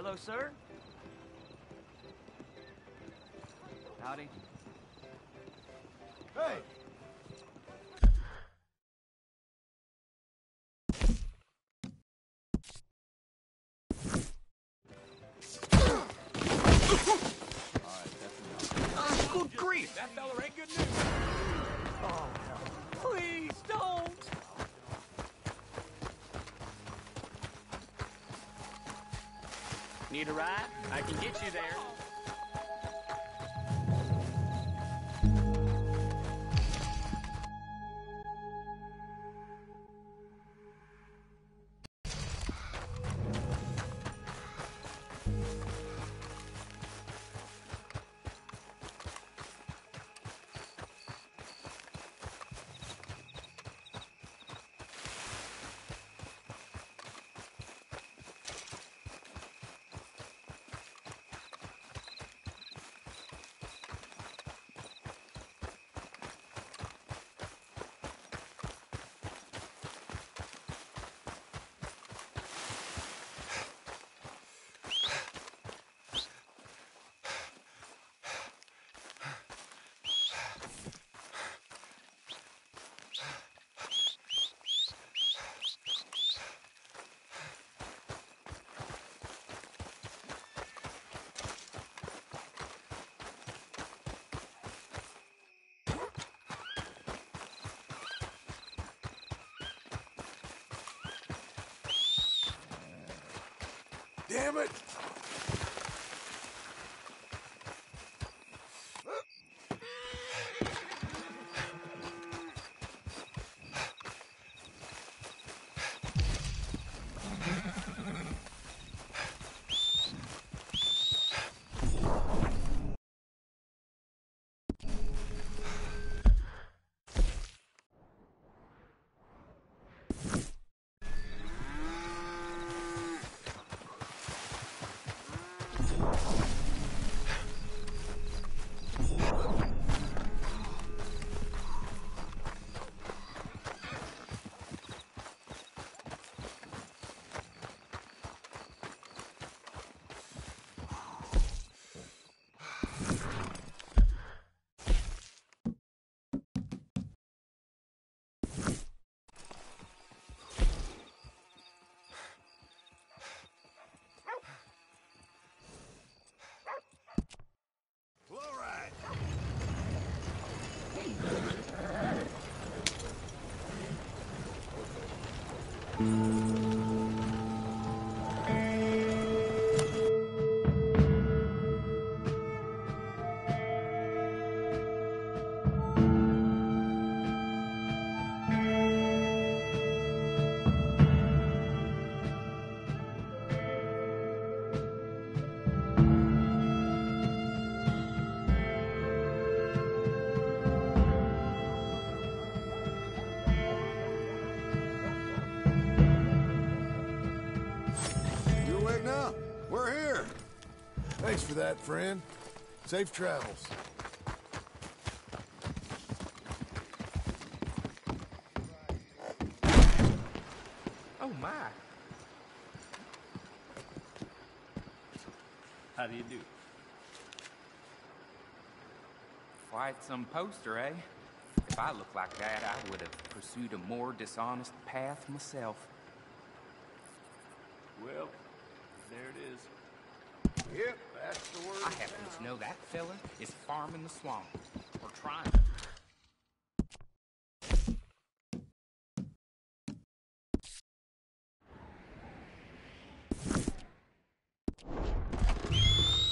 Hello, sir. Howdy. Hey! Good grief! That fella ain't good news. Oh, no. Please don't! Need a ride? I can get you there. Damn it! We're here. Thanks for that, friend. Safe travels. Oh, my. How do you do? Quite some poster, eh? If I looked like that, I would have pursued a more dishonest path myself. Well, there it is. Yep, that's the word. I happen to know that fella is farming the swamp. Or trying.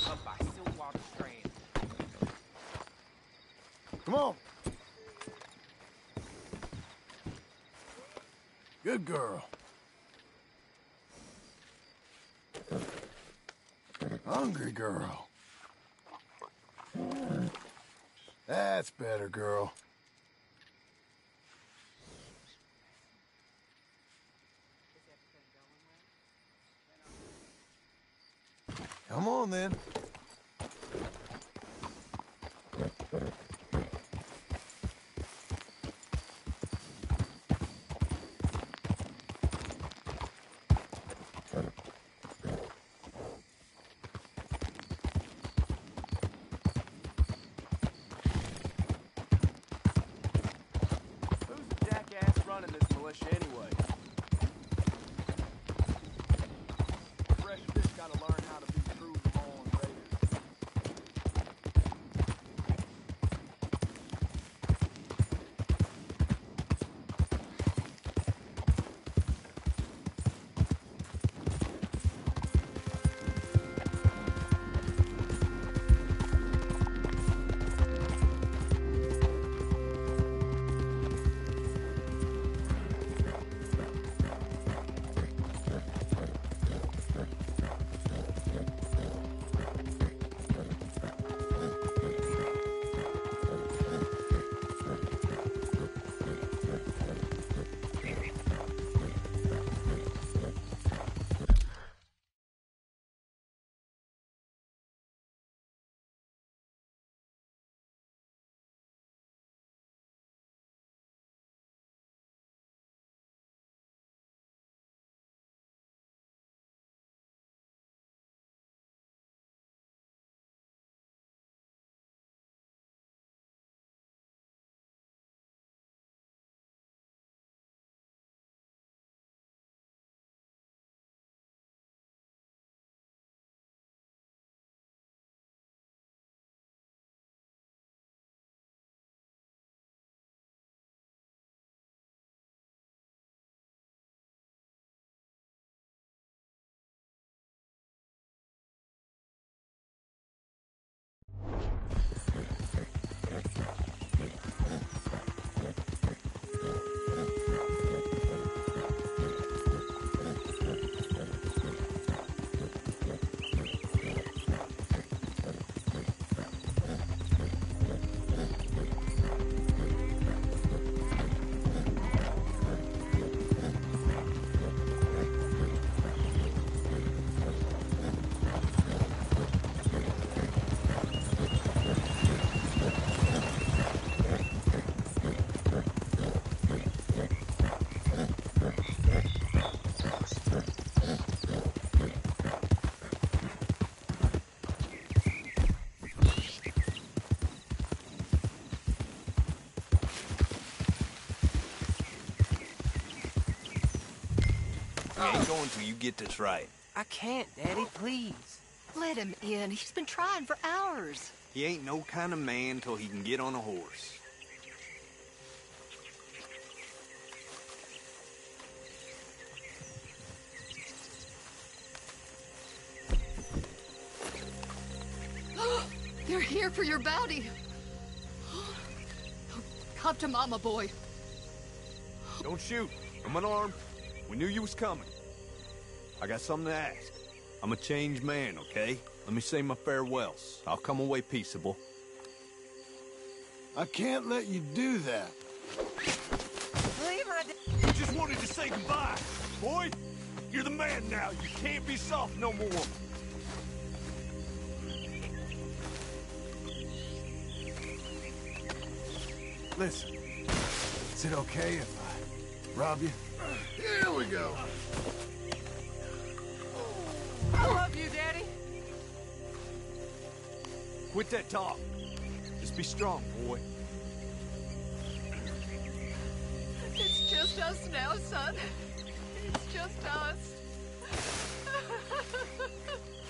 Up by Stillwater Strand. Come on. Good girl. Hungry girl. That's better, girl. Come on, then. You ain't going till you get this right. I can't, Daddy, please. Let him in. He's been trying for hours. He ain't no kind of man till he can get on a horse. They're here for your bounty. Come to Mama, boy. Don't shoot. I'm unarmed. We knew you was coming. I got something to ask. I'm a changed man, okay? Let me say my farewells. I'll come away peaceable. I can't let you do that. You just wanted to say goodbye. Boy, you're the man now. You can't be soft no more. Listen, is it okay if I rob you? Here we go. I love you, Daddy. Quit that talk. Just be strong, boy. It's just us now, son. It's just us.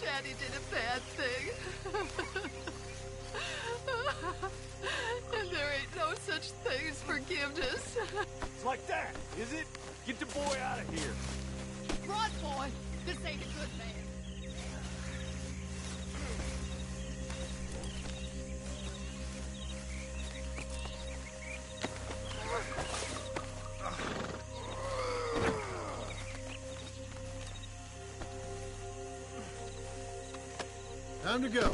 Daddy did a bad thing. And there ain't no such thing as forgiveness. It's like that, is it? Get the boy out of here. Run, boy. This ain't a good man. Time to go.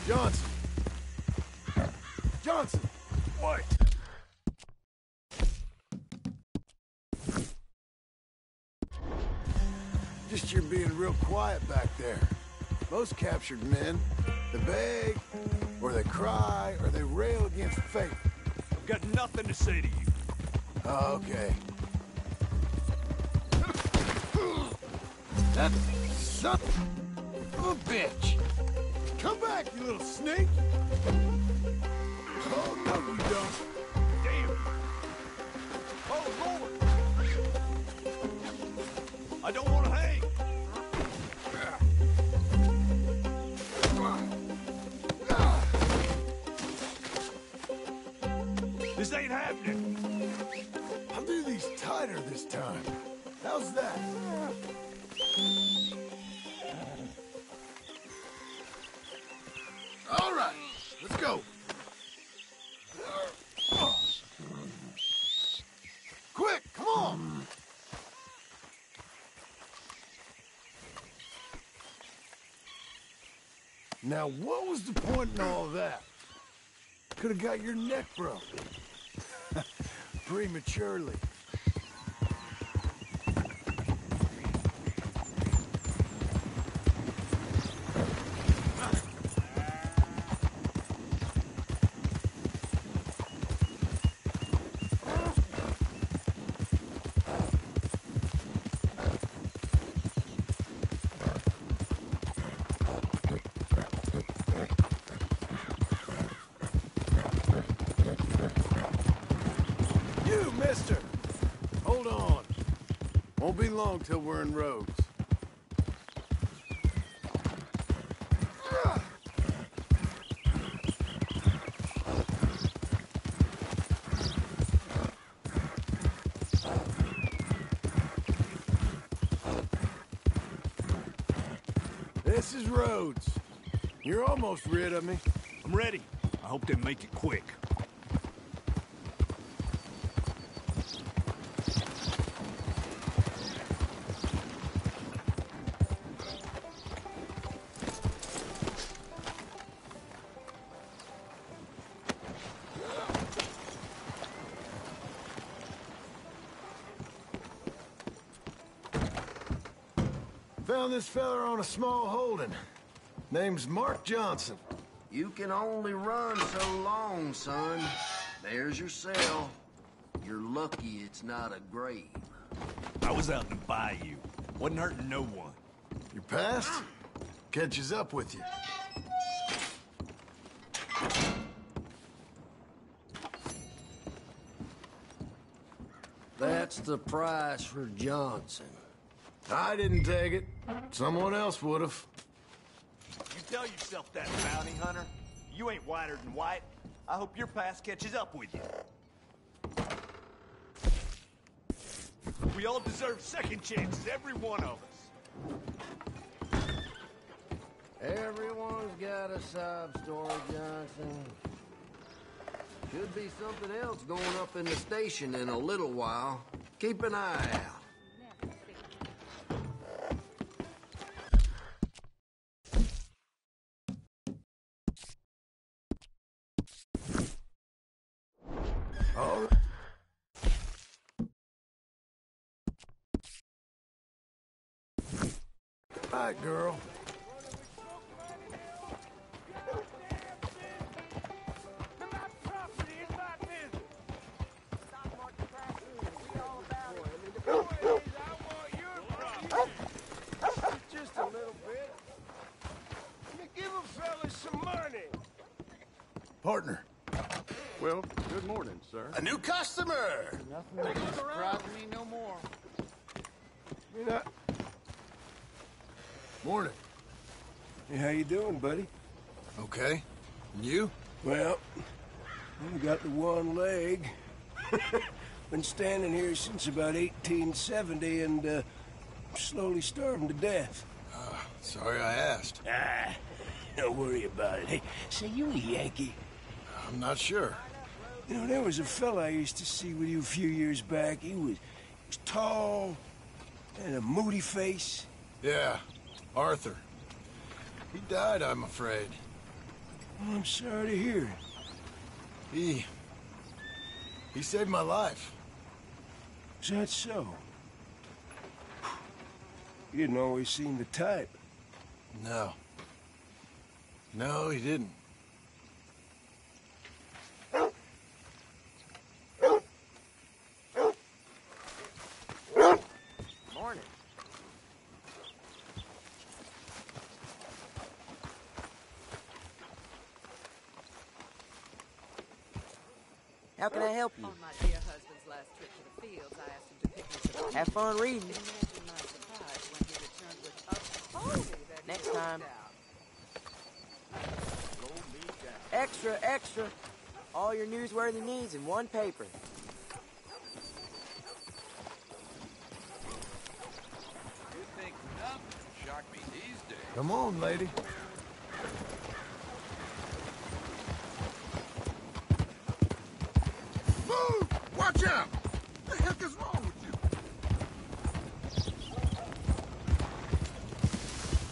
Johnson! Johnson! What? Just you're being real quiet back there. Most captured men, they beg, or they cry, or they rail against fate. I've got nothing to say to you. Oh, okay. That son of a bitch! Come back, you little snake! Oh, no, you don't. Damn. Oh, Lord. I don't want to hang. This ain't happening. I'll do these tighter this time. How's that? All right, let's go. Quick, come on. Now, what was the point in all that? Could have got your neck broke. Prematurely. Won't be long till we're in Rhodes. This is Rhodes. You're almost rid of me. I'm ready. I hope they make it quick. Found this fella on a small holding. Name's Mark Johnson. You can only run so long, son. There's your cell. You're lucky it's not a grave. I was out in the bayou. Wasn't hurting no one. Your past catches up with you. That's the price for Johnson. I didn't take it. Someone else would have. You tell yourself that, bounty hunter. You ain't whiter than white. I hope your past catches up with you. We all deserve second chances, every one of us. Everyone's got a sob story, Johnson. Should be something else going up in the station in a little while. Keep an eye out. All right. All right, girl. Just a little bit. Give a fella some money. Partner. Well, good morning, sir. A new customer! Nothing surprises me no more. You know... Morning. Hey, how you doing, buddy? Okay. And you? Well, I got the one leg. Been standing here since about 1870 and slowly starving to death. Sorry I asked. Don't worry about it. Hey, say, you a Yankee? I'm not sure. You know, there was a fella I used to see with you a few years back. He was tall and a moody face. Yeah, Arthur. He died, I'm afraid. Well, I'm sorry to hear it. He saved my life. Is that so? You didn't always seem the type. No. No, he didn't. Morning. How can I help you? On my dear husband's last trip to the fields, I asked him to pick me some. Have fun reading. Imagine my surprise when he returned with a pony that he Next ripped time. out. Extra, extra. All your newsworthy needs in one paper. You think nothing would shock me these days. Come on, lady. Move! Watch out! What the heck is wrong with you?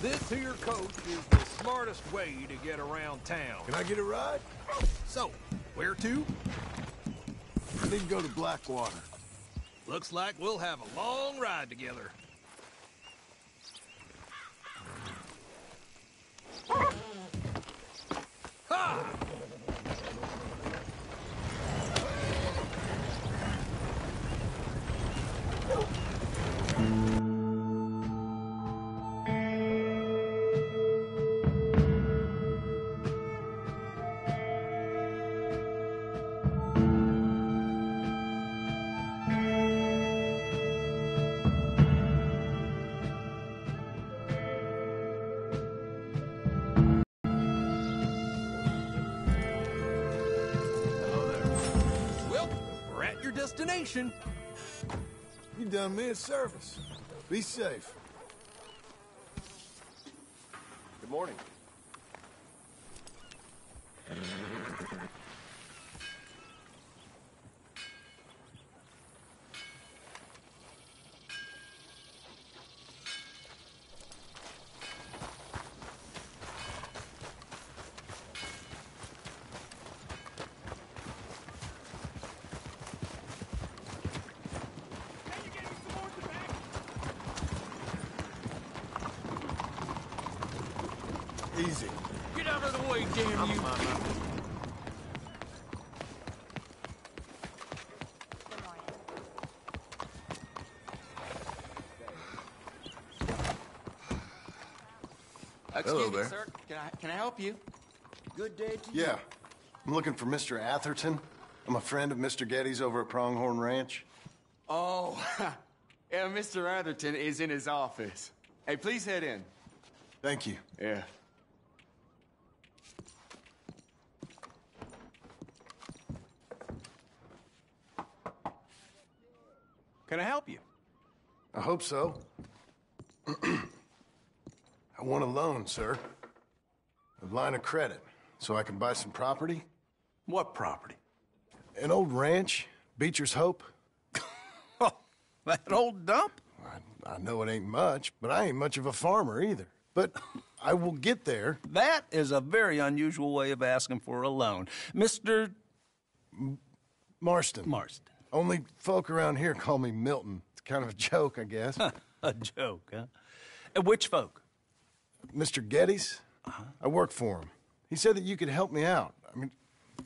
This here coach is the smartest way to get around town. Can I get a ride? So, where to? I need to go to Blackwater. Looks like we'll have a long ride together. Ha! your destination. You done me a service. Be safe. Good morning. Easy. Get out of the way, damn you! Excuse me, sir. Can I help you? Good day to you. Yeah. I'm looking for Mr. Atherton. I'm a friend of Mr. Getty's over at Pronghorn Ranch. Oh, yeah, Mr. Atherton is in his office. Hey, please head in. Thank you. Yeah. Can I help you? I hope so. I want a loan, sir. A line of credit, so I can buy some property. What property? An old ranch, Beecher's Hope. Oh, that old dump? I know it ain't much, but I ain't much of a farmer either. But I will get there. That is a very unusual way of asking for a loan. Mr. Marston. Marston. Only folk around here call me Milton. It's kind of a joke, I guess. A joke, huh? And which folk? Mr. Getty's? I work for him. He said that you could help me out. I mean,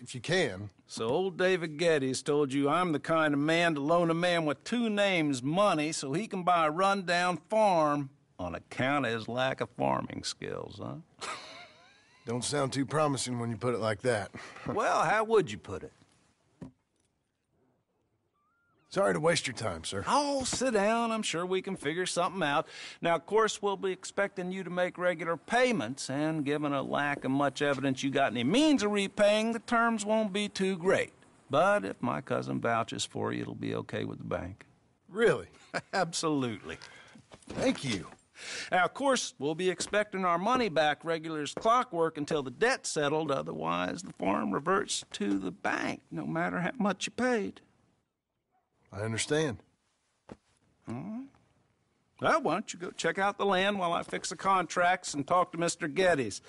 if you can. So old David Getty's told you I'm the kind of man to loan a man with two names money so he can buy a rundown farm on account of his lack of farming skills, huh? Don't sound too promising when you put it like that. Well, how would you put it? Sorry to waste your time, sir. Oh, sit down. I'm sure we can figure something out. Now, of course, we'll be expecting you to make regular payments, and given a lack of much evidence you got any means of repaying, the terms won't be too great. But if my cousin vouches for you, it'll be okay with the bank. Really? Absolutely. Thank you. Now, of course, we'll be expecting our money back regular as clockwork until the debt's settled. Otherwise, the farm reverts to the bank, no matter how much you paid. I understand. All right. Well, why don't you go check out the land while I fix the contracts and talk to Mr. Getty's.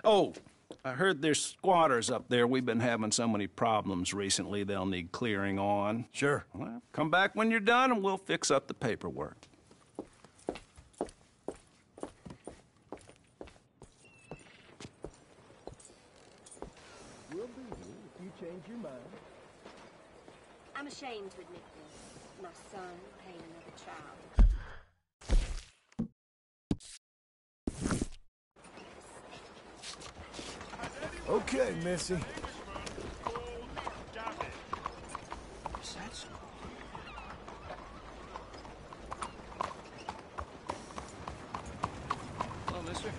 Oh, I heard there's squatters up there. We've been having so many problems recently, they'll need clearing on. Sure. Well, come back when you're done and we'll fix up the paperwork. We'll be here if you change your mind. I'm ashamed to admit this. My son paid another child. Okay, Missy. Hello, mister.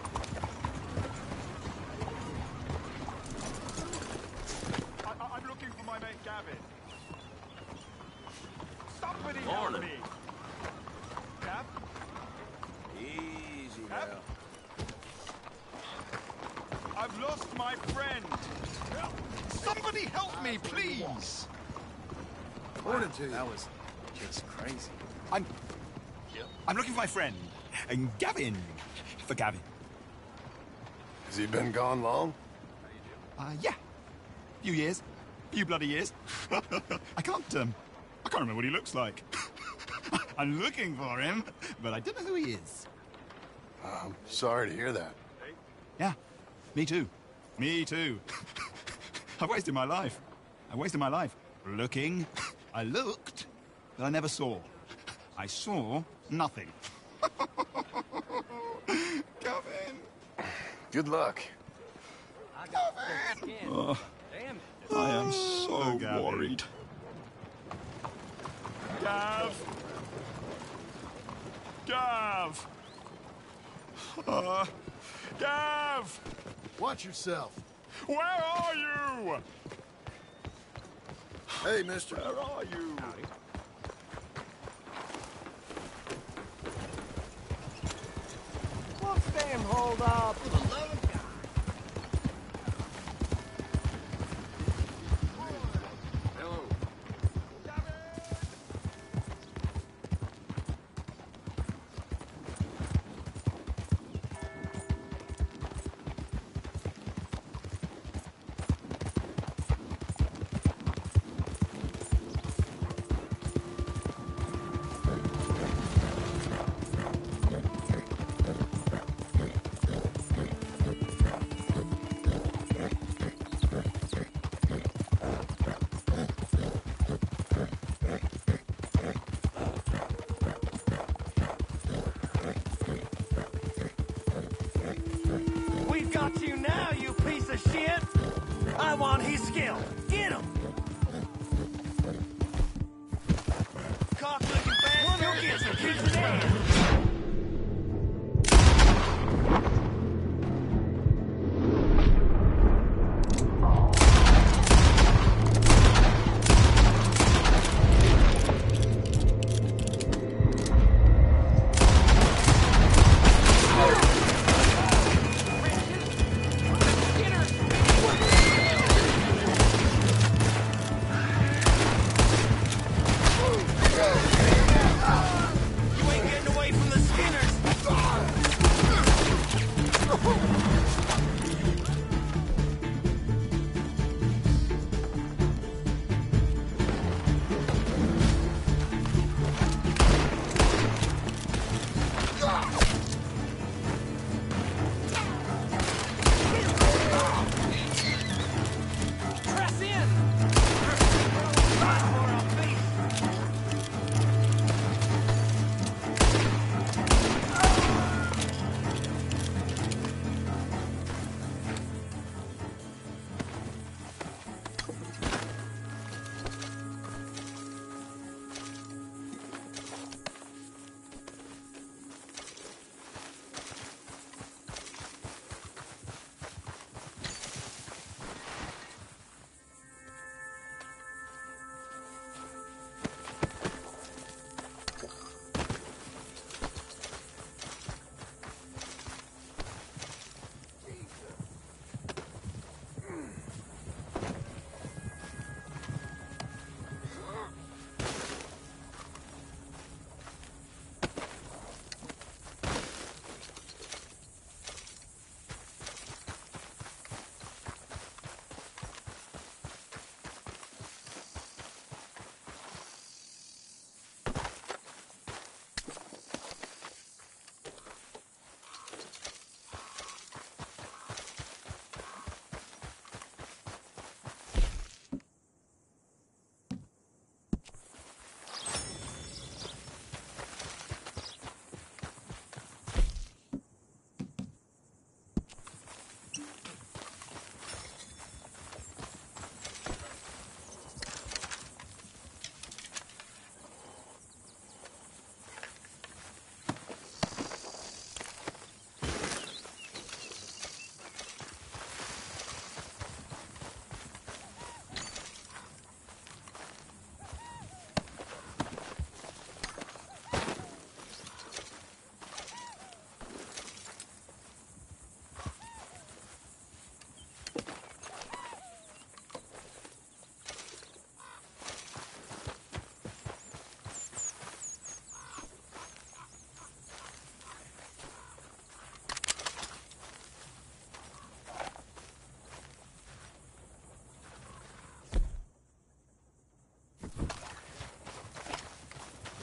I'm looking for my mate Gavin. Somebody help me! Gav? Easy Gav? now. I've lost my friend! Somebody help me, please! Morning to you. That was just crazy. I'm looking for my friend, Gavin. For Gavin. Has he been gone long? Yeah. Few years. Few bloody years. I can't remember what he looks like. I'm looking for him, but I don't know who he is. I'm sorry to hear that. Yeah, me too. Me too. I've wasted my life. Looking. I looked, but I never saw. I saw nothing. Gavin. Good luck. Gavin. Oh, I am so worried. Gav! Gav! Gav! Watch yourself. Where are you? Hey, mister. Where are you? Howdy. What's damn hold up? For the love of God. Hello. We've got you now, you piece of shit! I want his skill. Get him! Cock-looking bastard, you'll get some kids in hand!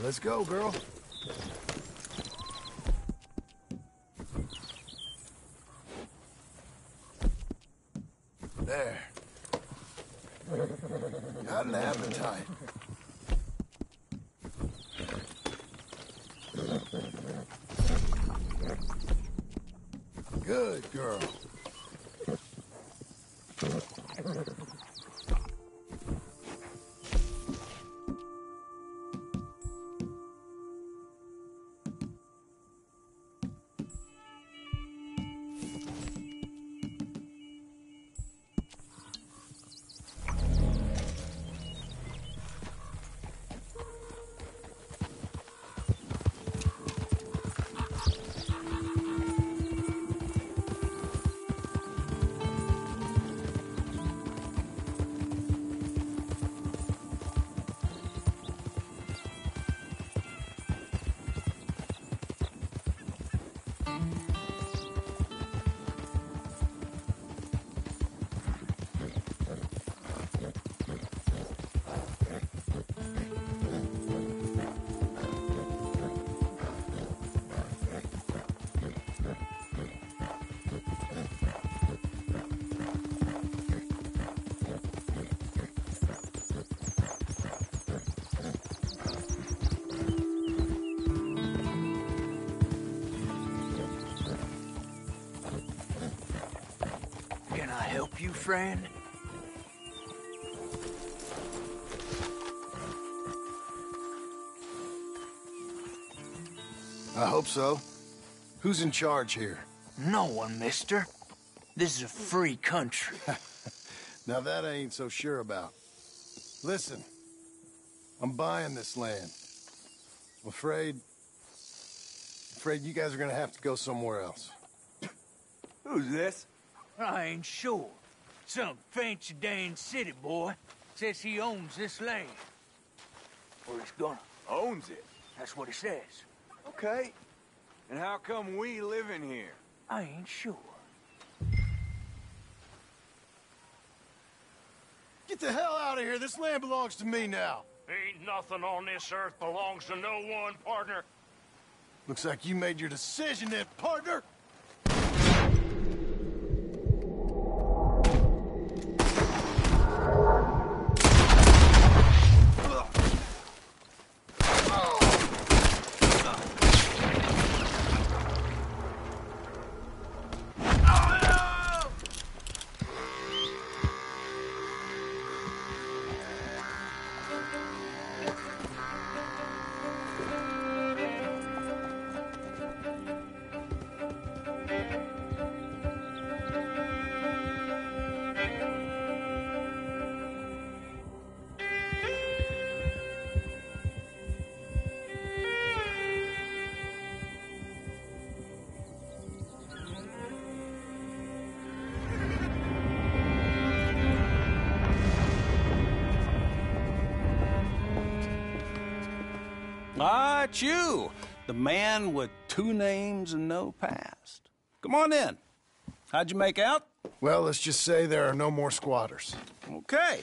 Let's go, girl. There. Got an appetite. Good girl. I help you, friend? I hope so. Who's in charge here? No one, mister. This is a free country. Now that I ain't so sure about. Listen, I'm buying this land. I'm afraid you guys are gonna have to go somewhere else. Who's this? I ain't sure. Some fancy Dan city boy says he owns this land. Or he's gonna. Owns it? That's what he says. Okay. And how come we live in here? I ain't sure. Get the hell out of here. This land belongs to me now. Ain't nothing on this earth belongs to no one, partner. Looks like you made your decision then, partner. Ah, it's you, the man with 2 names and no past. Come on in. How'd you make out? Well, let's just say there are no more squatters. Okay.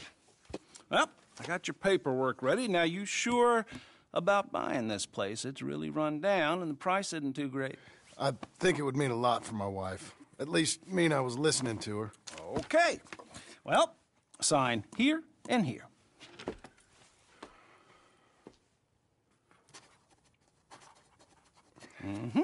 Well, I got your paperwork ready. Now, you sure about buying this place? It's really run down, and the price isn't too great. I think it would mean a lot for my wife. At least mean I was listening to her. Okay. Well, sign here and here. Mm-hmm.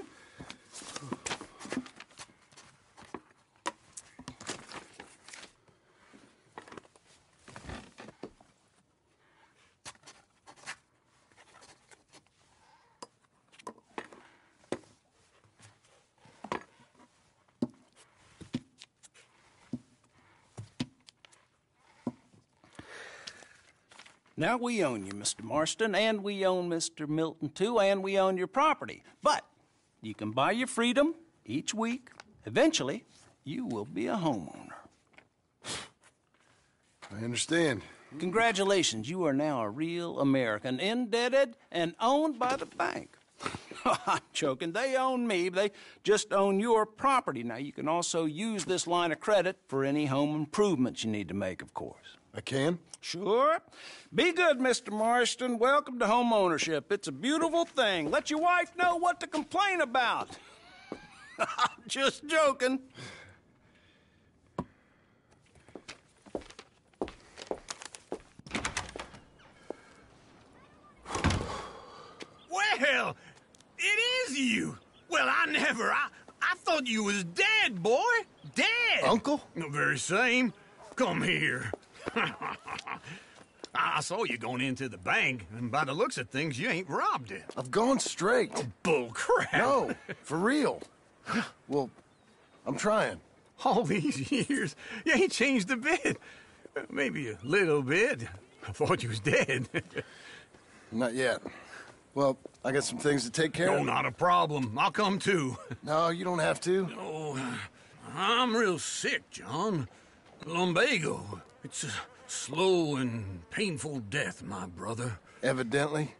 Now, we own you, Mr. Marston, and we own Mr. Milton, too, and we own your property. But you can buy your freedom each week. Eventually, you will be a homeowner. I understand. Congratulations, you are now a real American, indebted and owned by the bank. I'm joking. They own me. They just own your property. Now, you can also use this line of credit for any home improvements you need to make, of course. I can? Sure. Be good, Mr. Marston. Welcome to home ownership. It's a beautiful thing. Let your wife know what to complain about. Just joking. Well, it is you. Well, I thought you was dead, boy. Dead. Uncle? The very same. Come here. I saw you going into the bank, and by the looks of things, you ain't robbed it. I've gone straight. Oh, bull crap. No, for real. Well, I'm trying. All these years, you ain't changed a bit. Maybe a little bit. I thought you was dead. Not yet. Well, I got some things to take care of. Oh, not a problem. I'll come too. No, you don't have to. Oh, I'm real sick, John. Lumbago. It's a slow and painful death, my brother. Evidently.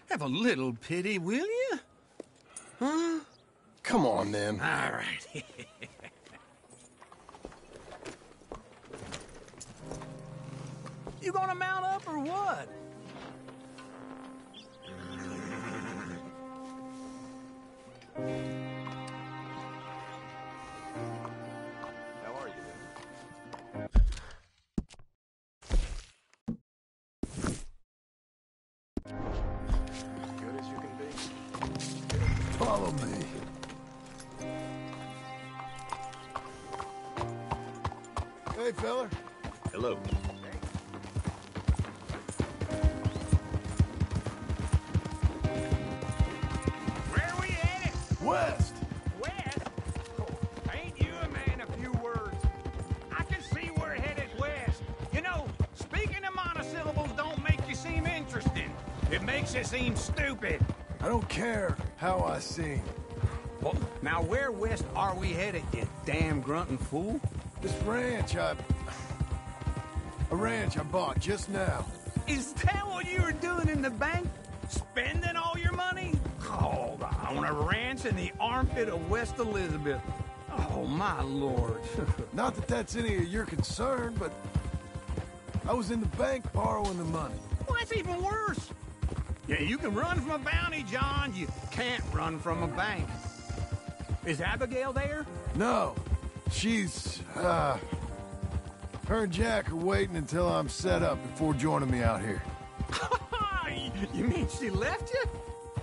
Have a little pity, will you? Huh? Come on, then. All right. You gonna mount up or what? How are you? Good as you can be. Follow me. Hey, fella. Hello. Where are we headed? West. West? Oh, ain't you a man of few words? I can see we're headed west. You know, speaking of monosyllables don't make you seem interesting. It makes you seem stupid. I don't care how I sing. Well, now where west are we headed, you damn grunting fool? This ranch a ranch I bought just now. Is that what you were doing in the bank? Spending all your money? Oh, on a ranch in the armpit of West Elizabeth. Oh, my lord. Not that that's any of your concern, but I was in the bank borrowing the money. Well, that's even worse. Yeah, you can run from a bounty, John. You can't run from a bank. Is Abigail there? No. She's, her and Jack are waiting until I'm set up before joining me out here. You mean she left you?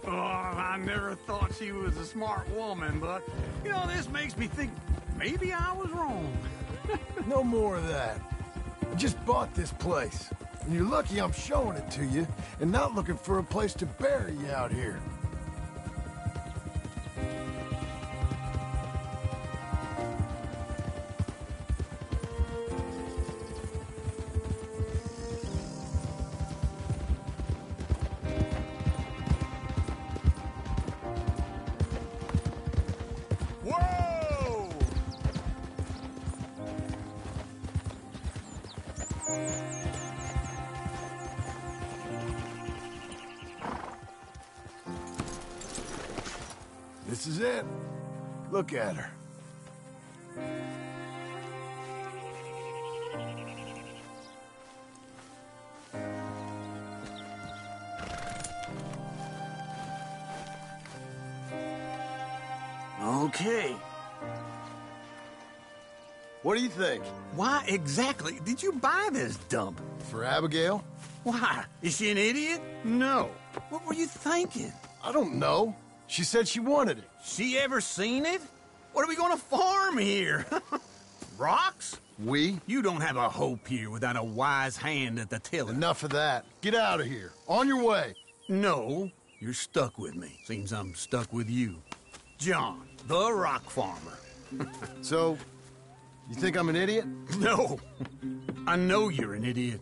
Oh, I never thought she was a smart woman, but, you know, this makes me think maybe I was wrong. No more of that. I just bought this place, and you're lucky I'm showing it to you and not looking for a place to bury you out here. Whoa! This is it. Look at her. Okay. What do you think? Why exactly did you buy this dump? For Abigail? Why? Is she an idiot? No. What were you thinking? I don't know. She said she wanted it. She ever seen it? What are we going to farm here? Rocks? We? You don't have a hope here without a wise hand at the tiller. Enough of that. Get out of here. On your way. No, you're stuck with me. Seems I'm stuck with you. John, the rock farmer. So, you think I'm an idiot? No. I know you're an idiot.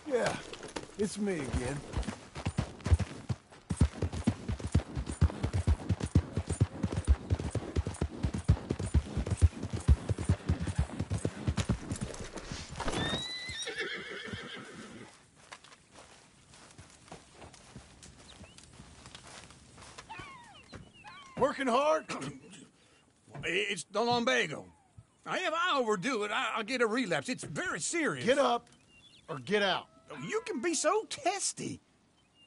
Yeah, it's me again. Working hard? It's the lumbago. If I overdo it, I'll get a relapse. It's very serious. Get up or get out. You can be so testy.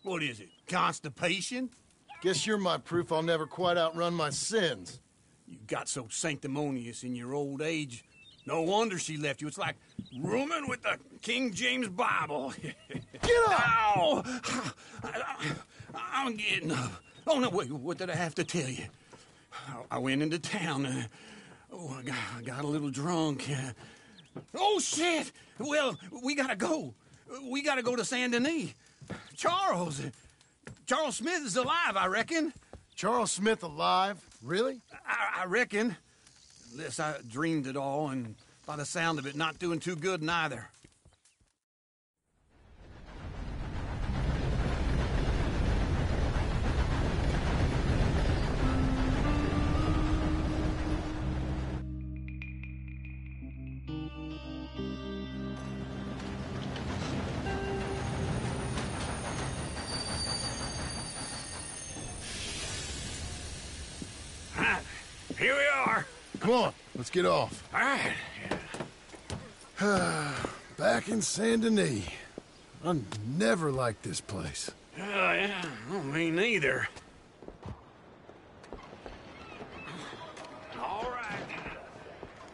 What is it, constipation? Guess you're my proof I'll never quite outrun my sins. You got so sanctimonious in your old age. No wonder she left you. It's like rooming with the King James Bible. Get up! Ow! I'm getting up. Oh, no, wait, what did I have to tell you? I went into town. Oh, I got a little drunk. Oh, shit! Well, we gotta go. We gotta go to Saint Denis. Charles Smith is alive, I reckon. Charles Smith alive? Really? I reckon. Unless I dreamed it all, and by the sound of it, not doing too good neither. Here we are. Come on, let's get off. All right. Back in Saint Denis. I never liked this place. Yeah, well, me neither. All right.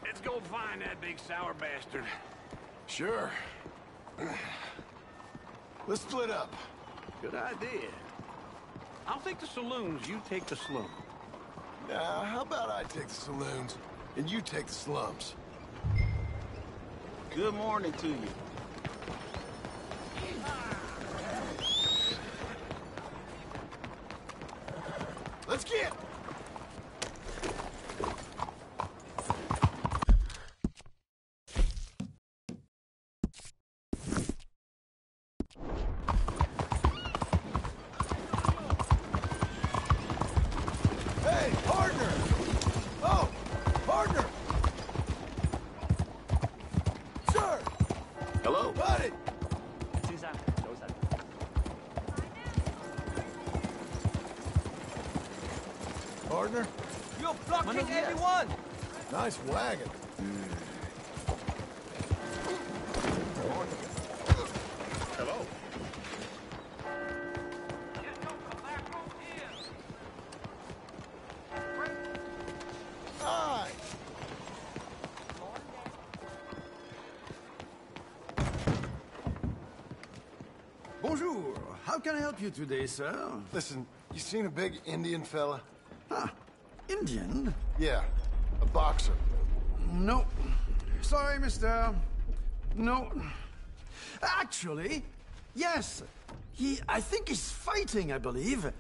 Let's go find that big sour bastard. Sure. Let's split up. Good idea. I'll take the saloons, you take the slum. Now, how about I take the saloons, and you take the slums? Good morning to you. Let's get! Hey, partner! Oh, partner! Sir! Hello? Buddy! Partner? You're blocking everyone! Nice wagon. Hello? Hi! Bonjour. How can I help you today, sir? Listen, you seen a big Indian fella? Ah, Indian? Yeah, a boxer. No. Sorry, mister. No. Actually, yes. I think he's fighting, I believe.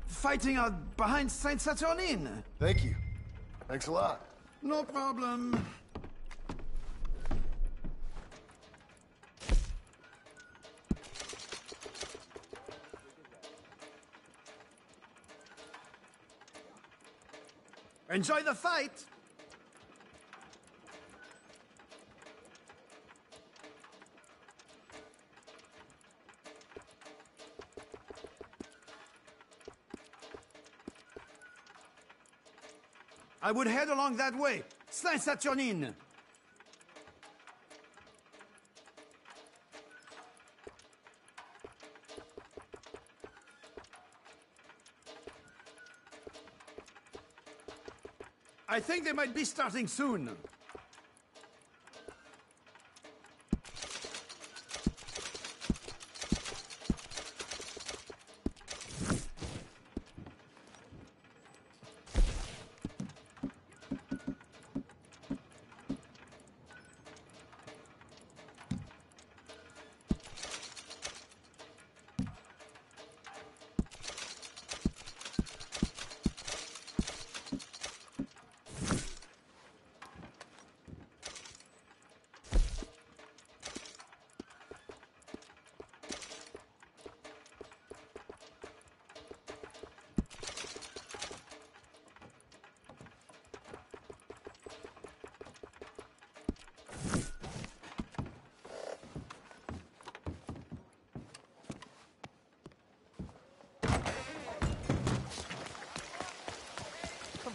Fighting out behind Saint Saturnine. Thank you. Thanks a lot. No problem. Enjoy the fight! I would head along that way. Saint Saturnine. I think they might be starting soon.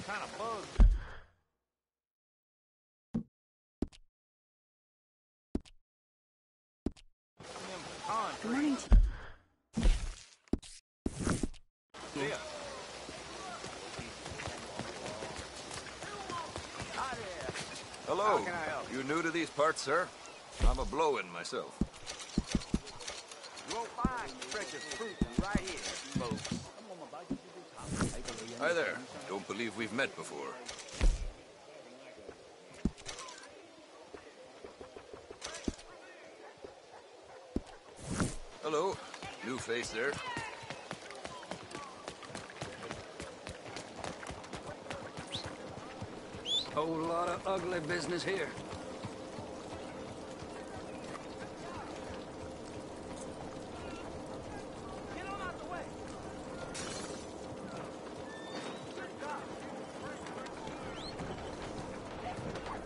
Kind of bug. Good morning. Yeah. Hello. You new to these parts, sir? I'm a blow-in myself. You won't find precious fruit right here, folks. Hi there. Don't believe we've met before. Hello. New face there. Whole lot of ugly business here.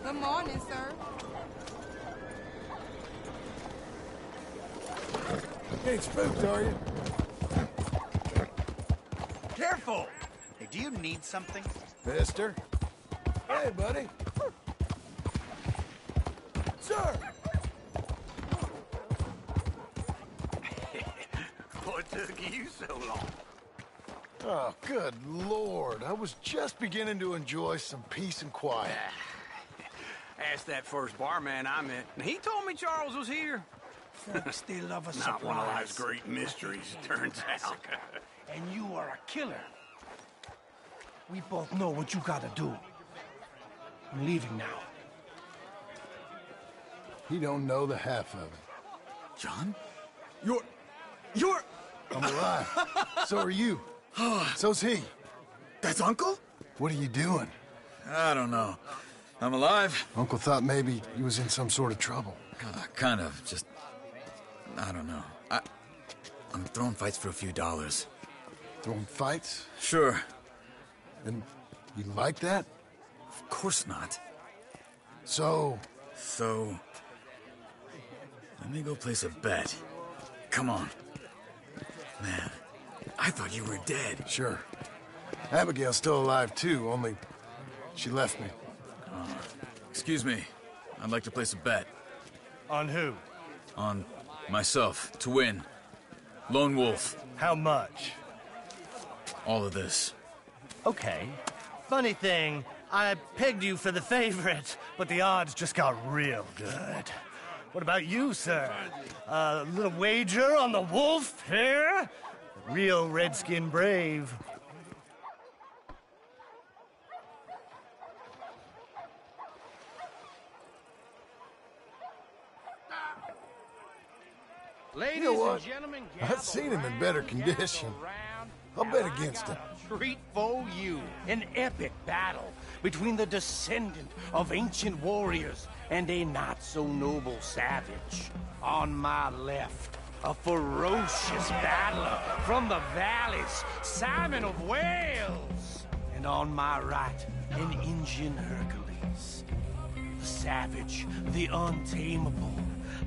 Good morning, sir. Ain't spooked, are you? Careful! Hey, do you need something? Mister? Hey, buddy. Sir! What took you so long? Oh, good Lord. I was just beginning to enjoy some peace and quiet. Asked that first barman I met, and he told me Charles was here. Folks, they love a surprise. Not one of life's great mysteries, it turns out. And you are a killer. We both know what you gotta do. I'm leaving now. He don't know the half of it. John? You're... I'm alive. So are you. So's he. That's Uncle? What are you doing? I don't know. I'm alive. Uncle thought maybe he was in some sort of trouble. Kind of. Just... I don't know. I'm throwing fights for a few dollars. Throwing fights? Sure. And you like that? Of course not. So... Let me go place a bet. Come on. Man, I thought you were dead. Sure. Abigail's still alive, too, only she left me. Excuse me. I'd like to place a bet. On who? On myself, to win. Lone Wolf. How much? All of this. Okay. Funny thing, I pegged you for the favorite, but the odds just got real good. What about you, sir? A little wager on the wolf here? Real redskin brave. Ladies You know what? and gentlemen, I've seen him in better condition. I'll bet against him. Treat for you. An epic battle between the descendant of ancient warriors and a not-so-noble savage. On my left, a ferocious battler from the valleys, Simon of Wales. And on my right, an Indian Hercules. The savage, the untamable,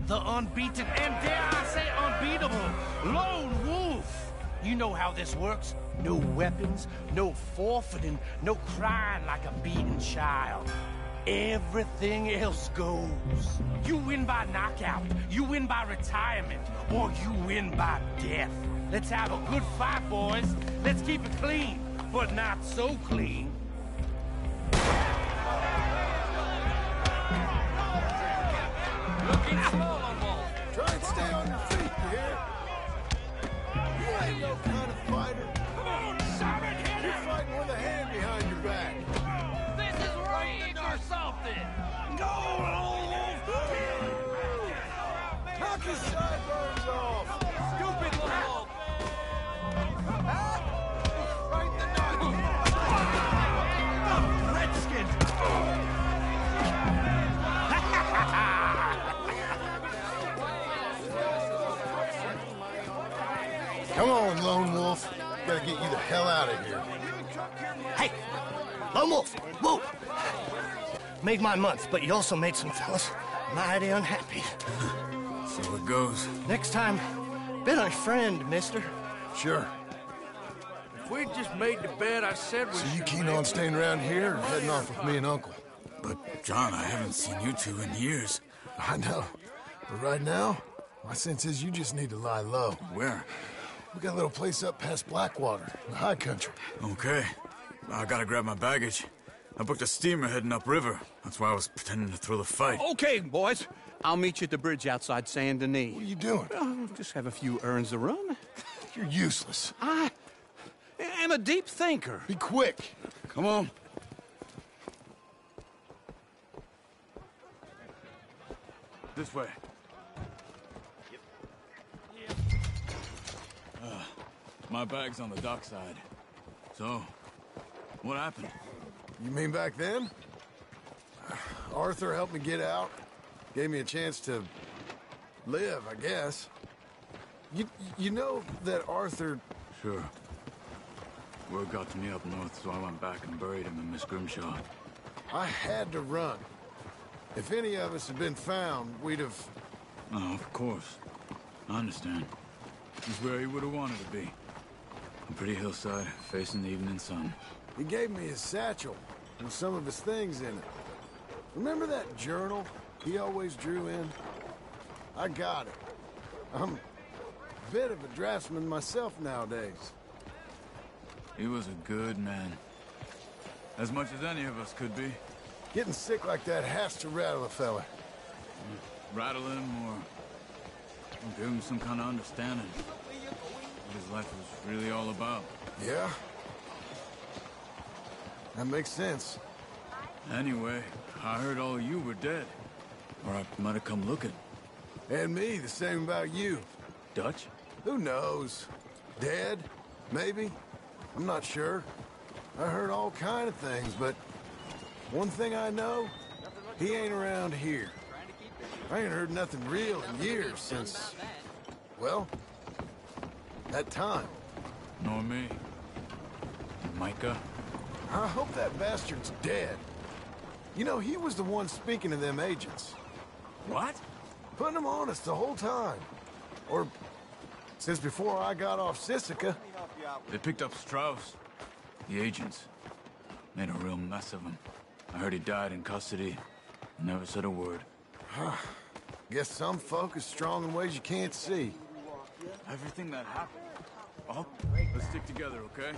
the unbeaten, and dare I say unbeatable, Lone Wolf. You know how this works. No weapons, no forfeiting, no crying like a beaten child. Everything else goes. You win by knockout, you win by retirement, or you win by death. Let's have a good fight, boys. Let's keep it clean, but not so clean. Looking slow, Wolf. Try and stay on your feet, you hear? You ain't no kind of fighter. Come on, Simon, hit You're him! fighting with a hand behind your back. This is rigged or something! Go, Lone Wolf! Knock his sideburns off. Stupid Lone Wolf! Right in the nuts. Redskin! Come on, Lone Wolf. Gotta get you the hell out of here. Hey! Lone Wolf! Whoa! Made my month, but you also made some fellas mighty unhappy. So it goes. Next time, been a friend, mister. Sure. If we just made the bet I said we So you should keen make, on staying around here or heading off with me and Uncle? But, John, I haven't seen you two in years. I know. But right now, my sense is you just need to lie low. Where? We got a little place up past Blackwater, in the high country. Okay. I gotta grab my baggage. I booked a steamer heading upriver. That's why I was pretending to throw the fight. Okay, boys. I'll meet you at the bridge outside Saint Denis. What are you doing? Just have a few errands to run. You're useless. I am a deep thinker. Be quick. Come on. This way. My bag's on the dockside. So, what happened? You mean back then? Arthur helped me get out. Gave me a chance to live, I guess. You know that Arthur... Sure. Word got to me up north, so I went back and buried him in Miss Grimshaw. I had to run. If any of us had been found, we'd have... Oh, of course. I understand. He's where he would have wanted to be. A pretty hillside, facing the evening sun. He gave me his satchel with some of his things in it. Remember that journal he always drew in? I got it. I'm a bit of a draftsman myself nowadays. He was a good man. As much as any of us could be. Getting sick like that has to rattle a fella. Rattle him or give him some kind of understanding. What his life was really all about. Yeah? That makes sense. Anyway, I heard all of you were dead. Or I might have come looking. And me, the same about you. Dutch? Who knows? Dead? Maybe? I'm not sure. I heard all kind of things, but one thing I know, he ain't around here. I ain't heard nothing real in years since, well, that time. Nor me. And Micah? I hope that bastard's dead. You know, he was the one speaking to them agents. What? Putting them on us the whole time. Or since before I got off Sisika. They picked up Strauss. The agents. Made a real mess of him. I heard he died in custody. Never said a word. Guess some folk is strong in ways you can't see. Everything that happened. Oh, let's stick together, okay?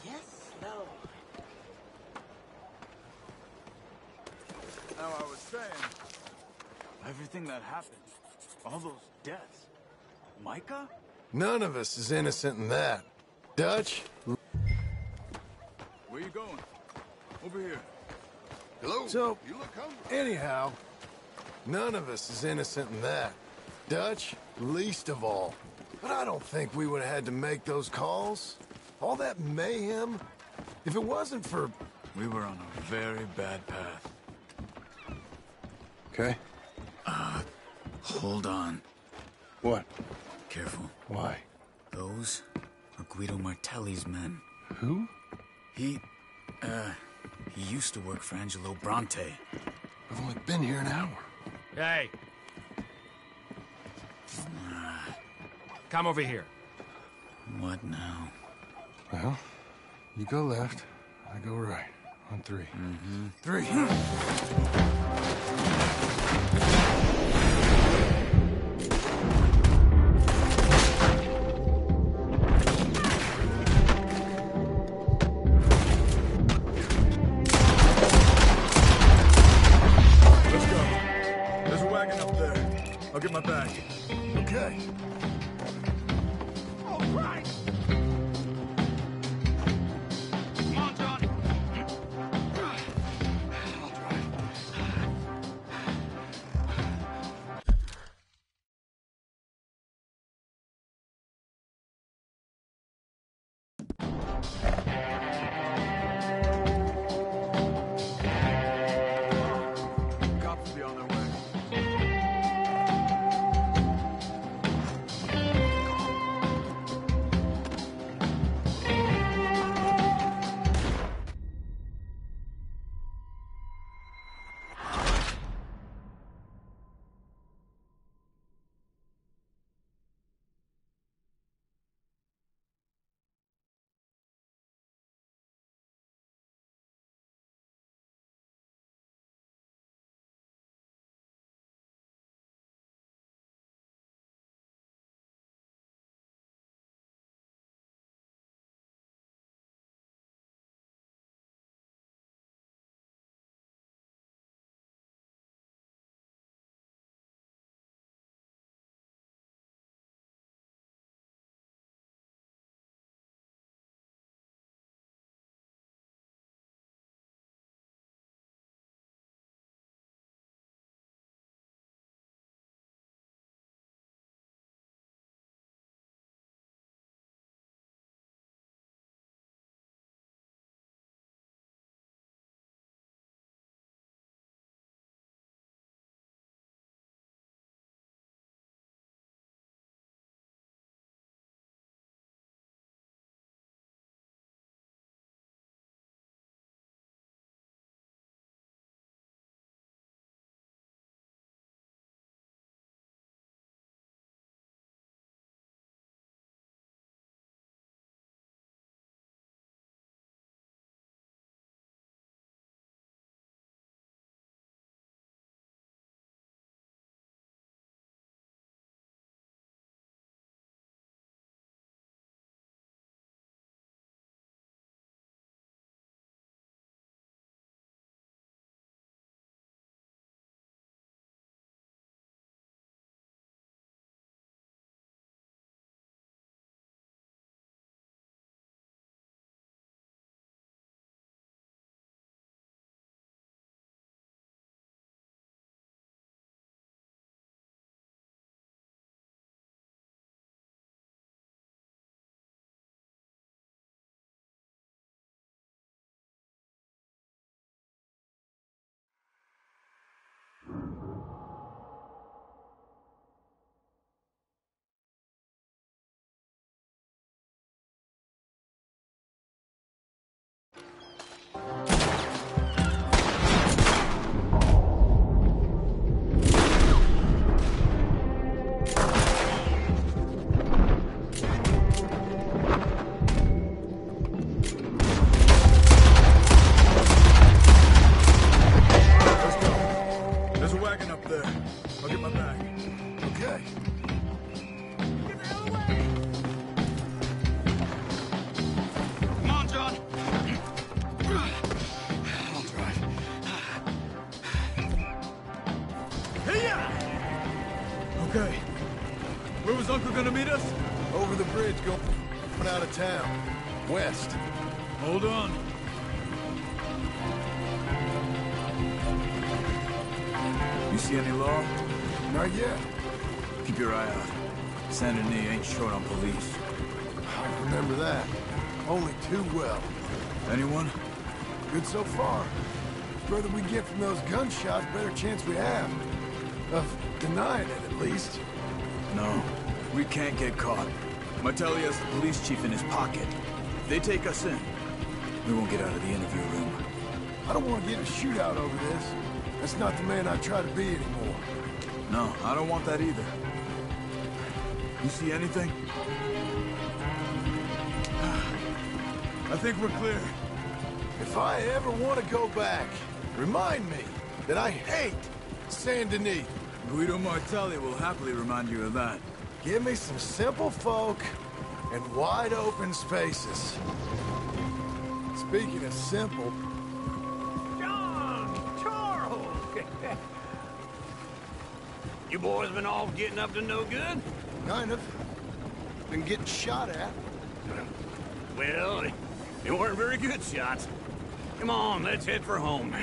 Yes, Lord. Now, I was saying, everything that happened, all those deaths, Micah? None of us is innocent in that. Dutch? Where you going? Over here. Hello? So, anyhow, none of us is innocent in that. Dutch, least of all. But I don't think we would have had to make those calls. All that mayhem. If it wasn't for... We were on a very bad path. Okay. Hold on. What? Careful. Why? Those are Guido Martelli's men. Who? He used to work for Angelo Bronte. I've only been here an hour. Hey! Come over here. What now? Well, you go left, I go right. On three. Mm-hmm. 3. I'll get my bag. Okay. to meet us? Over the bridge, going out of town. West. Hold on. You see any law? Not yet. Keep your eye out. Saint Denis ain't short on police. I remember that. Only too well. Anyone? Good so far. The further we get from those gunshots, better chance we have. Of denying it, at least. No. We can't get caught. Martelli has the police chief in his pocket. If they take us in, we won't get out of the interview room. I don't want to get in a shootout over this. That's not the man I try to be anymore. No, I don't want that either. You see anything? I think we're clear. If I ever want to go back, remind me that I hate Saint Denis. Guido Martelli will happily remind you of that. Give me some simple folk and wide open spaces. Speaking of simple... John! Charles! You boys been all getting up to no good? Kind of. Been getting shot at. Well, they weren't very good shots. Come on, let's head for home.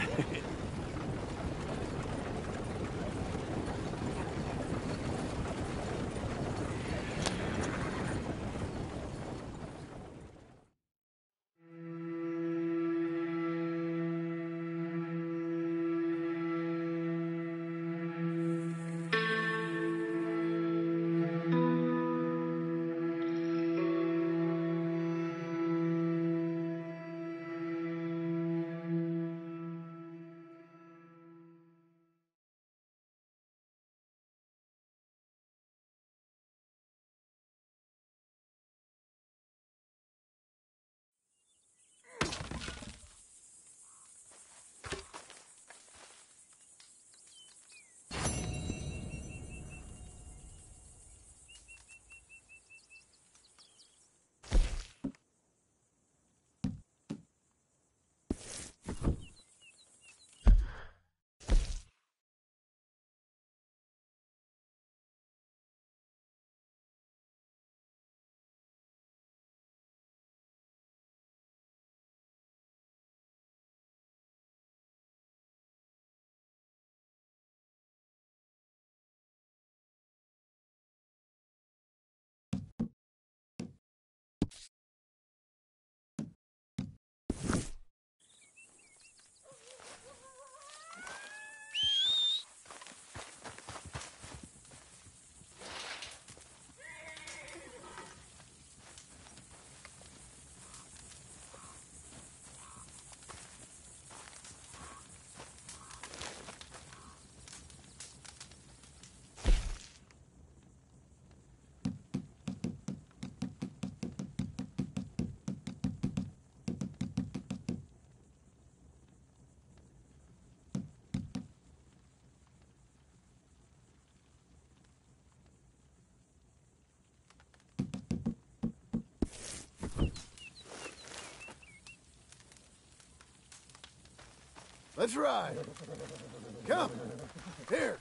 Let's ride. Come. Here.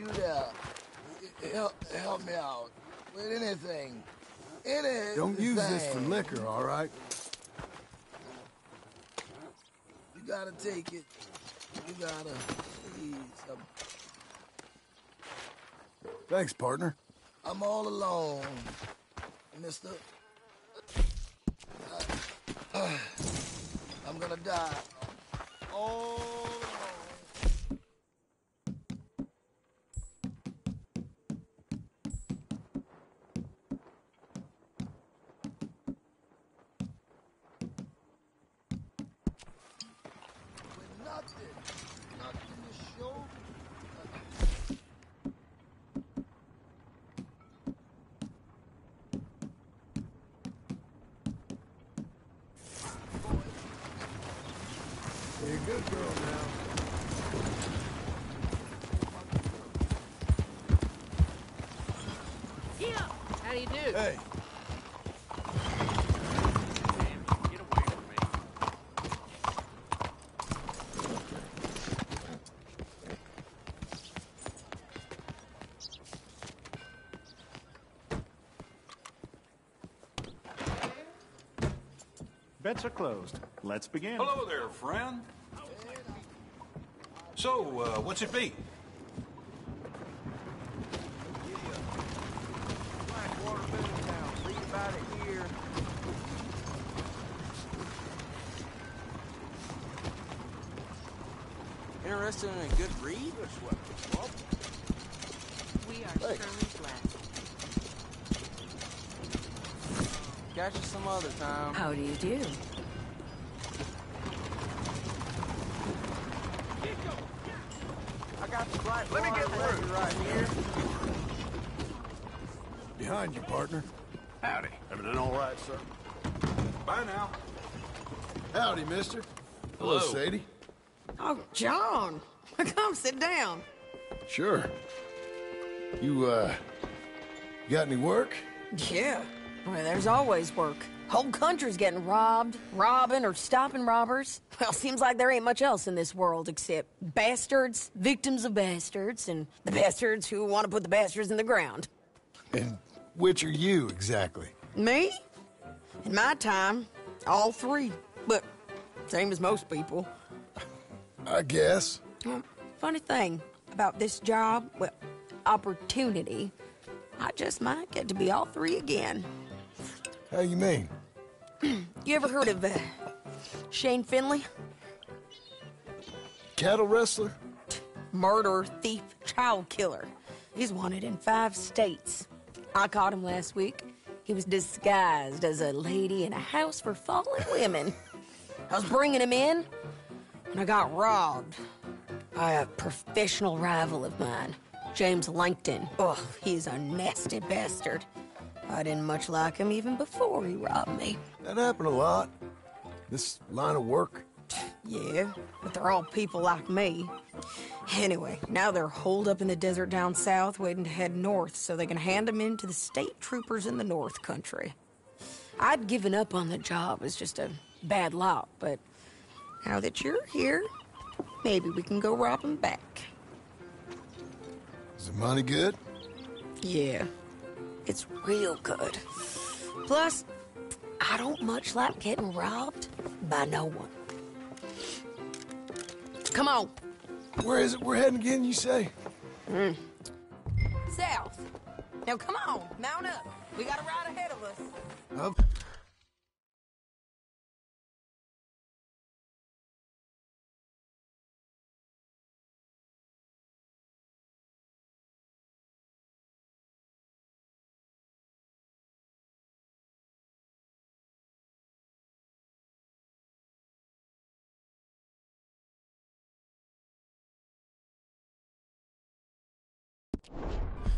could, help me out with anything. Don't use this for liquor, all right? You gotta take it. You gotta, please. Thanks, partner. I'm all alone, mister. I'm gonna die. All alone. With nothing to show. You're a good girl now. Yeah. How do you do? Hey. Get away from me. Bets are closed. Let's begin. Hello there, friend. So, what's it be? Blackwater Boomtown. Read about it here. Interested in a good read? We are surely glad. Catch you some other time. How do you do? I got the Blackwater. Let me get through right here. Behind you, partner. Howdy. Everything all right, sir? Bye now. Howdy, mister. Hello, Sadie. Oh, John. Come sit down. Sure. You got any work? Yeah. Well, there's always work. Whole country's getting robbed, robbing, or stopping robbers. Well, seems like there ain't much else in this world except bastards, victims of bastards, and the bastards who want to put the bastards in the ground. And which are you, exactly? Me? In my time, all three. But same as most people. I guess. Well, funny thing about this job, well, opportunity, I just might get to be all three again. How you mean? You ever heard of Shane Finley? Cattle wrestler? Murderer, thief, child killer. He's wanted in 5 states. I caught him last week. He was disguised as a lady in a house for fallen women. I was bringing him in, and I got robbed by a professional rival of mine, James Langton. Ugh, he's a nasty bastard. I didn't much like him even before he robbed me. That happened a lot. This line of work. Yeah, but they're all people like me. Anyway, now they're holed up in the desert down south, waiting to head north so they can hand them in to the state troopers in the north country. I'd given up on the job as just a bad lot, but now that you're here, maybe we can go rob them back. Is the money good? Yeah, it's real good. Plus, I don't much like getting robbed by no one. Come on. Where is it we're heading again, you say? South. Now come on, mount up. We got a ride ahead of us. Up.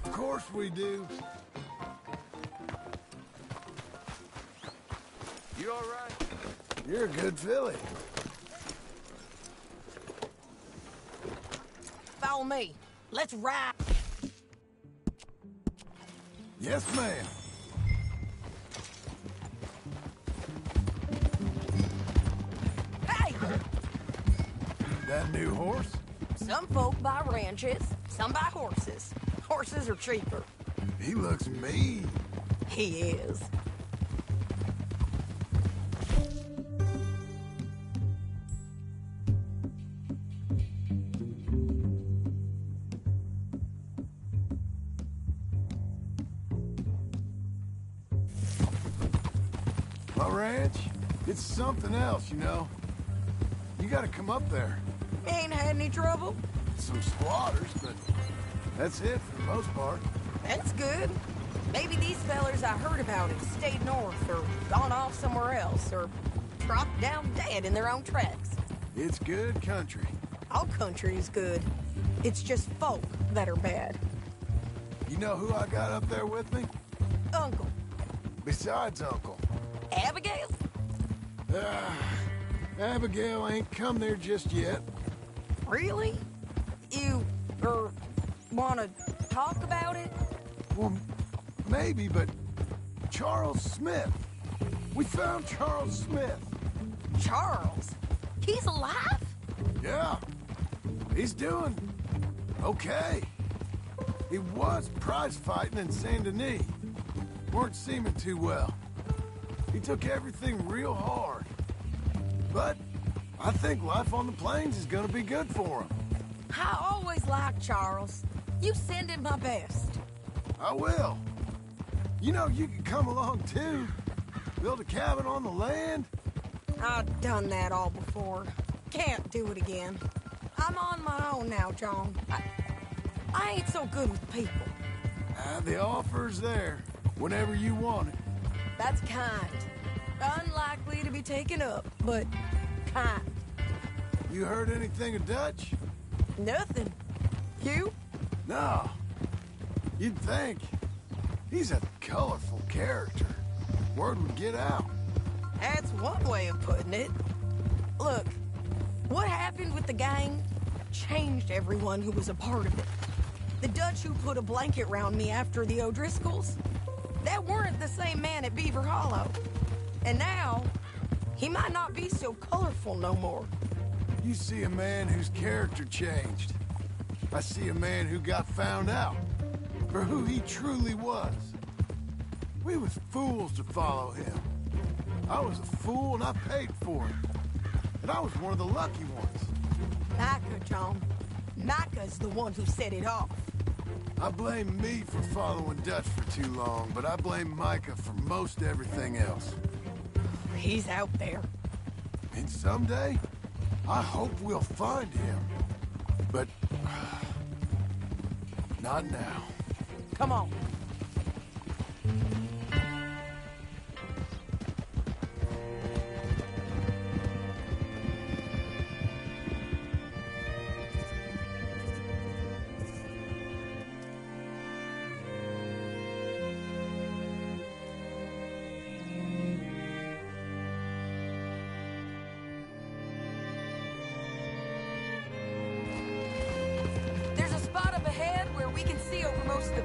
Of course we do. You all right? You're a good filly. Follow me. Let's ride. Yes, ma'am. Hey! That new horse? Some folk buy ranches, Some buy horses. Horses are cheaper. He looks mean. He is. My ranch, it's something else, you know. You gotta come up there. Ain't had any trouble? Some squatters, but that's it for the most part. That's good. Maybe these fellers I heard about have stayed north or gone off somewhere else or dropped down dead in their own tracks. It's good country. All country is good. It's just folk that are bad. You know who I got up there with me? Uncle. Besides Uncle. Abigail? Abigail ain't come there just yet. Really? You, wanna talk about it? Well, maybe, but Charles Smith. We found Charles Smith. Charles? He's alive? Yeah. He's doing okay. He was prize fighting in Saint Denis. Weren't seeming too well. He took everything real hard. But I think life on the plains is gonna be good for him. I always liked Charles. You send him my best. I will. You know, you can come along too. Build a cabin on the land. I've done that all before. Can't do it again. I'm on my own now, John. I ain't so good with people. The offer's there whenever you want it. That's kind. Unlikely to be taken up, but kind. You heard anything of Dutch? Nothing. You? No. You'd think. He's a colorful character. Word would get out. That's one way of putting it. Look, what happened with the gang changed everyone who was a part of it. The Dutch who put a blanket round me after the O'Driscolls, that weren't the same man at Beaver Hollow. And now, he might not be so colorful no more. You see a man whose character changed. I see a man who got found out for who he truly was. We was fools to follow him. I was a fool and I paid for it. And I was one of the lucky ones. Micah, John. Micah's the one who set it off. I blame me for following Dutch for too long, but I blame Micah for most everything else. He's out there. And someday, I hope we'll find him. But not now. Come on.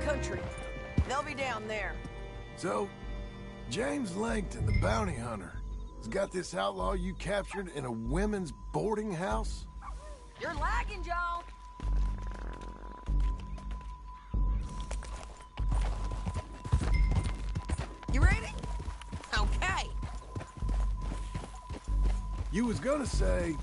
Country. They'll be down there. So, James Langton, the bounty hunter, has got this outlaw you captured in a women's boarding house? You're lagging, Joe. You ready? Okay. You was gonna say...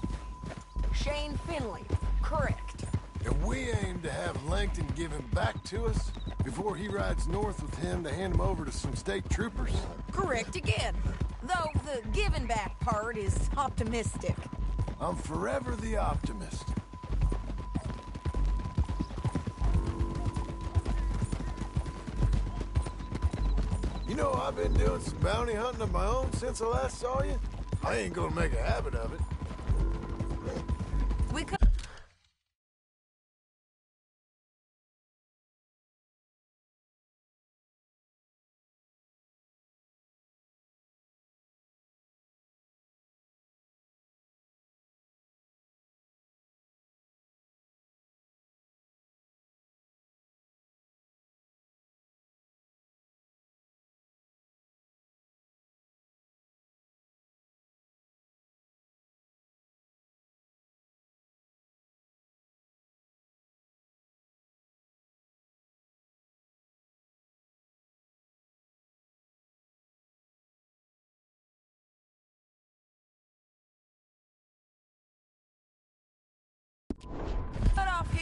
Shane Finley. Correct. And we aim to have Langton give him back to us before he rides north with him to hand him over to some state troopers? Correct again. Though the giving back part is optimistic. I'm forever the optimist. You know, I've been doing some bounty hunting of my own since I last saw you. I ain't gonna make a habit of it. We could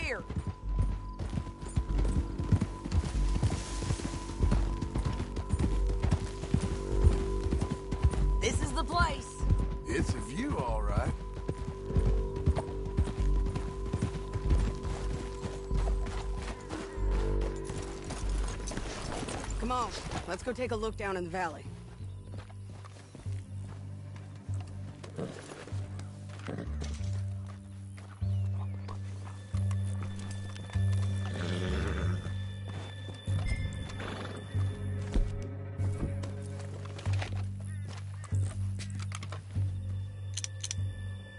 here. This is the place. It's a view, all right. Come on, let's go take a look down in the valley.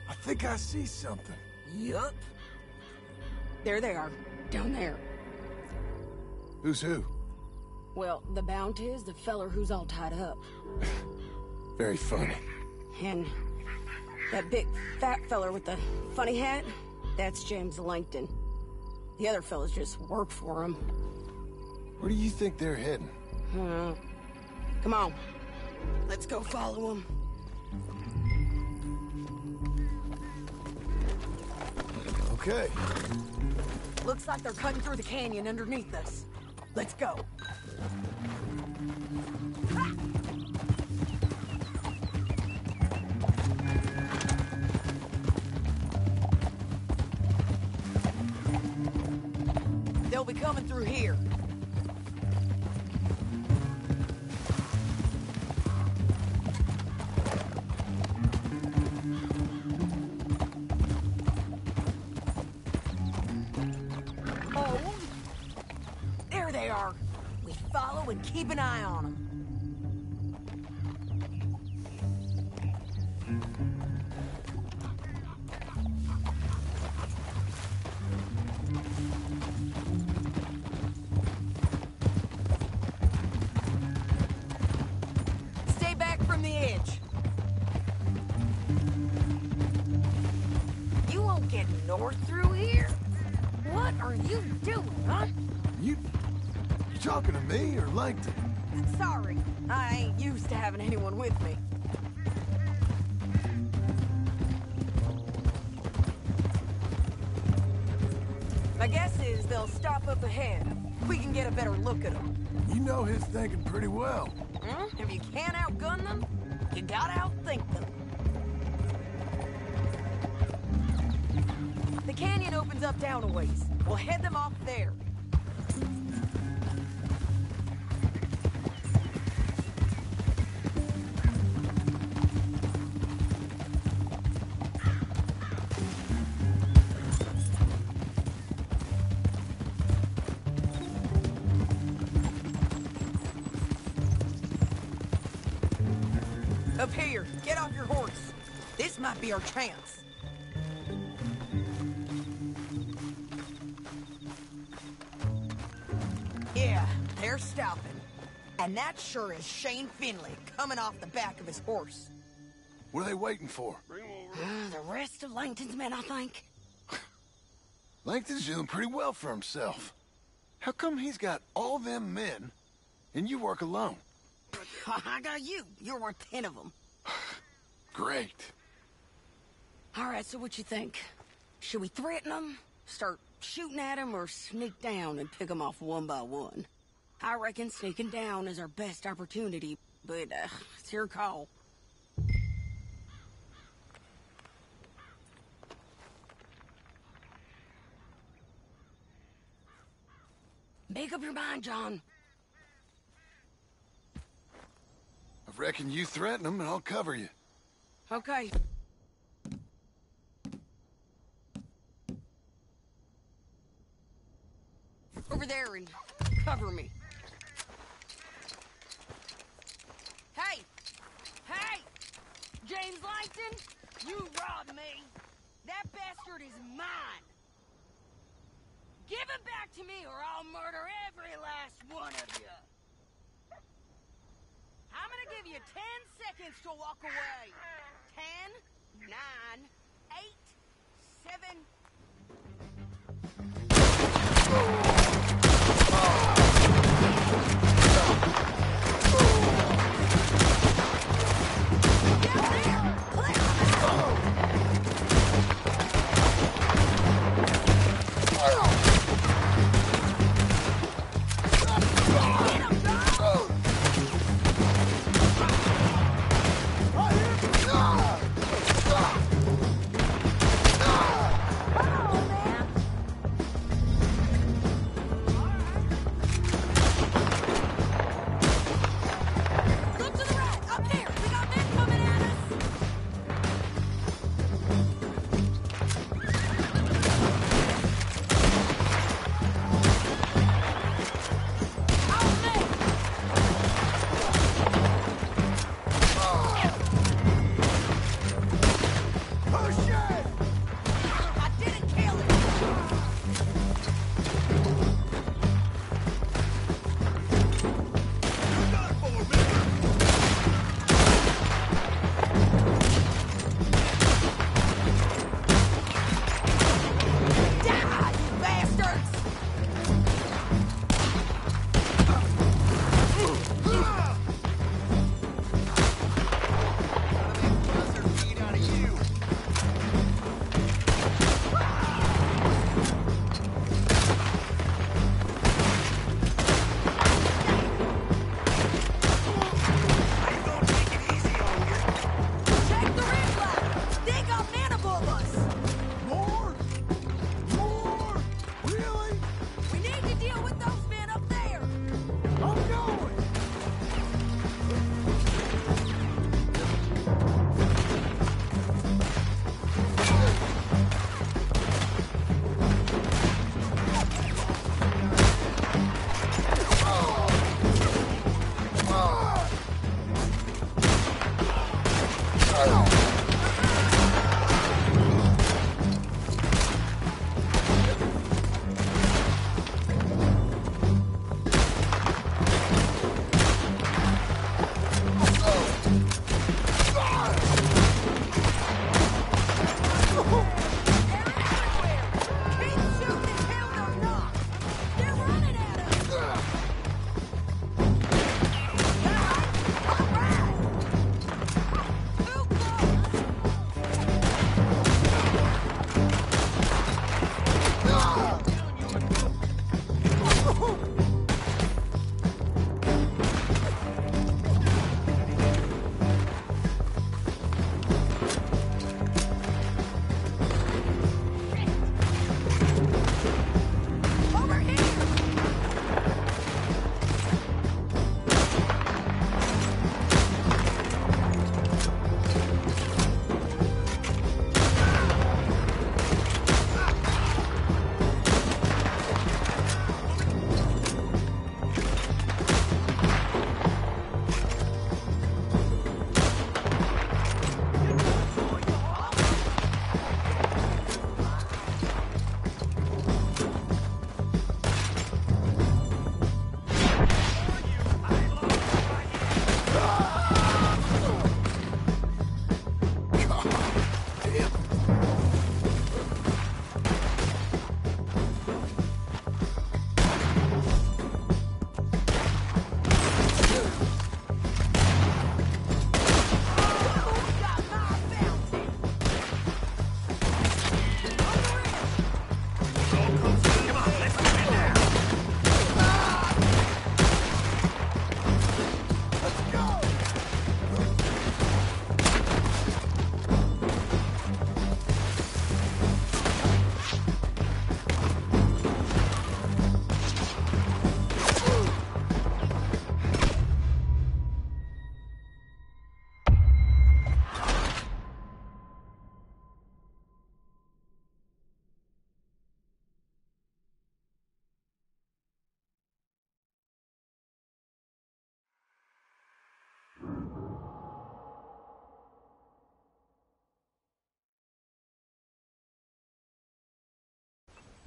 I think I see something. Yup. There they are, down there. Who's who? Well, the Bounty is the feller who's all tied up. Very funny. And that big fat feller with the funny hat, that's James Langton. The other fellas just work for him. Where do you think they're heading? Come on, let's go follow them. Okay. Looks like they're cutting through the canyon underneath us. Let's go. They'll be coming through here. Oh, there they are. We follow and keep an eye on them. Stay back from the edge. You won't get north through here? What are you doing, huh? You talking to me or Langton? Sorry, I ain't used to having anyone with me. My guess is they'll stop up ahead. We can get a better look at them. You know his thinking pretty well. If you can't outgun them, you gotta outthink them. The canyon opens up down a ways. We'll head them off there. Up here, get off your horse. This might be our chance. Yeah, they're stopping. And that sure is Shane Finley coming off the back of his horse. What are they waiting for? The rest of Langton's men, I think. Langton's doing pretty well for himself. How come he's got all them men, and you work alone? I got you. You're worth 10 of them. Great. All right, so what you think? Should we threaten them, start shooting at them, or sneak down and pick them off one by one? I reckon sneaking down is our best opportunity, but it's your call. Make up your mind, John. I reckon you threaten them and I'll cover you. Okay. Over there and cover me. Hey! Hey! James Langton, you robbed me. That bastard is mine. Give him back to me or I'll murder every last one of you. I'm gonna give you 10 seconds to walk away. 10, 9, 8, 7...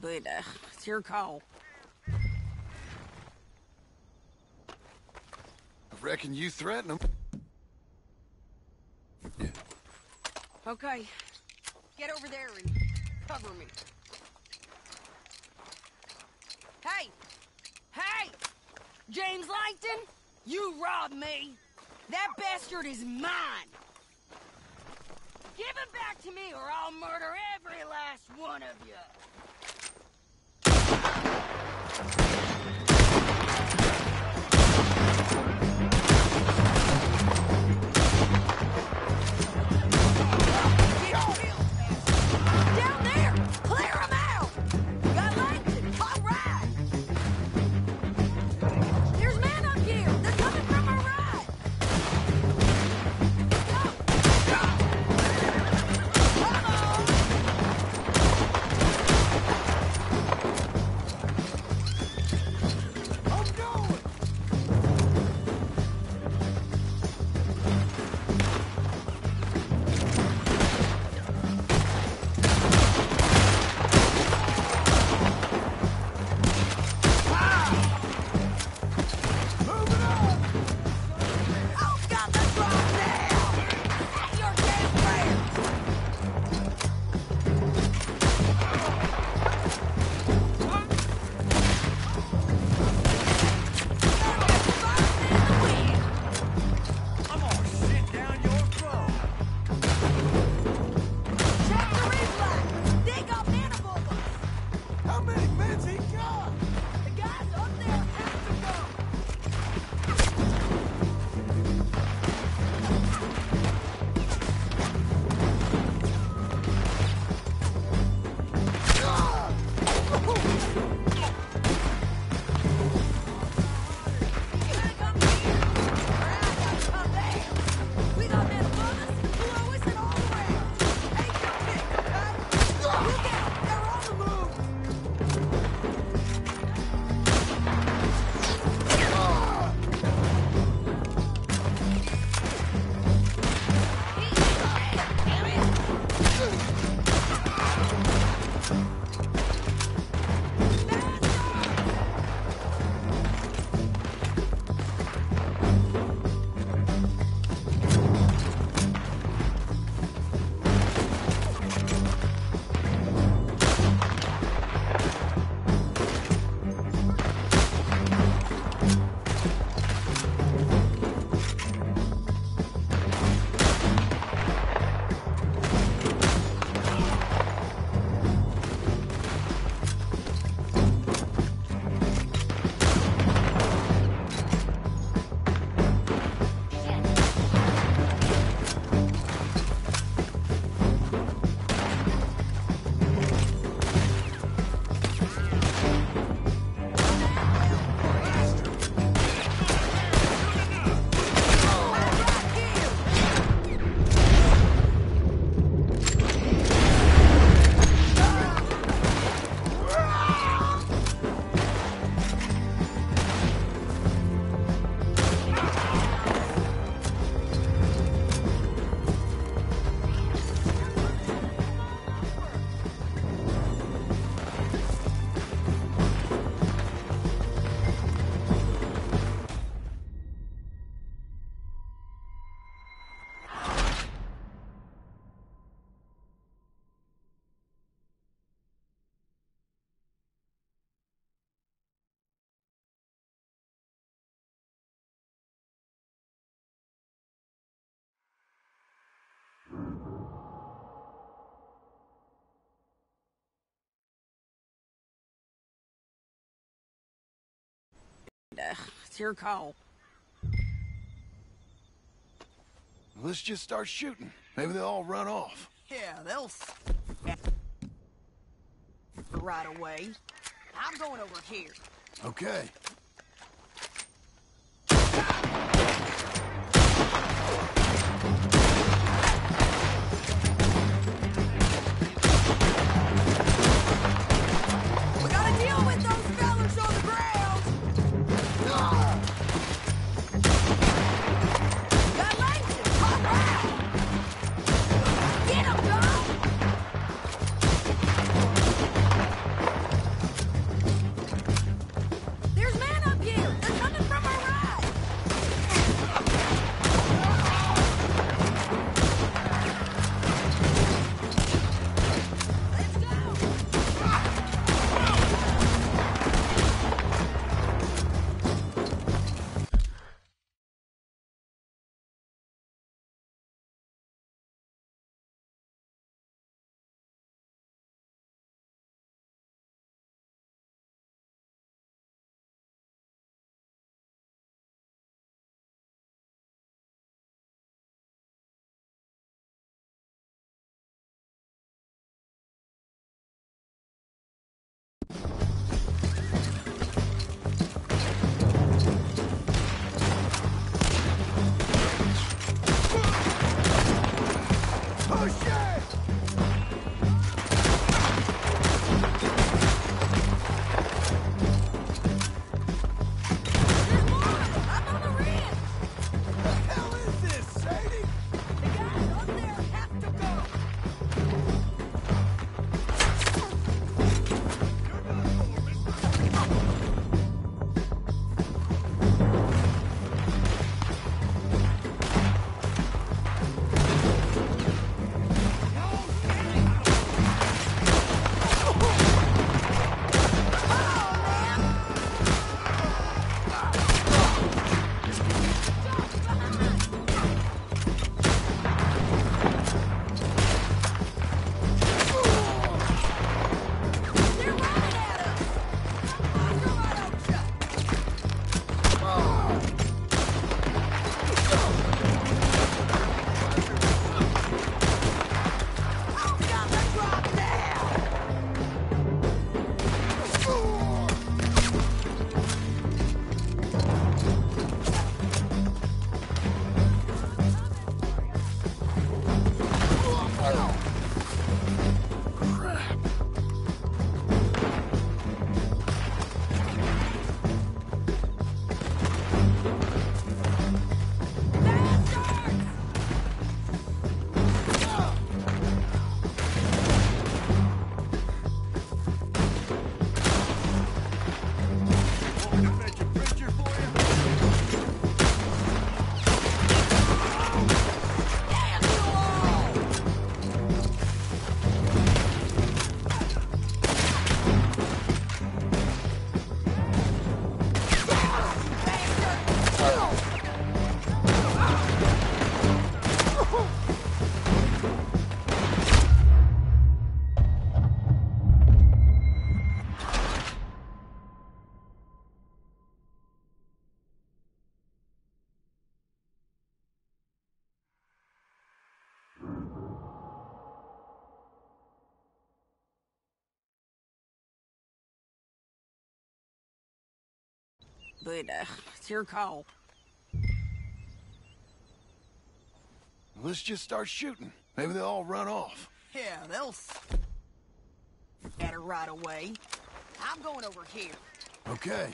but it's your call. I reckon you threaten him. Okay, get over there and cover me. Hey! Hey! James Langton, you robbed me! That bastard is mine! Give him back to me or I'll murder every last one of you! Down there! Clear him out! Got Langton! All right! There's men up here! They're coming from our right! It's your call. Let's just start shooting. Maybe they'll all run off. Yeah, they'll right away. I'm going over here. Okay. We gotta deal with those fellas on the ground. Got Langton, all right. Get him, dog. But, it's your call. Let's just start shooting. Maybe they'll all run off. Yeah, they'll scatter right away. I'm going over here. Okay.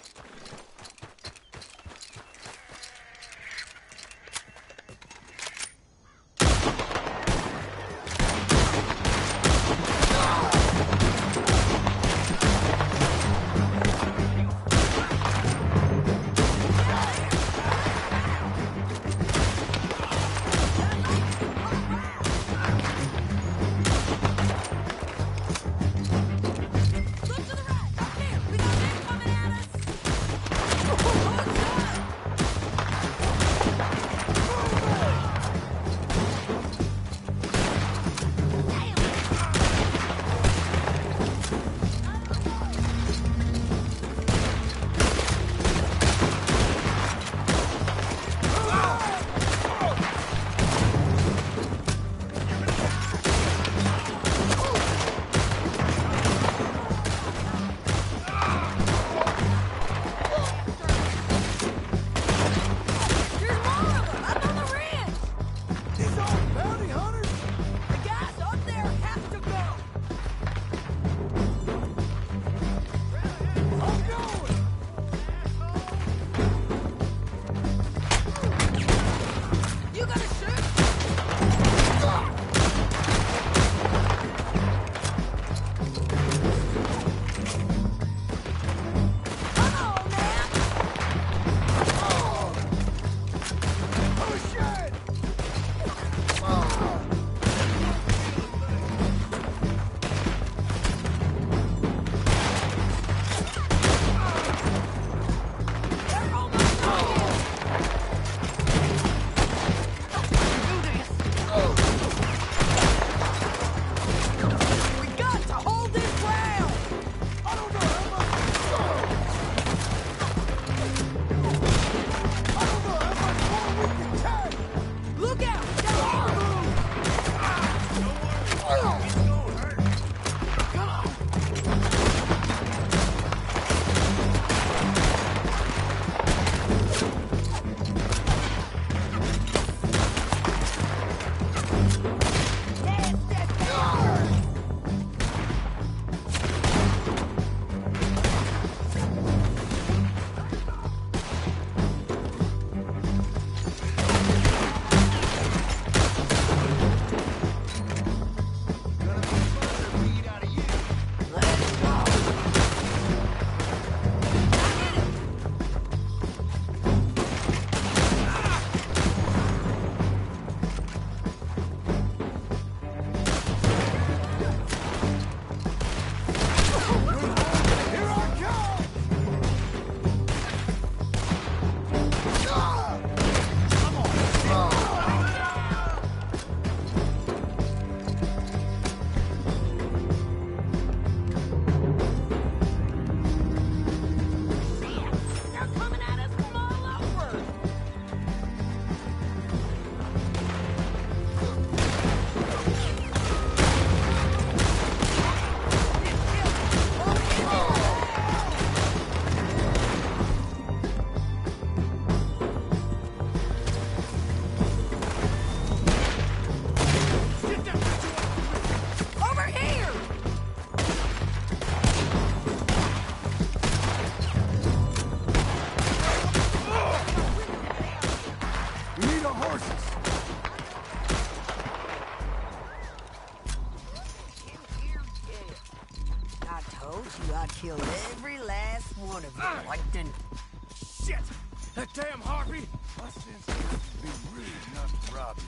That damn harpy! My sense is to be rude not to rob you.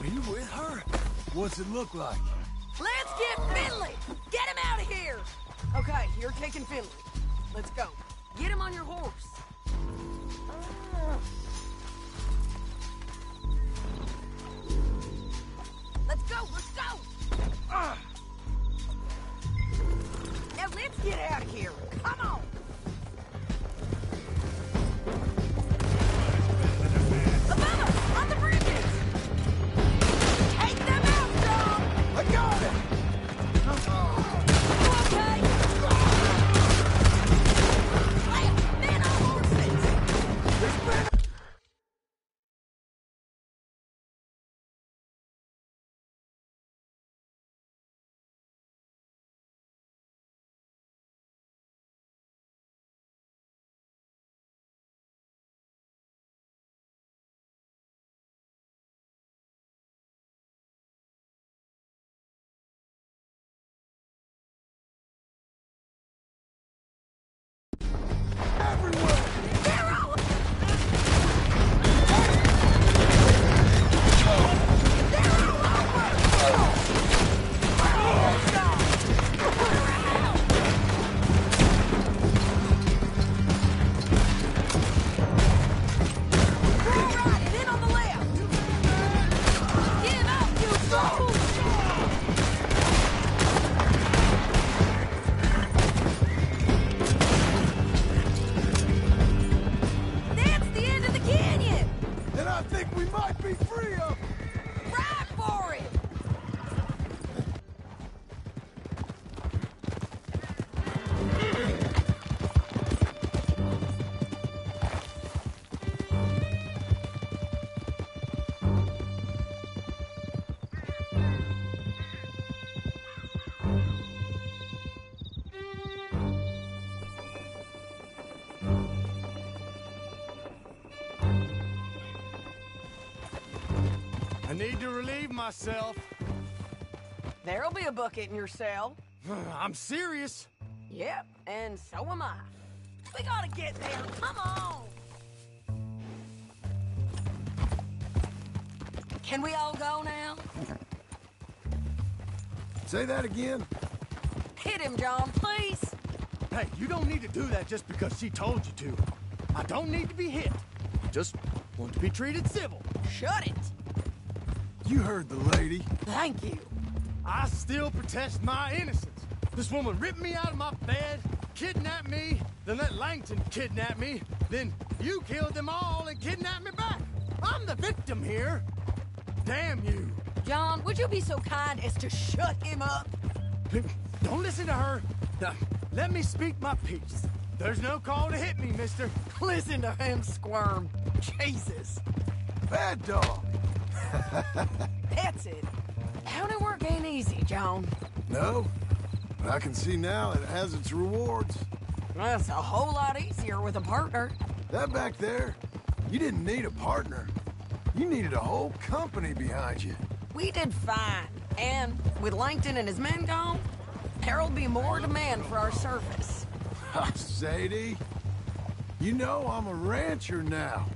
Are you with her? What's it look like? Let's get Finley! Get him out of here! Okay, you're taking Finley. Let's go. Get him on your horse. Let's go, let's go! Now let's get out of here. Come on! Above us, on the bridges! Take them out, John! I got it! Okay? Men on horses! There's men... I need to relieve myself. There'll be a bucket in your cell. I'm serious. Yep, and so am I. We gotta get there. Come on! Can we all go now? Say that again? Hit him, John, please. Hey, you don't need to do that just because she told you to. I don't need to be hit. Just want to be treated civil. Shut it. You heard the lady. Thank you. I still protest my innocence. This woman ripped me out of my bed, kidnapped me, then let Langton kidnap me, then you killed them all and kidnapped me back. I'm the victim here. Damn you. John, would you be so kind as to shut him up? Don't listen to her. Now, let me speak my piece. There's no call to hit me, mister. Listen to him squirm. Jesus. Bad dog. That's it. County work ain't easy, John. No, but I can see now it has its rewards. That's a whole lot easier with a partner. That back there, you didn't need a partner. You needed a whole company behind you. We did fine. And with Langton and his men gone, there'll be more demand for our service. Sadie, you know I'm a rancher now.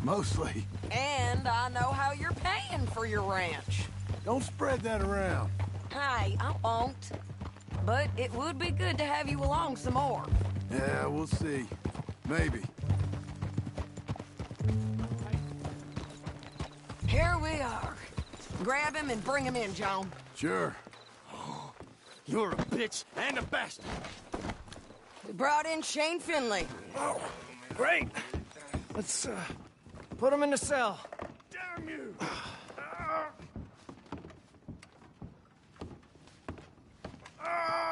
Mostly. And I know how you're paying for your ranch. Don't spread that around. Hey, I won't. But it would be good to have you along some more. Yeah, we'll see. Maybe. Here we are. Grab him and bring him in, John. Sure. You're a bitch and a bastard. We brought in Shane Finley. Oh, great. Let's, put him in the cell. Damn you!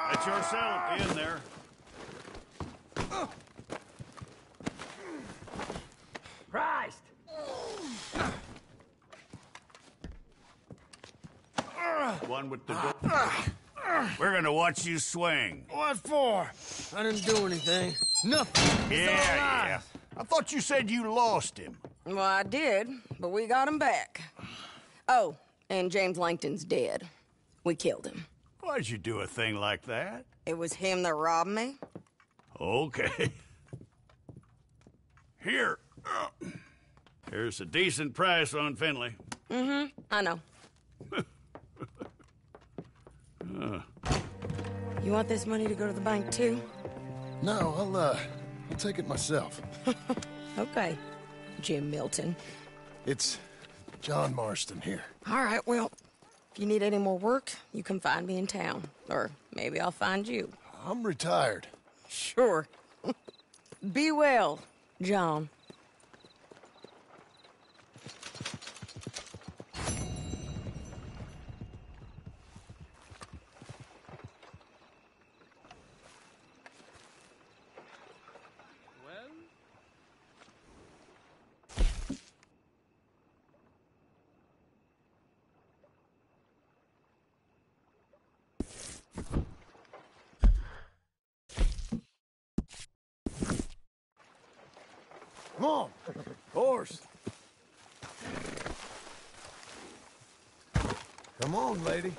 That's your cell at the end there. Christ! One with the door. We're gonna watch you swing. What for? I didn't do anything. Nothing. Yeah. I thought you said you lost him. Well, I did, but we got him back. Oh, and James Langton's dead. We killed him. Why'd you do a thing like that? It was him that robbed me. Okay. Here. Here's a decent price on Finley. Mm-hmm, I know. You want this money to go to the bank, too? No, I'll take it myself. Okay, Jim Milton. It's John Marston here. All right, well, if you need any more work, you can find me in town. Or maybe I'll find you. I'm retired. Sure. Be well, John. Come on, horse. Come on, lady.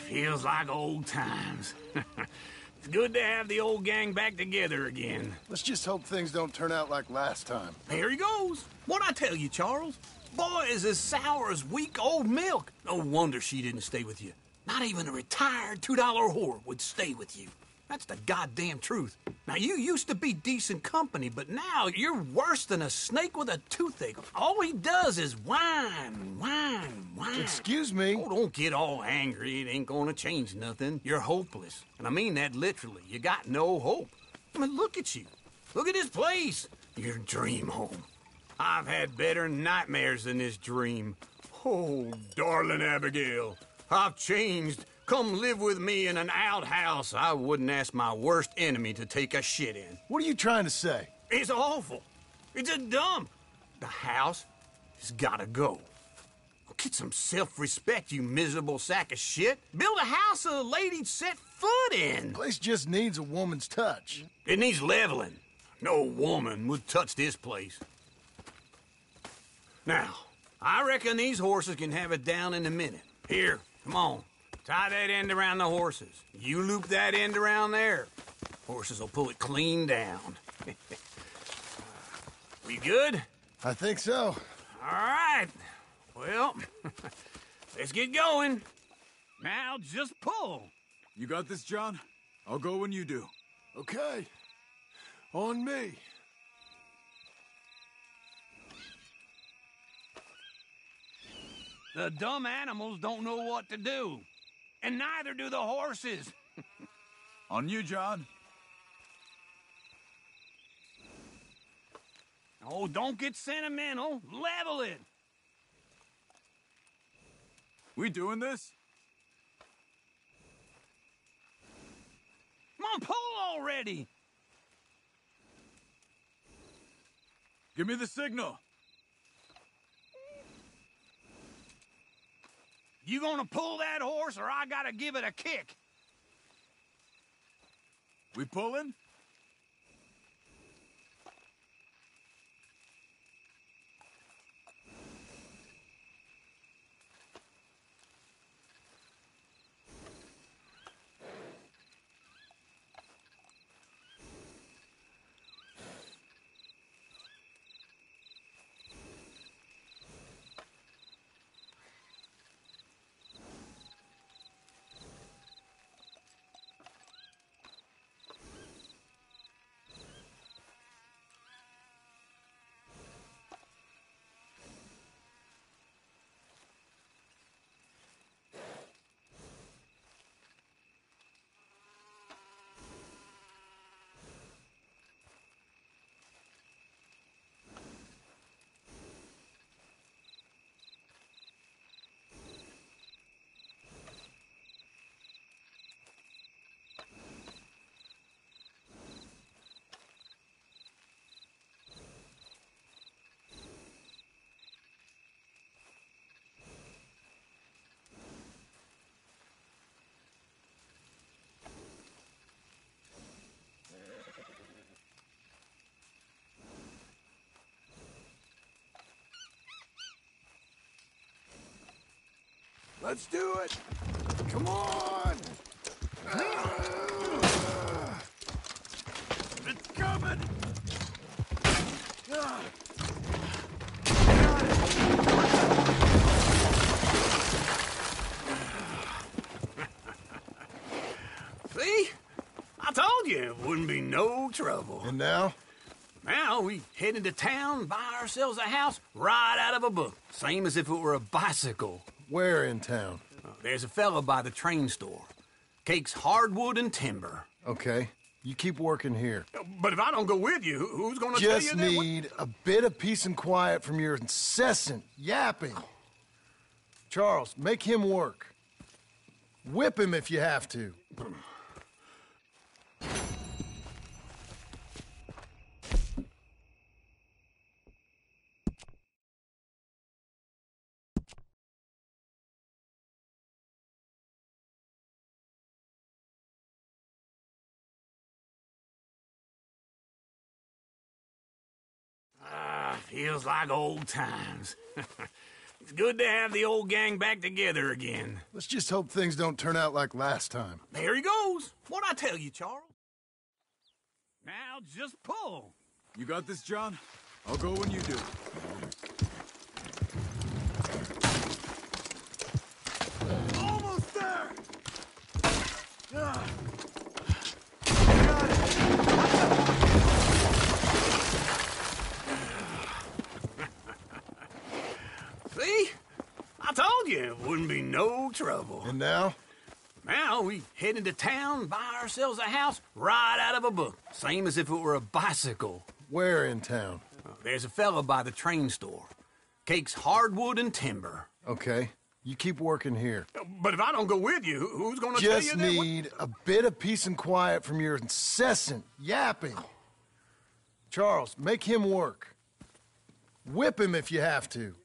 Feels like old times. It's good to have the old gang back together again. Let's just hope things don't turn out like last time. Here he goes. What'd I tell you, Charles? Boy is as sour as weak old milk. No wonder she didn't stay with you. Not even a retired $2 whore would stay with you. That's the goddamn truth. Now, you used to be decent company, but now you're worse than a snake with a toothache. All he does is whine, whine, whine. Excuse me? Oh, don't get all angry. It ain't gonna change nothing. You're hopeless. And I mean that literally. You got no hope. I mean, look at you. Look at this place. Your dream home. I've had better nightmares than this dream. Oh, darling Abigail, I've changed. Come live with me in an outhouse I wouldn't ask my worst enemy to take a shit in. What are you trying to say? It's awful. It's a dump. The house has gotta go. Get some self-respect, you miserable sack of shit. Build a house a lady'd set foot in. The place just needs a woman's touch. It needs leveling. No woman would touch this place. Now, I reckon these horses can have it down in a minute. Here, come on. Tie that end around the horses. You loop that end around there. Horses will pull it clean down. We good? I think so. All right. Well, let's get going. Now just pull. You got this, John? I'll go when you do. Okay. On me. The dumb animals don't know what to do. And neither do the horses. On you, John. Oh, don't get sentimental. Level it. We doing this? Come on, pull already. Give me the signal. You gonna pull that horse or I gotta give it a kick? We pulling? Let's do it! Come on! It's coming! See? I told you it wouldn't be no trouble. And now? Now we head into town, buy ourselves a house right out of a book. Same as if it were a bicycle. Where in town? There's a fella by the train store. Cakes hardwood and timber. Okay. You keep working here. But if I don't go with you, who's gonna tell you Just that? need a bit of peace and quiet from your incessant yapping. Charles, make him work. Whip him if you have to. Feels like old times. It's good to have the old gang back together again. Let's just hope things don't turn out like last time. There he goes. What'd I tell you, Charles? Now just pull. You got this, John? I'll go when you do. Almost there! See? I told you it wouldn't be no trouble. And now? Now we head into town, buy ourselves a house right out of a book. Same as if it were a bicycle. Where in town? There's a fella by the train store. Cakes hardwood and timber. Okay. You keep working here. But if I don't go with you, who's gonna tell you Just that? need a bit of peace and quiet from your incessant yapping. Charles, make him work. Whip him if you have to.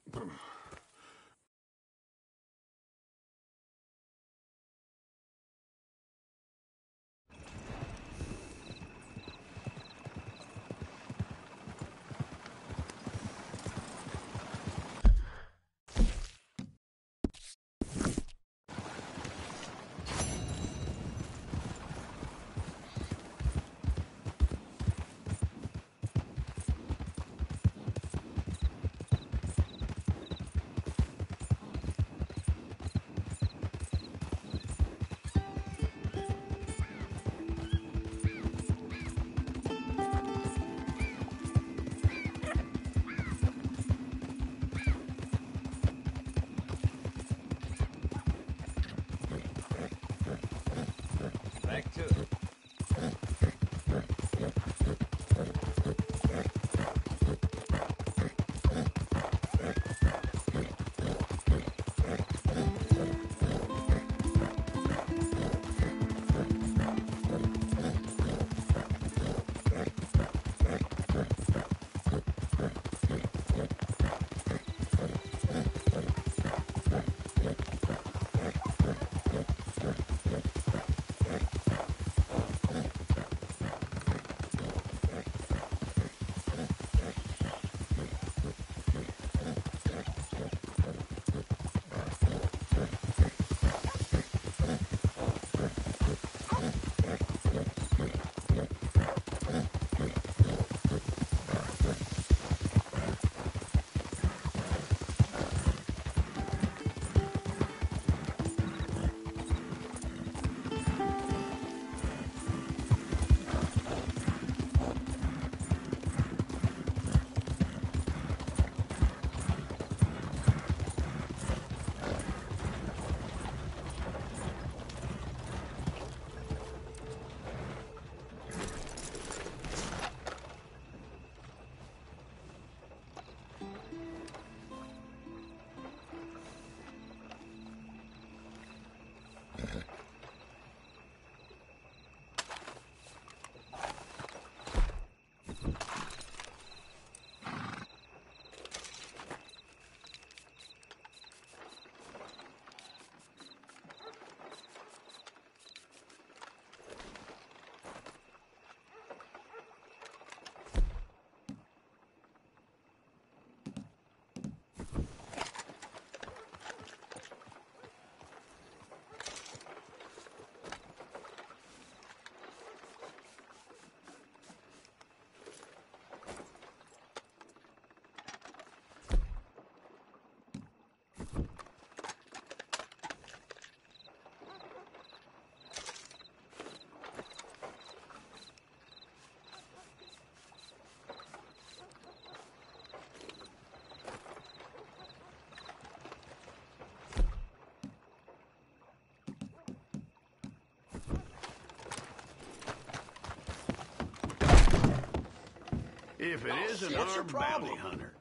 If it isn't what's your our problem? bounty hunter.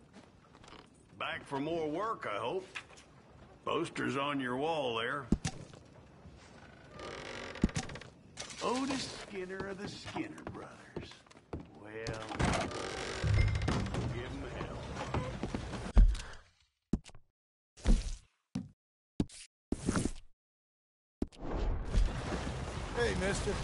Back for more work, I hope. Poster's on your wall there. Otis Skinner of the Skinner Brothers. Well, give him hell. Hey, mister.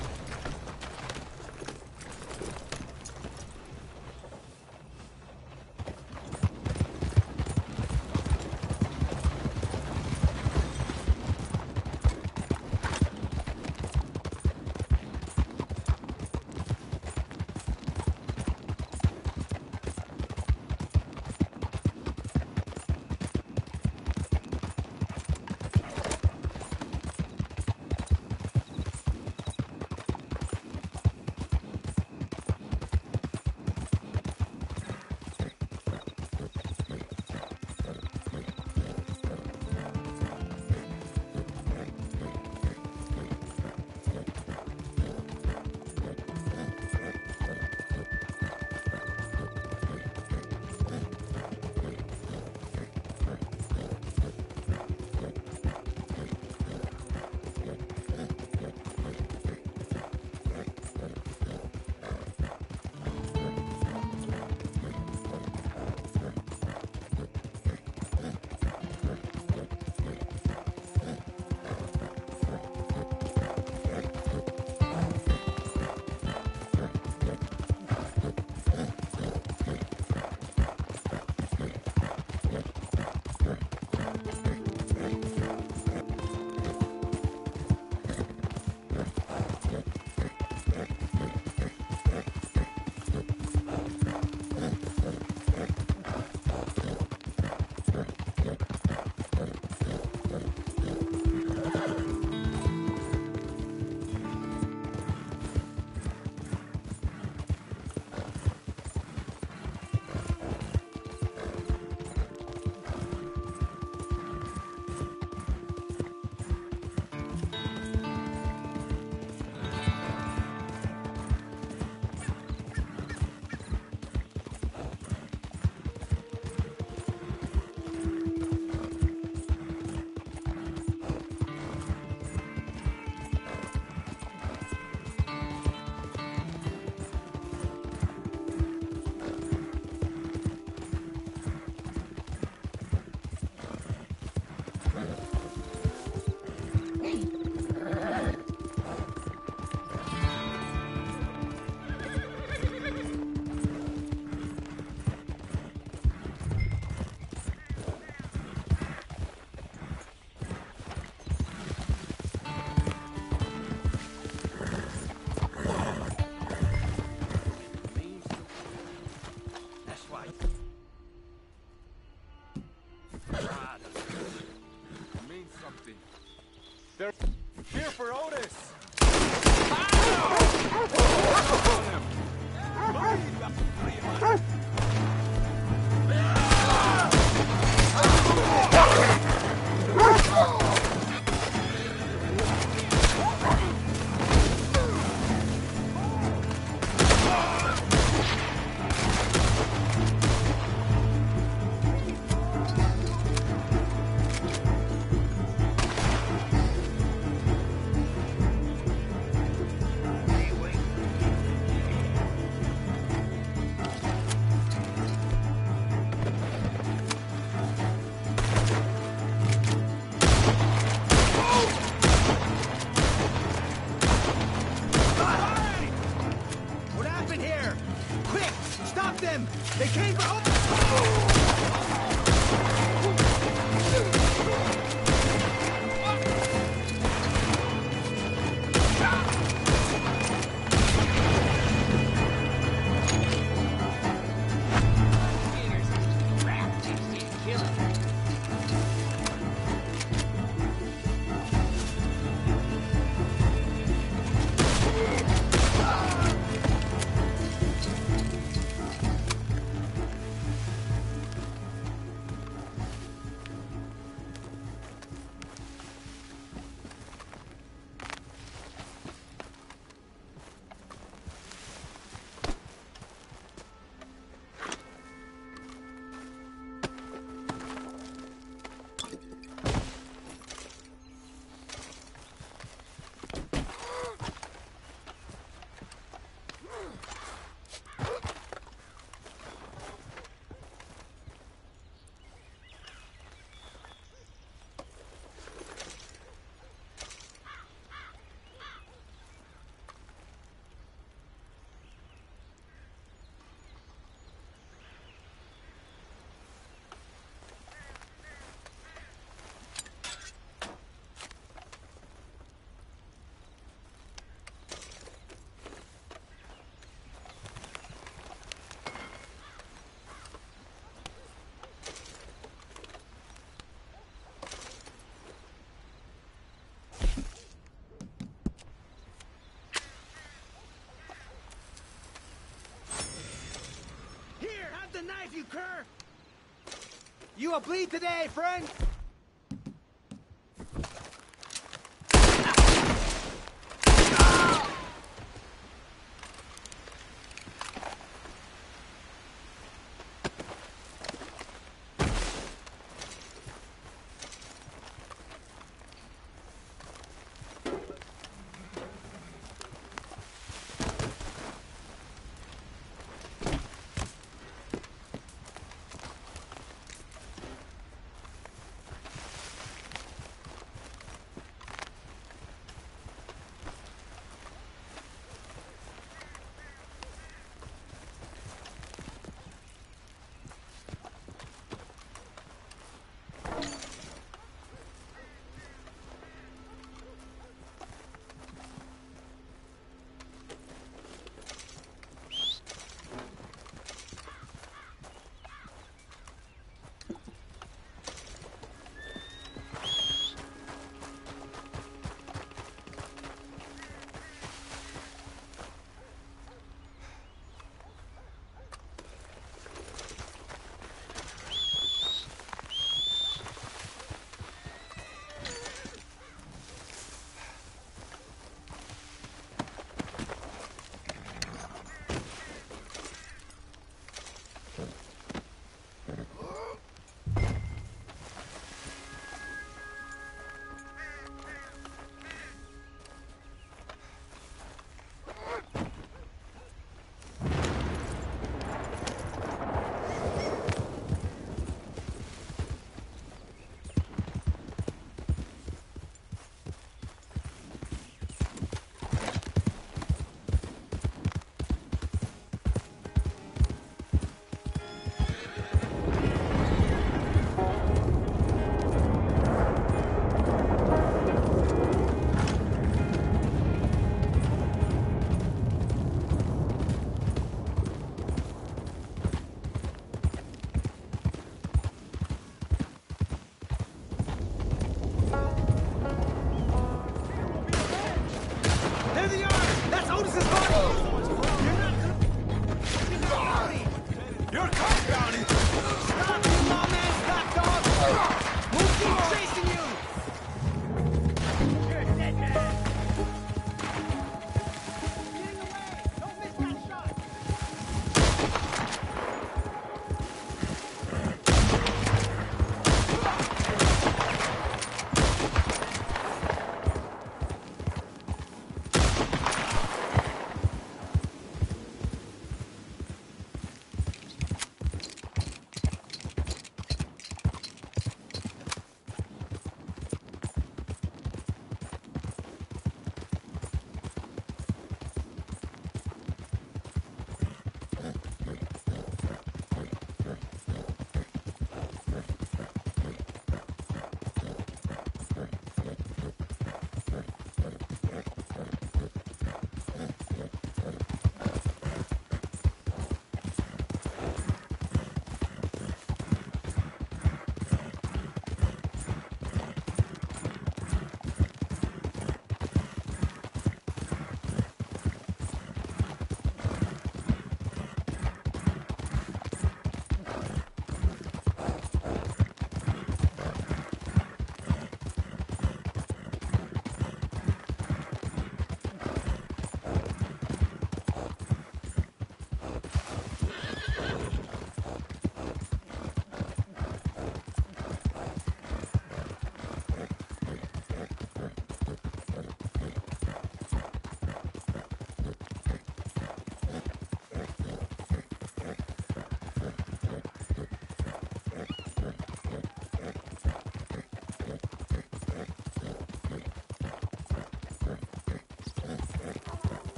Here for Otis! They came for You will bleed today, friend!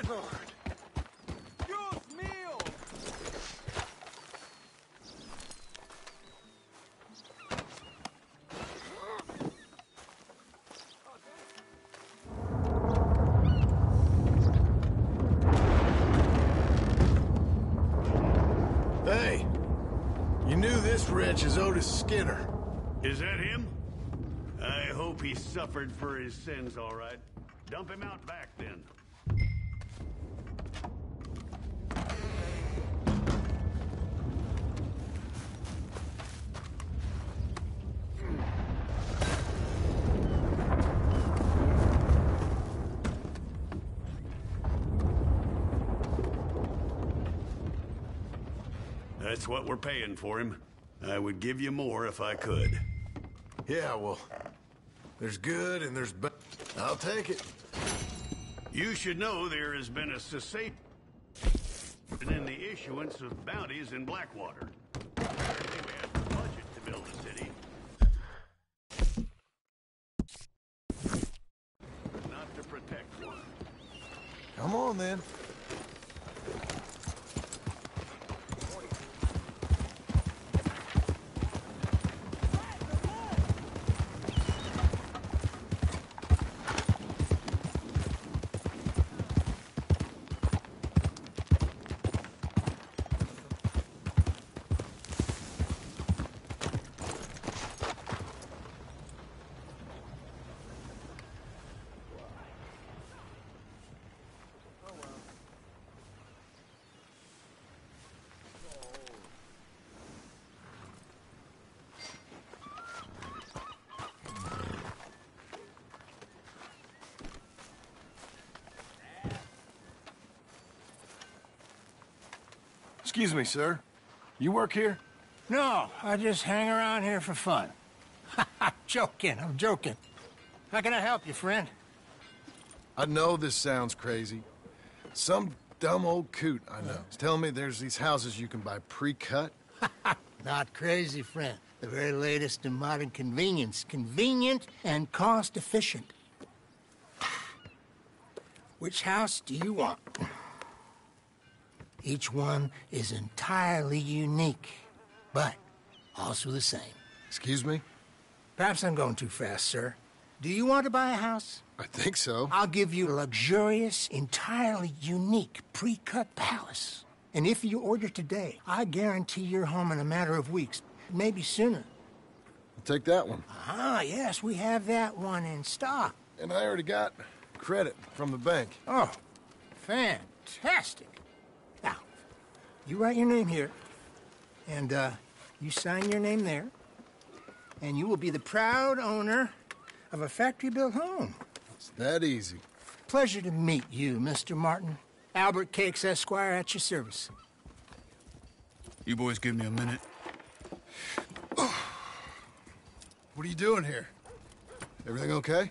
Good Lord. Dios mío! Hey, you knew this wretch is Otis Skinner. Is that him? I hope he suffered for his sins, all right. Dump him out back, then. That's what we're paying for him. I would give you more if I could. Yeah, well, there's good and there's bad. I'll take it. You should know there has been a cessation in the issuance of bounties in Blackwater. Apparently we have the budget to build a city. Not to protect one. Come on, then. Excuse me, sir. You work here? No, I just hang around here for fun. I'm joking. How can I help you, friend? I know this sounds crazy. Some dumb old coot I know is telling me there's these houses you can buy pre-cut. Not crazy, friend. The very latest in modern convenience. Convenient and cost-efficient. Which house do you want? Each one is entirely unique, but also the same. Excuse me? Perhaps I'm going too fast, sir. Do you want to buy a house? I think so. I'll give you a luxurious, entirely unique pre-cut palace. And if you order today, I guarantee you're home in a matter of weeks, maybe sooner. I'll take that one. Ah, yes, we have that one in stock. And I already got credit from the bank. Oh, fantastic. Now, you write your name here, and you sign your name there, and you will be the proud owner of a factory-built home. It's that easy. Pleasure to meet you, Mr. Martin. Albert Cakes, Esquire, at your service. You boys give me a minute. What are you doing here? Everything okay?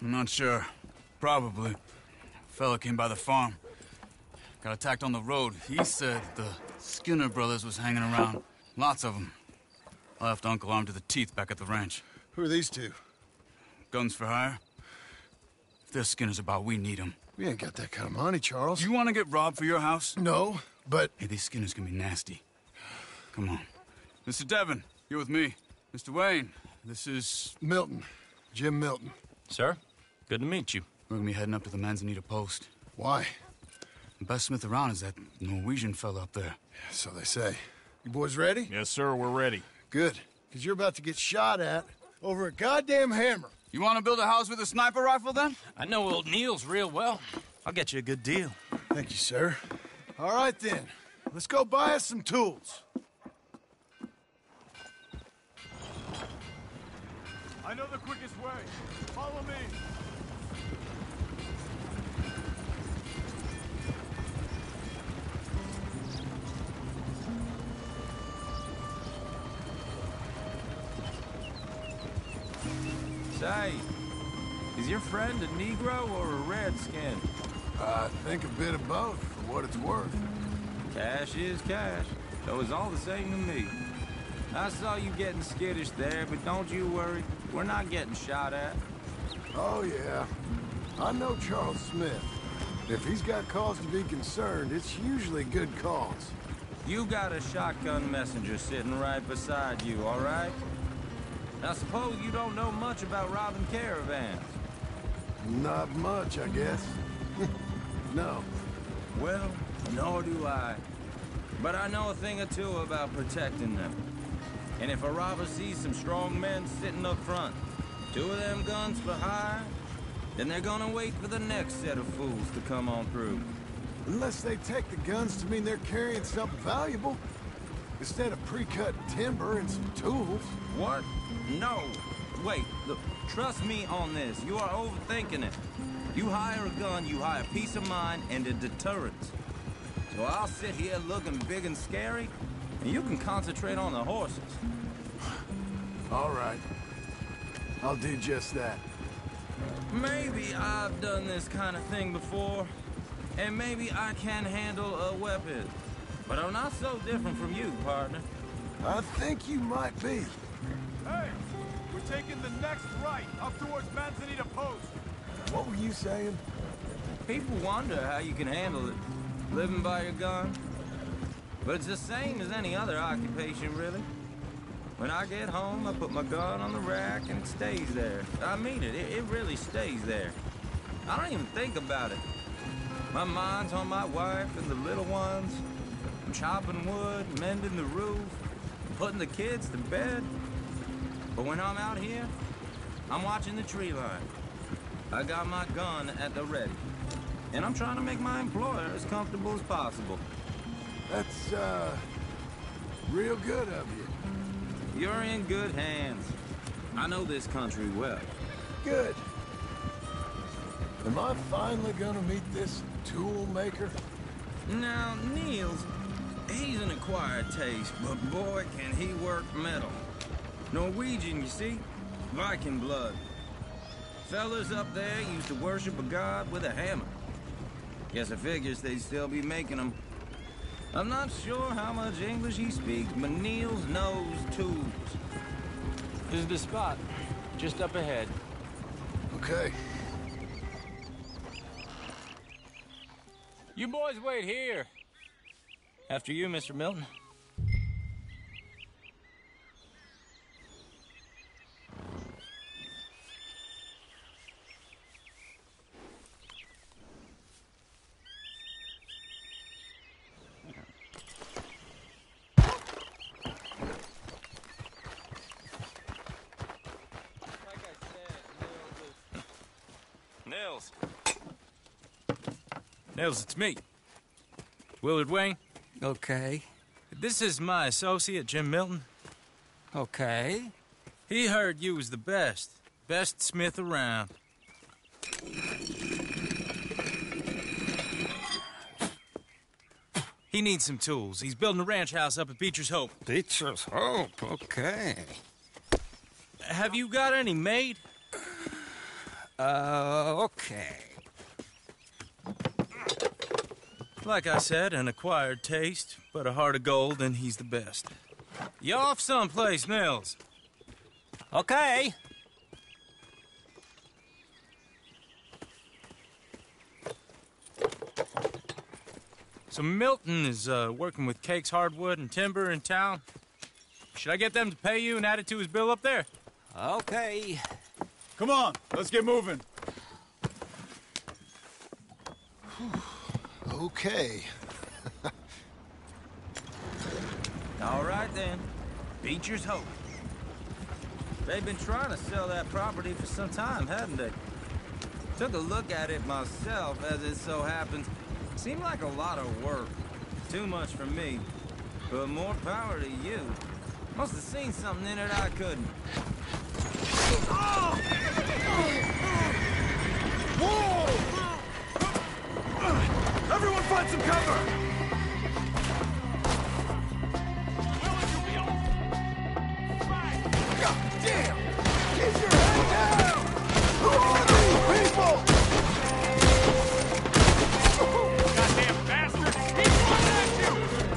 I'm not sure. Probably. A fella came by the farm. Got attacked on the road. He said the Skinner brothers was hanging around. Lots of them. I left Uncle armed to the teeth back at the ranch. Who are these two? Guns for hire. If they're Skinner's about, we need them. We ain't got that kind of money, Charles. You want to get robbed for your house? No, but... Hey, these Skinners can be nasty. Come on. Mr. Devon, you're with me. Mr. Wayne, this is... Milton. Jim Milton. Sir, good to meet you. We're gonna be heading up to the Manzanita post. Why? The best smith around is that Norwegian fella up there. So they say. You boys ready? Yes, sir, we're ready. Good, because you're about to get shot at over a goddamn hammer. You want to build a house with a sniper rifle, then? I know old Neil's real well. I'll get you a good deal. Thank you, sir. All right, then. Let's go buy us some tools. I know the quickest way. Follow me. Say, is your friend a Negro or a Redskin? I think a bit of both, for what it's worth. Cash is cash, so it's all the same to me. I saw you getting skittish there, but don't you worry. We're not getting shot at. Oh, yeah. I know Charles Smith. If he's got cause to be concerned, it's usually good cause. You got a shotgun messenger sitting right beside you, all right? Now suppose you don't know much about robbing caravans. Not much, I guess. No. Well, nor do I. But I know a thing or two about protecting them. And if a robber sees some strong men sitting up front, 2 of them guns for hire, then they're gonna wait for the next set of fools to come on through. Unless they take the guns to mean they're carrying something valuable. Instead of pre-cut timber and some tools. What? No. Wait, look, trust me on this. You are overthinking it. You hire a gun, you hire peace of mind and a deterrence. So I'll sit here looking big and scary, and you can concentrate on the horses. All right. I'll do just that. Maybe I've done this kind of thing before, and maybe I can handle a weapon. But I'm not so different from you, partner. I think you might be. Hey, we're taking the next right, up towards Manzanita Post. What were you saying? People wonder how you can handle it, living by your gun. But it's the same as any other occupation, really. When I get home, I put my gun on the rack and it stays there. I mean it, it really stays there. I don't even think about it. My mind's on my wife and the little ones. I'm chopping wood, mending the roof, putting the kids to bed. But when I'm out here, I'm watching the tree line. I got my gun at the ready. And I'm trying to make my employer as comfortable as possible. That's, real good of you. You're in good hands. I know this country well. Good. Am I finally gonna meet this tool maker? Now, Niels, he's an acquired taste, but boy, can he work metal. Norwegian, you see? Viking blood. Fellas up there used to worship a god with a hammer. Guess I figures they'd still be making them. I'm not sure how much English he speaks, but Niels knows tools. This is the spot, just up ahead. Okay. You boys wait here. After you, Mr. Milton. Nils, it's me. Willard Wayne. Okay. This is my associate, Jim Milton. Okay. He heard you was the best. Best smith around. He needs some tools. He's building a ranch house up at Beecher's Hope. Beecher's Hope, okay. Have you got any made? Okay. Like I said, an acquired taste, but a heart of gold, and he's the best. You off someplace, Nils? Okay. So Milton is working with Cake's Hardwood and Timber in town. Should I get them to pay you and add it to his bill up there? Okay. Come on, let's get moving. Okay. All right, then. Beecher's Hope. They've been trying to sell that property for some time, haven't they? Took a look at it myself, as it so happens. Seemed like a lot of work. Too much for me. But more power to you. Must have seen something in it I couldn't. Whoa! Everyone find some cover! God damn! Keep your head down! Who are these people? Goddamn bastard! He's coming at you!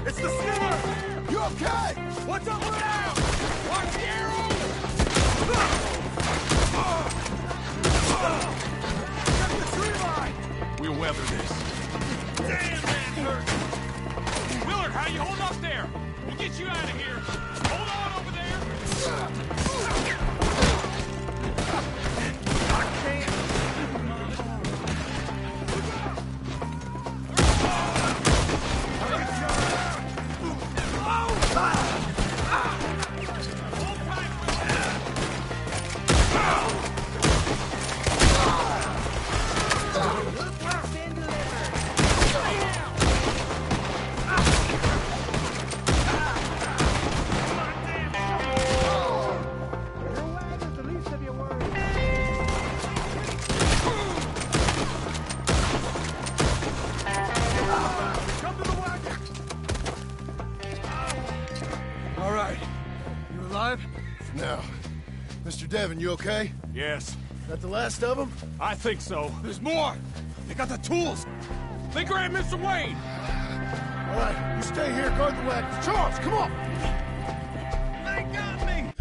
It's the Skinner! You okay? What's up with now? Watch the arrow! Get the tree line! We'll weather this. Damn, that hurt. Willard, how you holding up there? We'll get you out of here. Hold on over there. I can't. All right. You alive? No. Mr. Devon, you okay? Yes. That the last of them? I think so. There's more. They got the tools. They grabbed Mr. Wayne. All right, you stay here, guard the wagons. Charles, come on! They got me.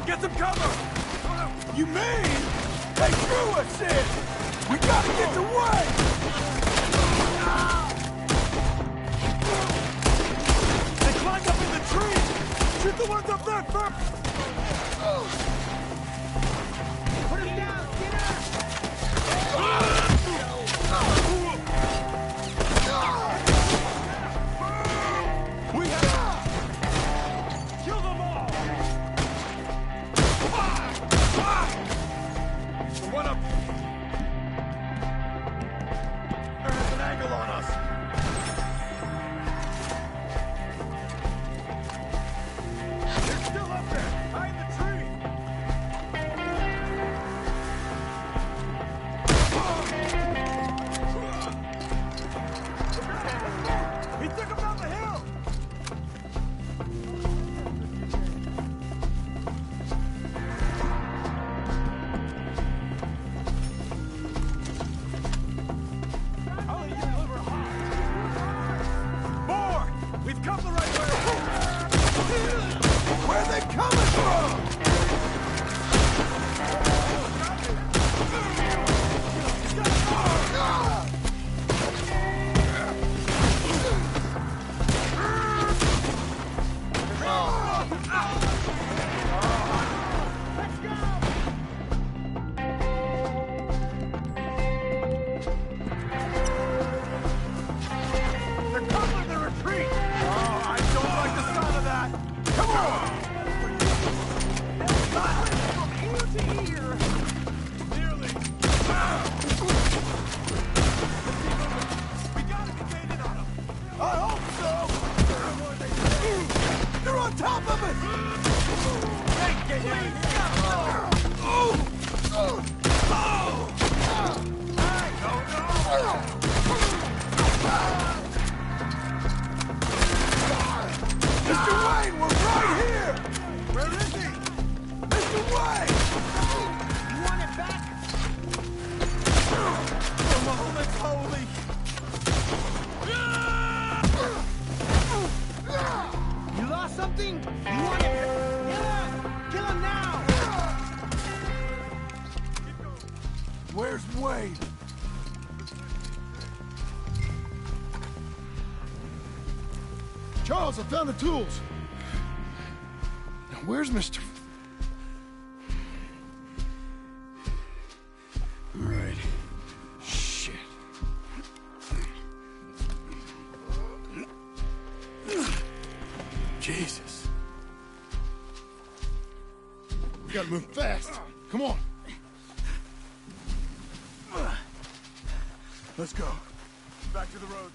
Get some cover! You mean they threw us in? We gotta get away! They climbed up in the trees! Shoot the ones up there first! Put him down! Get up! We have... Kill them all! One up! There's an angle on us! They're still up there! Behind the tree! on top of us! Hey, Mr. Wayne, we're right here! Where is he? Mr. Wayne! You want it back? Oh, Muhammad's holy! You lost something? You want it? Kill him! Kill him now! Where's Wayne? Charles, I found the tools. Now, where's Mr. All right. Shit. Jesus. We gotta move fast. Come on. Let's go. Back to the road.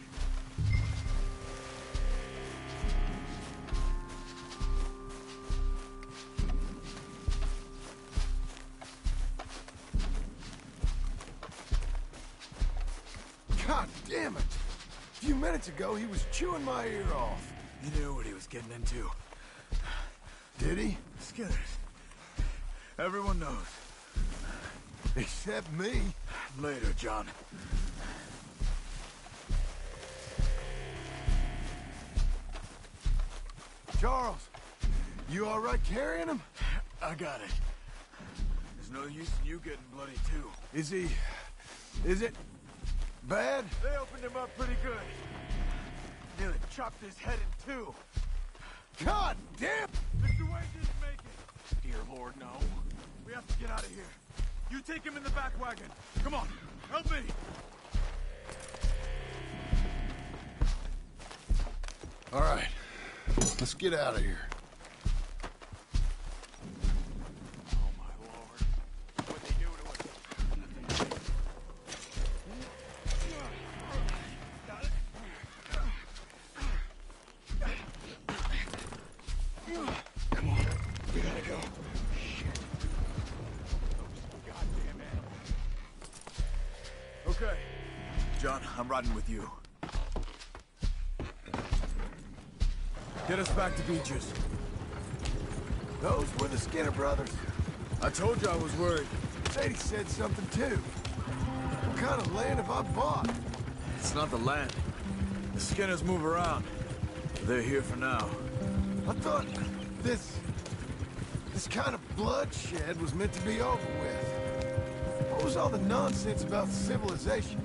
God damn it! A few minutes ago, he was chewing my ear off. He knew what he was getting into. Did he? Skinners. Everyone knows. Except me. Later, John. Charles, you all right carrying him? I got it. There's no use in you getting bloody, too. Is it bad? They opened him up pretty good. Nearly chopped his head in two. God damn! Mr. Wayne didn't make it. Dear Lord, no. We have to get out of here. You take him in the back wagon. Come on, help me. All right, let's get out of here. Oh, my Lord. What'd they do to us? Come on, we gotta go. Shit. Goddamn animals. Okay. John, I'm riding with you. Get us back to Beaches. Those were the Skinner brothers. I told you I was worried. Sadie said something too. What kind of land have I bought? It's not the land. The Skinners move around. They're here for now. I thought this kind of bloodshed was meant to be over with. What was all the nonsense about civilization?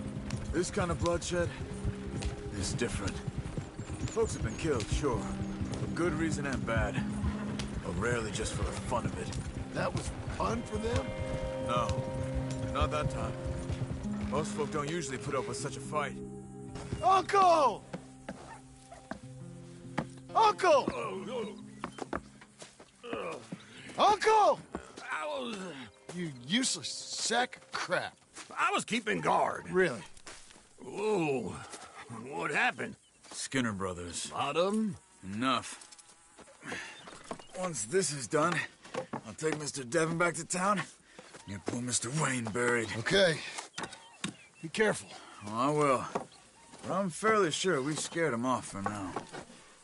This kind of bloodshed is different. Folks have been killed, sure. For good reason and bad. But rarely just for the fun of it. That was fun for them? No. Not that time. Most folk don't usually put up with such a fight. Uncle! Uncle! Uncle! You useless sack of crap. I was keeping guard. Really? Whoa. What happened? Skinner brothers. Lot of them? Enough. Once this is done, I'll take Mr. Devon back to town. Get poor Mr. Wayne buried. Okay. Be careful. Oh, I will. But I'm fairly sure we scared him off for now.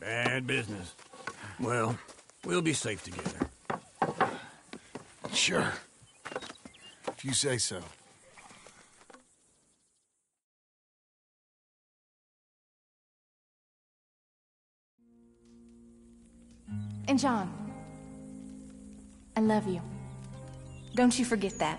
Bad business. Well, we'll be safe together. Sure. If you say so. And John, I love you. Don't you forget that.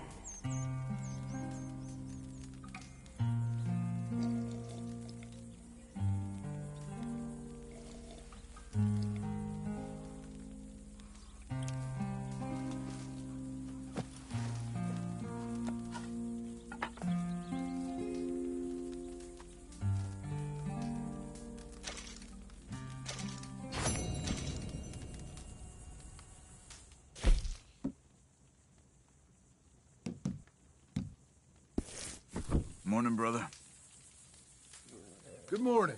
Morning, brother. Good morning.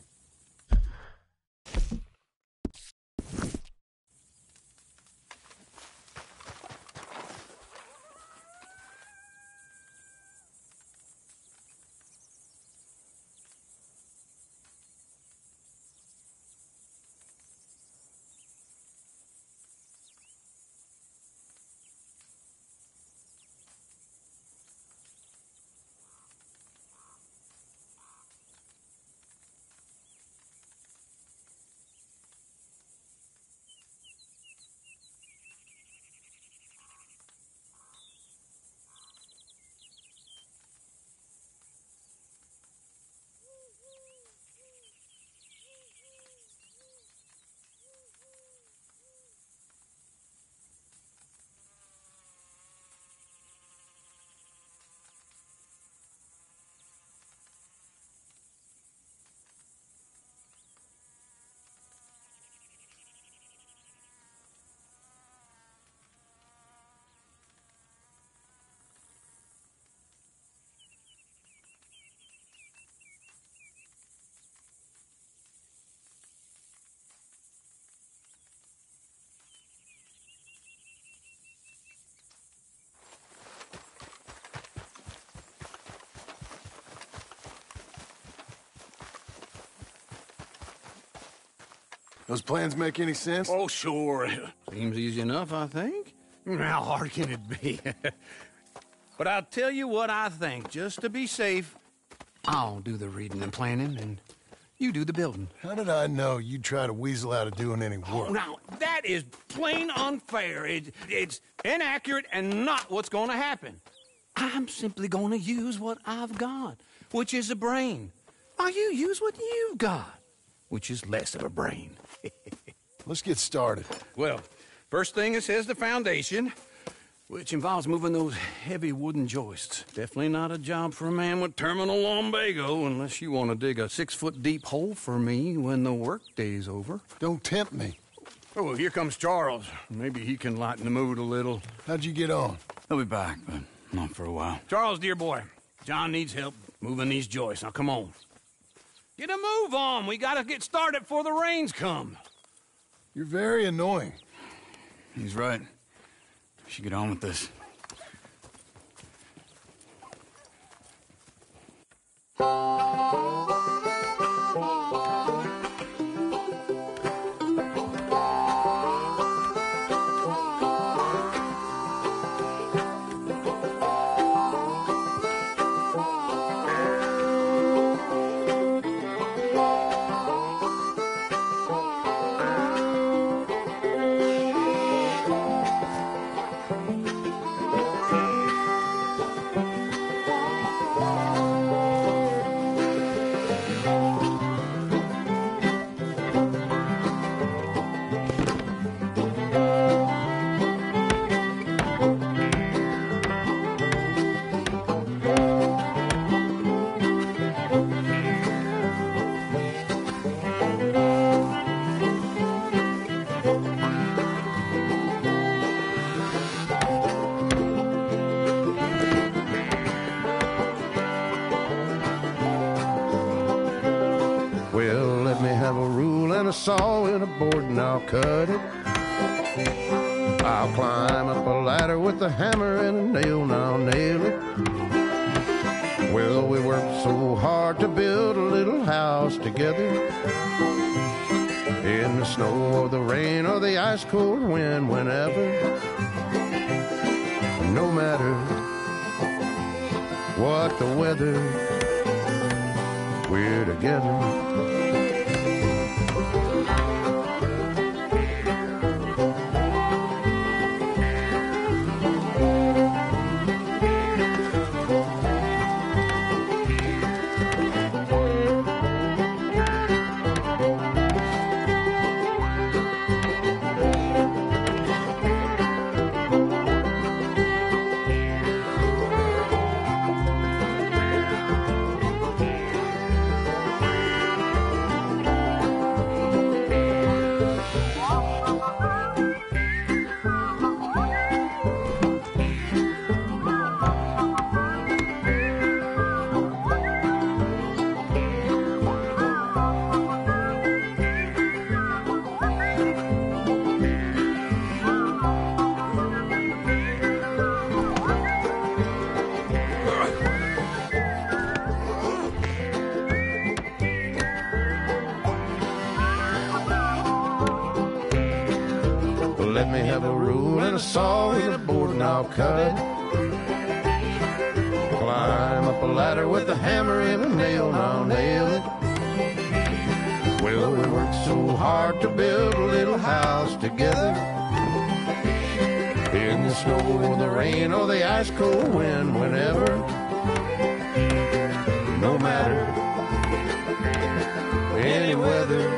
Those plans make any sense? Oh, sure. Seems easy enough, I think. How hard can it be? But I'll tell you what I think, just to be safe. I'll do the reading and planning, and you do the building. How did I know you'd try to weasel out of doing any work? Oh, now, that is plain unfair. It's inaccurate and not what's going to happen. I'm simply going to use what I've got, which is a brain. While you use what you've got, which is less of a brain. Let's get started. Well, first thing it says the foundation, which involves moving those heavy wooden joists. Definitely not a job for a man with terminal lumbago, unless you want to dig a 6-foot deep hole for me when the workday's over. Don't tempt me. Oh, well, here comes Charles. Maybe he can lighten the mood a little. How'd you get on? He'll be back, but not for a while. Charles, dear boy, John needs help moving these joists. Now, come on. Get a move on. We gotta get started before the rains come. You're very annoying. He's right. We should get on with this. Well, let me have a rule and a saw and a board and I'll cut it. I'll climb up a ladder with a hammer and a nail and I'll nail it. Well, we worked so hard to build a little house together. In the snow or the rain or the ice cold wind, whenever. No matter what the weather, we're together. Let me have a rule and a saw and a board and I'll cut it. Climb up a ladder with a hammer and a nail and I'll nail it. Well, we worked so hard to build a little house together. In the snow or the rain or the ice cold wind, whenever. No matter any weather,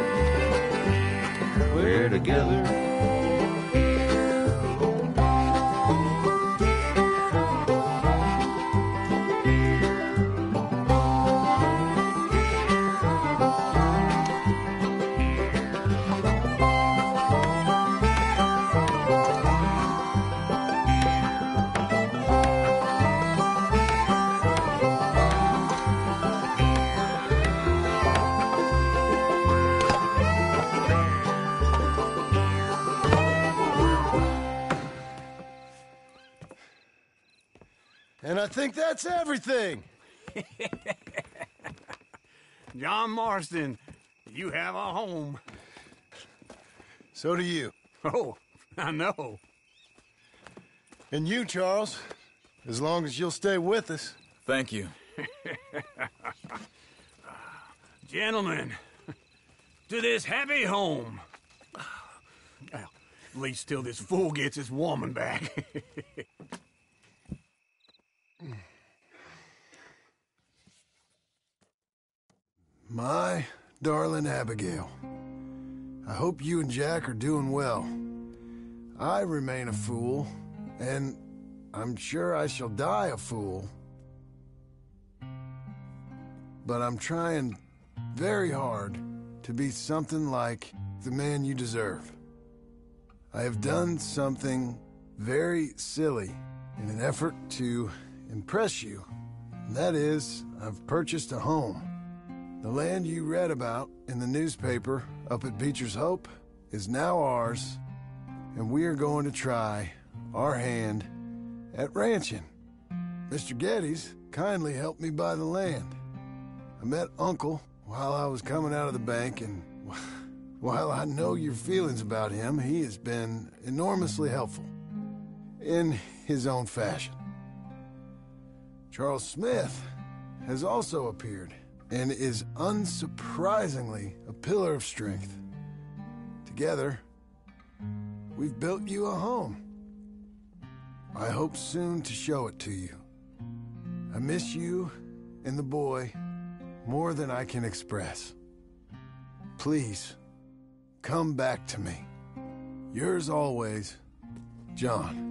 we're together. And I think that's everything. John Marston, you have a home. So do you. Oh, I know. And you, Charles, as long as you'll stay with us. Thank you. Gentlemen, to this happy home. Well, at least till this fool gets his woman back. My darling Abigail, I hope you and Jack are doing well. I remain a fool, and I'm sure I shall die a fool. But I'm trying very hard to be something like the man you deserve. I have done something very silly in an effort to impress you. And that is, I've purchased a home. The land you read about in the newspaper up at Beecher's Hope is now ours, and we are going to try our hand at ranching. Mr. Geddes kindly helped me buy the land. I met Uncle while I was coming out of the bank, and while I know your feelings about him, he has been enormously helpful in his own fashion. Charles Smith has also appeared and is unsurprisingly a pillar of strength. Together, we've built you a home. I hope soon to show it to you. I miss you and the boy more than I can express. Please, come back to me. Yours always, John.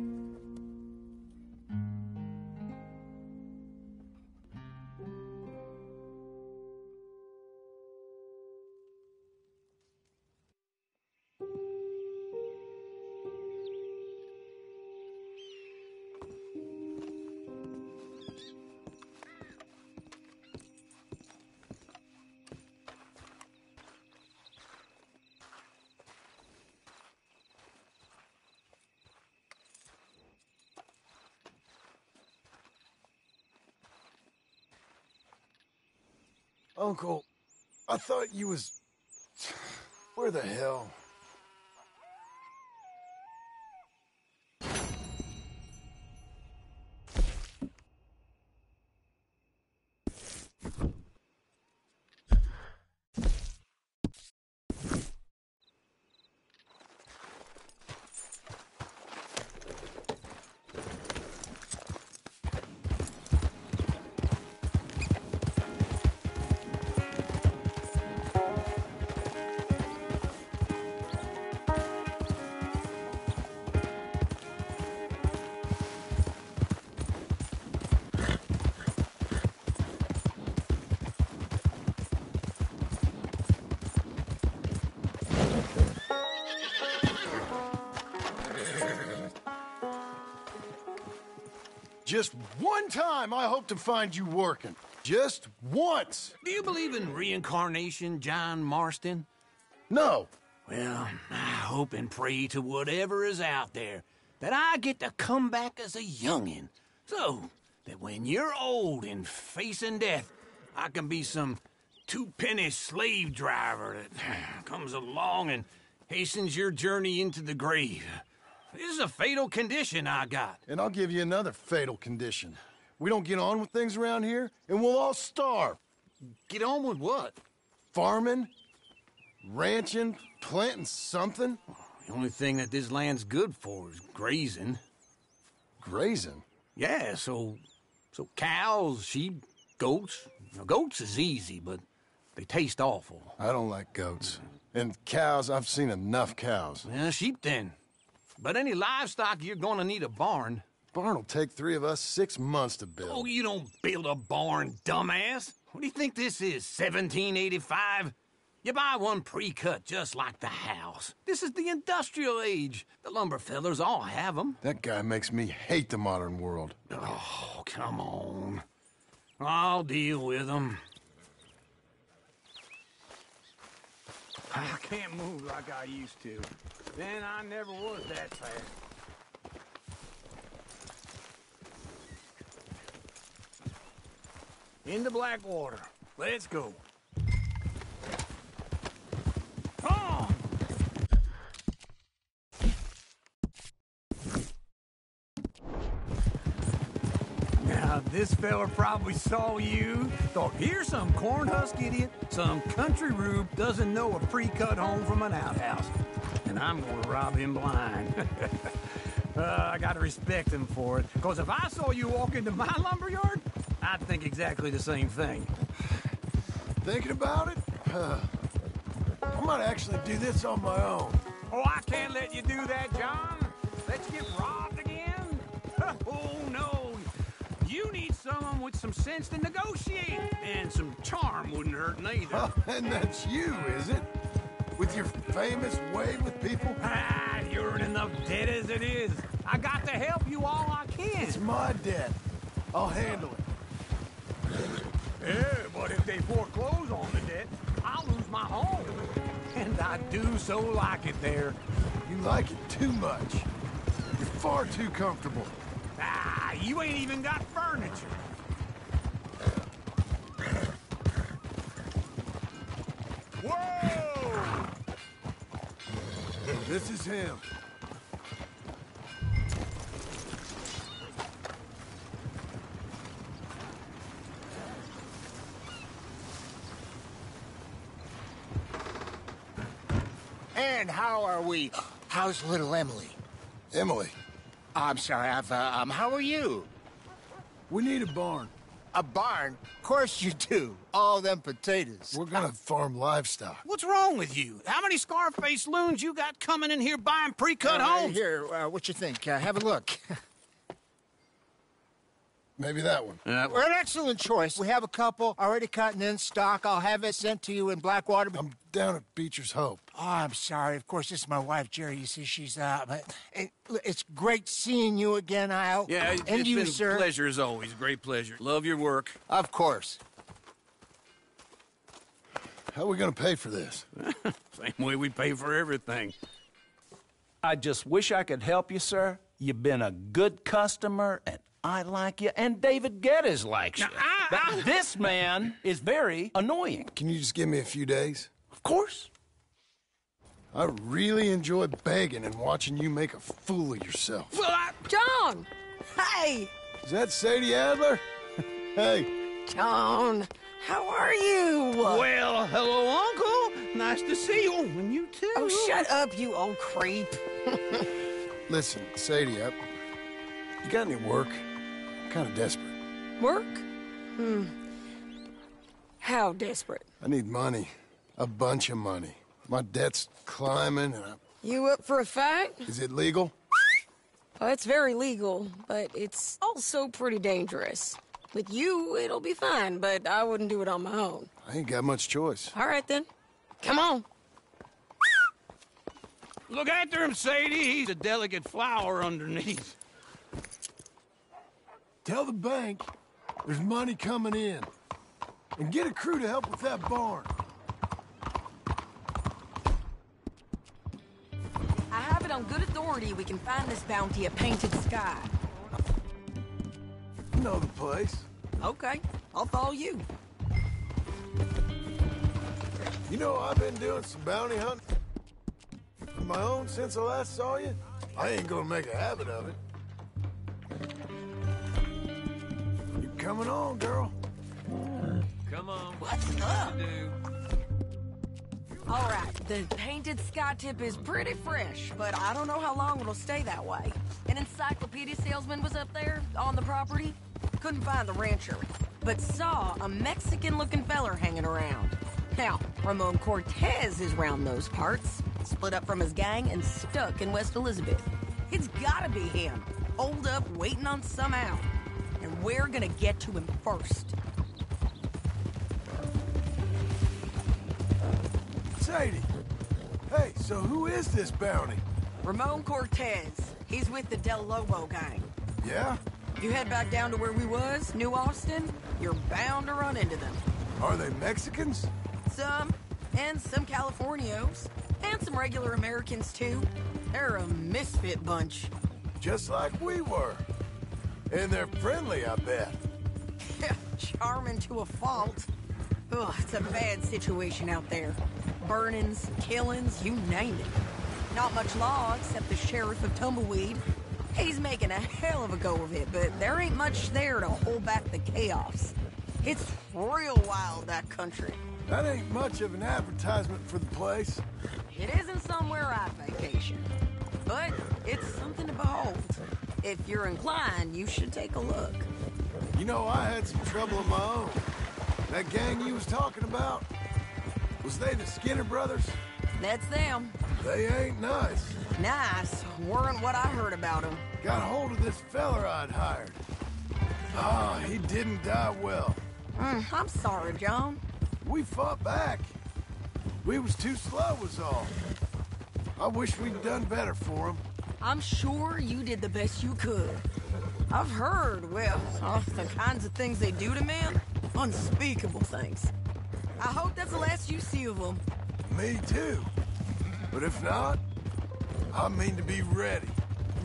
Uncle, I thought you was... Where the hell? Just one time I hope to find you working. Just once. Do you believe in reincarnation, John Marston? No. Well, I hope and pray to whatever is out there that I get to come back as a youngin', so that when you're old and facing death, I can be some two-penny slave driver that comes along and hastens your journey into the grave. This is a fatal condition I got. And I'll give you another fatal condition. We don't get on with things around here, and we'll all starve. Get on with what? Farming, ranching, planting something. The only thing that this land's good for is grazing. Grazing? Yeah, so cows, sheep, goats. Now, goats is easy, but they taste awful. I don't like goats. And cows, I've seen enough cows. Yeah, sheep then. But any livestock, you're gonna need a barn. Barn will take 3 of us 6 months to build. Oh, you don't build a barn, dumbass. What do you think this is, 1785? You buy one pre-cut just like the house. This is the industrial age. The lumber fellers all have them. That guy makes me hate the modern world. Oh, come on. I'll deal with them. I can't move like I used to. Then I never was that fast. Into Blackwater. Let's go. Oh! This fella probably saw you, thought, here's some cornhusk idiot, some country rube doesn't know a pre-cut home from an outhouse. And I'm gonna rob him blind. I gotta respect him for it, because if I saw you walk into my lumberyard, I'd think exactly the same thing. Thinking about it? I might actually do this on my own. Oh, I can't let you do that, John. Let you get robbed again? Oh, no. You need someone with some sense to negotiate. And some charm wouldn't hurt neither. Oh, and that's you, is it? With your famous way with people? Ah, you're in enough debt as it is. I got to help you all I can. It's my debt. I'll handle it. Yeah, but if they foreclose on the debt, I'll lose my home. And I do so like it there. You like it too much. You're far too comfortable. Ah, you ain't even got furniture. Whoa! This is him. And how are we? How's little Emily? Emily? I'm sorry, how are you? We need a barn. A barn? Of course you do. All them potatoes. We're gonna farm livestock. What's wrong with you? How many Scarface loons you got coming in here buying pre-cut homes? Here, what you think? Have a look. Maybe that one. We're an excellent choice. We have a couple already cut and in stock. I'll have it sent to you in Blackwater. I'm down at Beecher's Hope. Oh, I'm sorry. Of course, this is my wife, Jerry. You see, she's but it's great seeing you again, Al. Yeah, and it's you, been sir. a pleasure as always. Great pleasure. Love your work. Of course. How are we gonna pay for this? Same way we pay for everything. I just wish I could help you, sir. You've been a good customer, and I like you, and David Geddes likes you. But this man is very annoying. Can you just give me a few days? Of course. I really enjoy begging and watching you make a fool of yourself. Well, John! Hey! Is that Sadie Adler? Hey. John, how are you? Well, hello, Uncle. Nice to see you. And you too. Oh, shut up, you old creep. Listen, Sadie, you got any work? I'm kind of desperate. Work? How desperate? I need money. A bunch of money. My debt's climbing and You up for a fight? Is it legal? Well, it's very legal, but it's also pretty dangerous. With you, it'll be fine, but I wouldn't do it on my own. I ain't got much choice. All right, then. Come on. Look after him, Sadie. He's a delicate flower underneath. Tell the bank there's money coming in. And get a crew to help with that barn. I have it on good authority we can find this bounty at Painted Sky. You know the place. Okay, I'll follow you. You know, I've been doing some bounty hunting on my own since I last saw you. I ain't gonna make a habit of it. You coming on, girl? Come on. What's up? All right, the Painted Sky tip is pretty fresh, but I don't know how long it'll stay that way. An encyclopedia salesman was up there on the property. Couldn't find the rancher, but saw a Mexican-looking feller hanging around. Now, Ramon Cortez is round those parts, split up from his gang and stuck in West Elizabeth. It's gotta be him, holed up, waiting on some out. And we're gonna get to him first. Sadie! Hey, so who is this bounty? Ramon Cortez. He's with the Del Lobo gang. Yeah? You head back down to where we was, New Austin, you're bound to run into them. Are they Mexicans? Some, and some Californios, and some regular Americans too. They're a misfit bunch. Just like we were. And they're friendly, I bet. Charming to a fault. Ugh, it's a bad situation out there. Burnings, killings, you name it. Not much law except the sheriff of Tumbleweed. He's making a hell of a go of it, but there ain't much there to hold back the chaos. It's real wild, that country. That ain't much of an advertisement for the place. It isn't somewhere I vacation, but it's something to behold. If you're inclined, you should take a look. You know, I had some trouble of my own. That gang you was talking about, was they the Skinner brothers? That's them. They ain't nice. Nice weren't what I heard about them. Got hold of this feller I'd hired. Ah, he didn't die well. I'm sorry, John. We fought back. We was too slow was all. I wish we'd done better for him. I'm sure you did the best you could. I've heard, well, the kinds of things they do to men. Unspeakable things. I hope that's the last you see of them. Me too. But if not, I mean to be ready.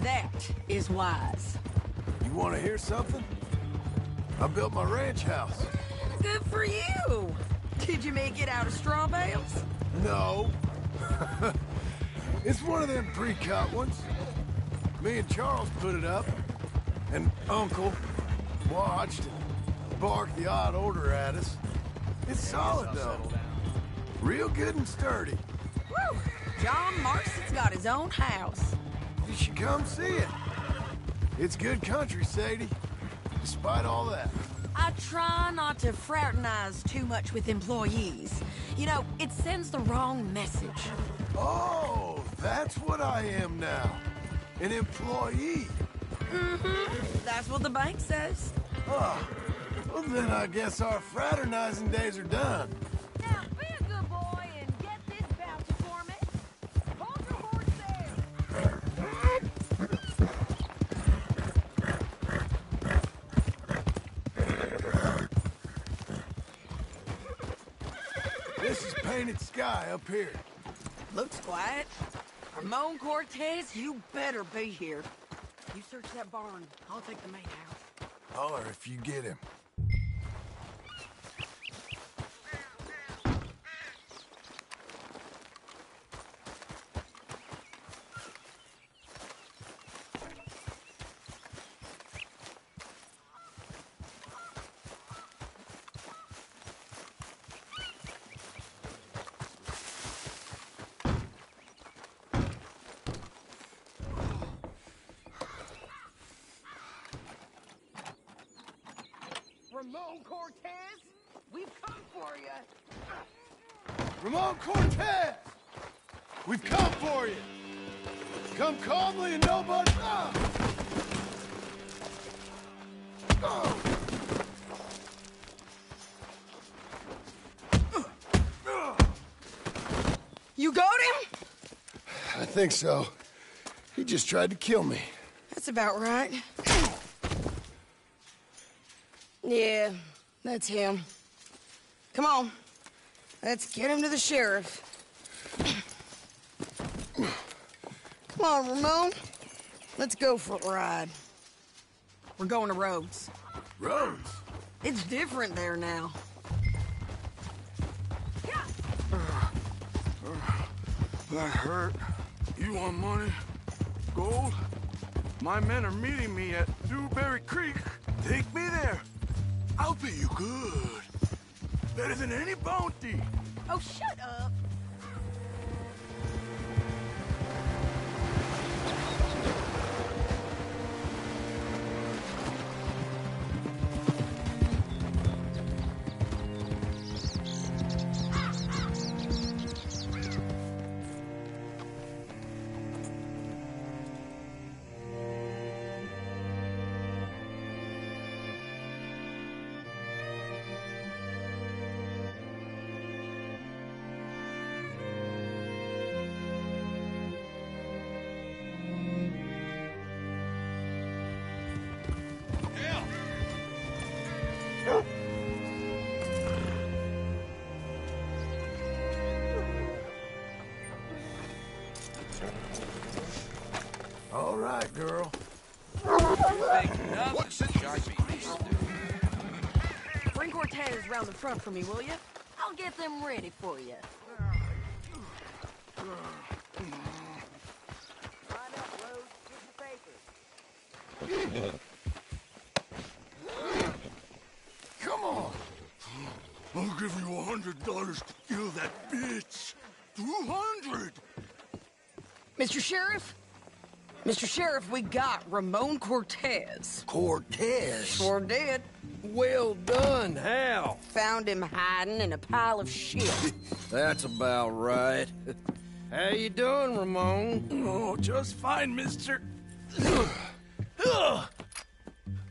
That is wise. You want to hear something? I built my ranch house. Good for you. Did you make it out of straw bales? No. It's one of them pre-cut ones. Me and Charles put it up, and Uncle watched and barked the odd order at us. It's solid, though. Real good and sturdy. Woo! John Marston's got his own house. You should come see it. It's good country, Sadie, despite all that. I try not to fraternize too much with employees. You know, it sends the wrong message. Oh, that's what I am now. An employee. That's what the bank says. Oh, well then I guess our fraternizing days are done. Now, be a good boy and get this voucher for me. Hold your horse there. This is painted sky up here. Looks quiet. Ramon Cortez, you better be here. You search that barn. I'll take the main house. Holler if you get him. Ramon Cortez, we've come for you. Ramon Cortez! We've come for you! Come calmly and nobody... You got him? I think so. He just tried to kill me. That's about right. Yeah, that's him. Come on. Let's get him to the sheriff. Come on, Ramon. Let's go for a ride. We're going to Rhodes. Rhodes? It's different there now. That hurt. You want money? Gold? My men are meeting me at Dewberry Creek. Take me there. I'll pay you good. Better than any bounty. Oh, shut up. All right, girl. Bring Cortez around the front for me, will you? I'll get them ready for you. Come on. I'll give you $100 to kill that bitch. 200. Mr. Sheriff? Mr. Sheriff, we got Ramon Cortez. Cortez? Sure did. Well done. How? Found him hiding in a pile of shit. That's about right. How you doing, Ramon? Oh, just fine, mister.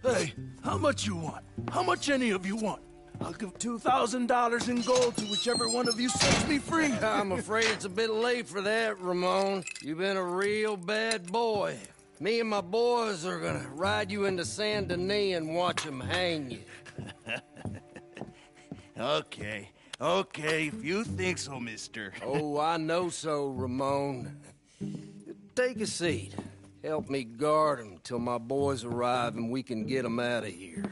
Hey, how much you want? How much any of you want? I'll give $2,000 in gold to whichever one of you sets me free. I'm afraid it's a bit late for that, Ramon. You've been a real bad boy. Me and my boys are gonna ride you into Saint Denis and watch them hang you. Okay, if you think so, mister. Oh, I know so, Ramon. Take a seat. Help me guard them till my boys arrive and we can get them out of here.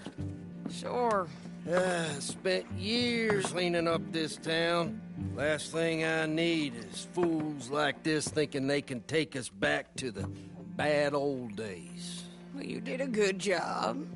Sure. Spent years cleaning up this town. Last thing I need is fools like this thinking they can take us back to the bad old days. Well, you did a good job.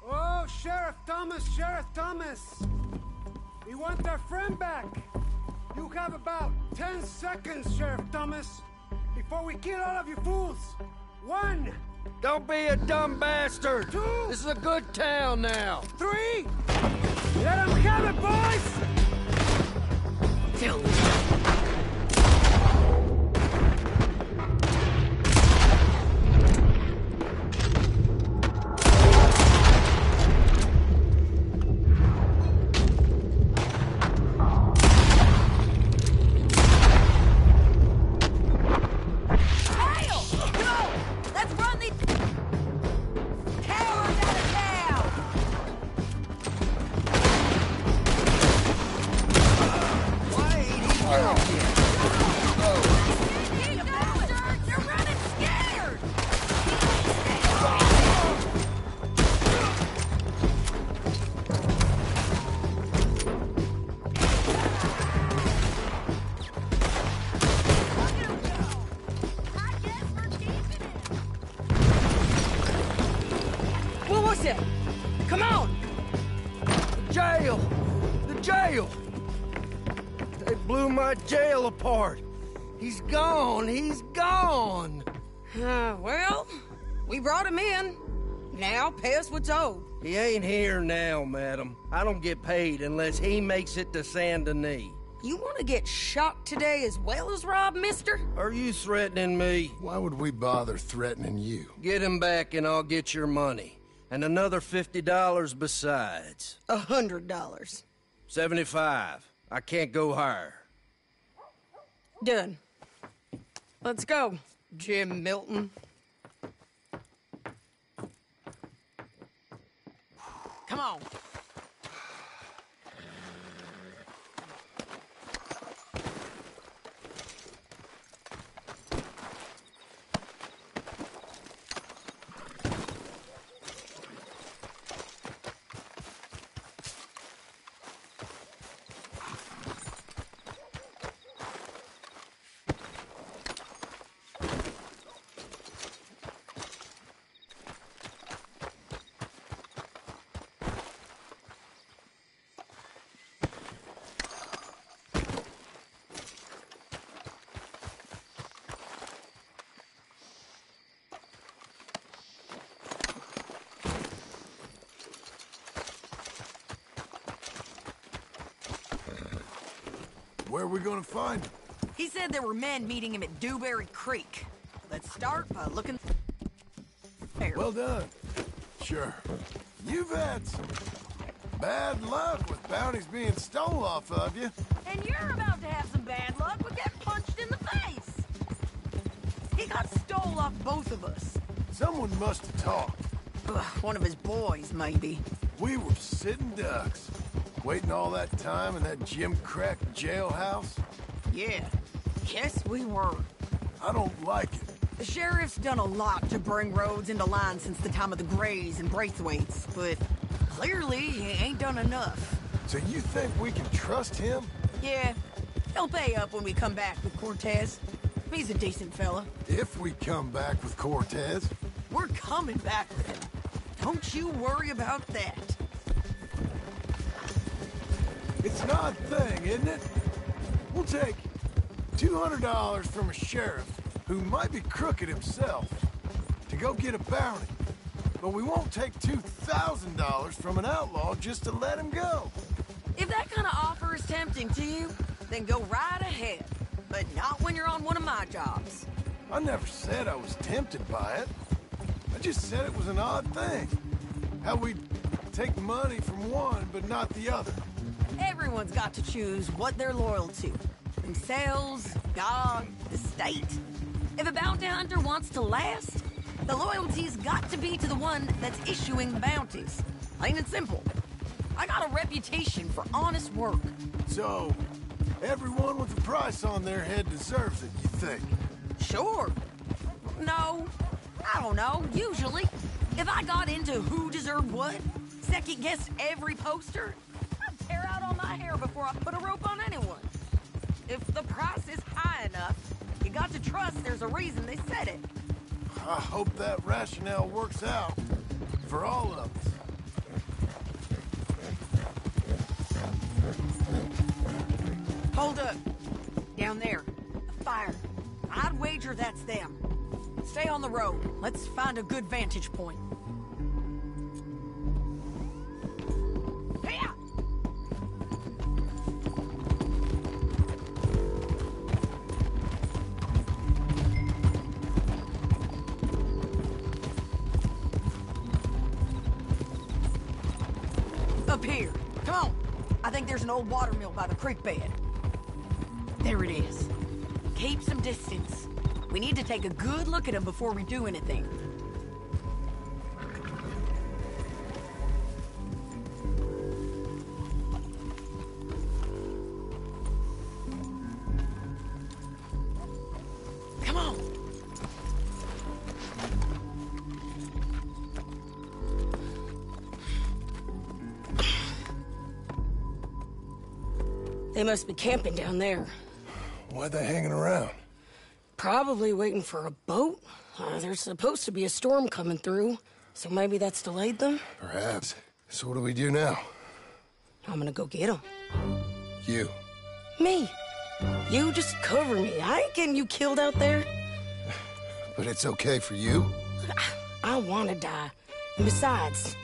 Oh, Sheriff Thomas! We want our friend back! You have about 10 seconds, Sheriff Thomas, before we kill all of you fools! 1! Don't be a dumb bastard! 2! This is a good town now! 3! Let them have it, boys! Come on! The jail! They blew my jail apart. He's gone! Well, we brought him in. Now pay us what's owed. He ain't here now, madam. I don't get paid unless he makes it to Saint Denis. You want to get shot today as well as rob, mister? Are you threatening me? Why would we bother threatening you? Get him back and I'll get your money. And another $50 besides. $100. 75. I can't go higher. Done. Let's go, Jim Milton. Come on. Where are we gonna find him? He said there were men meeting him at Dewberry Creek. Let's start by looking there. Well done. Sure. You've had some bad luck with bounties being stole off of you. And you're about to have some bad luck with getting punched in the face. stole off both of us. Someone must have talked. Ugh, one of his boys, maybe. We were sitting ducks, waiting all that time in that gim-crack jailhouse. Yeah, guess we were. I don't like it. The sheriff's done a lot to bring roads into line since the time of the Grays and Braithwaites, but clearly he ain't done enough. So you think we can trust him? Yeah, he'll pay up when we come back with Cortez. He's a decent fella. If we come back with Cortez. We're coming back with him. Don't you worry about that. It's an odd thing, isn't it? We'll take $200 from a sheriff who might be crooked himself to go get a bounty. But we won't take $2,000 from an outlaw just to let him go. If that kind of offer is tempting to you, then go right ahead. But not when you're on one of my jobs. I never said I was tempted by it. I just said it was an odd thing. How we'd take money from one, but not the other. Everyone's got to choose what they're loyal to. Themselves, God, the state. If a bounty hunter wants to last, the loyalty's got to be to the one that's issuing the bounties. Plain and simple. I got a reputation for honest work. So, everyone with a price on their head deserves it, you think? Sure. No, I don't know, usually. If I got into who deserved what, second-guessed every poster, I'd tear out all my hair before I put a rope on anyone. If the price is high enough, you got to trust there's a reason they said it. I hope that rationale works out for all of us. Hold up. Down there. A fire. I'd wager that's them. Stay on the road. Let's find a good vantage point. Hey-ya! Up here. Come on. I think there's an old water mill by the creek bed. There it is. Keep some distance. We need to take a good look at him before we do anything. Come on. They must be camping down there. Why are they hanging around? Probably waiting for a boat. There's supposed to be a storm coming through, so maybe that's delayed them? Perhaps. So what do we do now? I'm gonna go get them. You. Me. You just cover me. I ain't getting you killed out there. But it's okay for you? I want to die. And besides,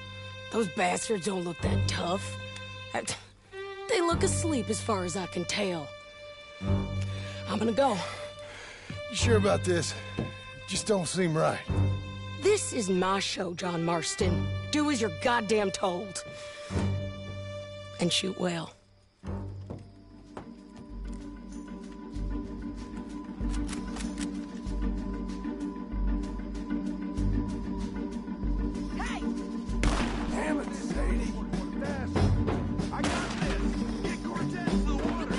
those bastards don't look that tough. They look asleep as far as I can tell. I'm gonna go. You sure about this? Just don't seem right. This is my show, John Marston. Do as you're goddamn told. And shoot well. Hey! Damn it, Sadie. I got this. Get Cortez to the water.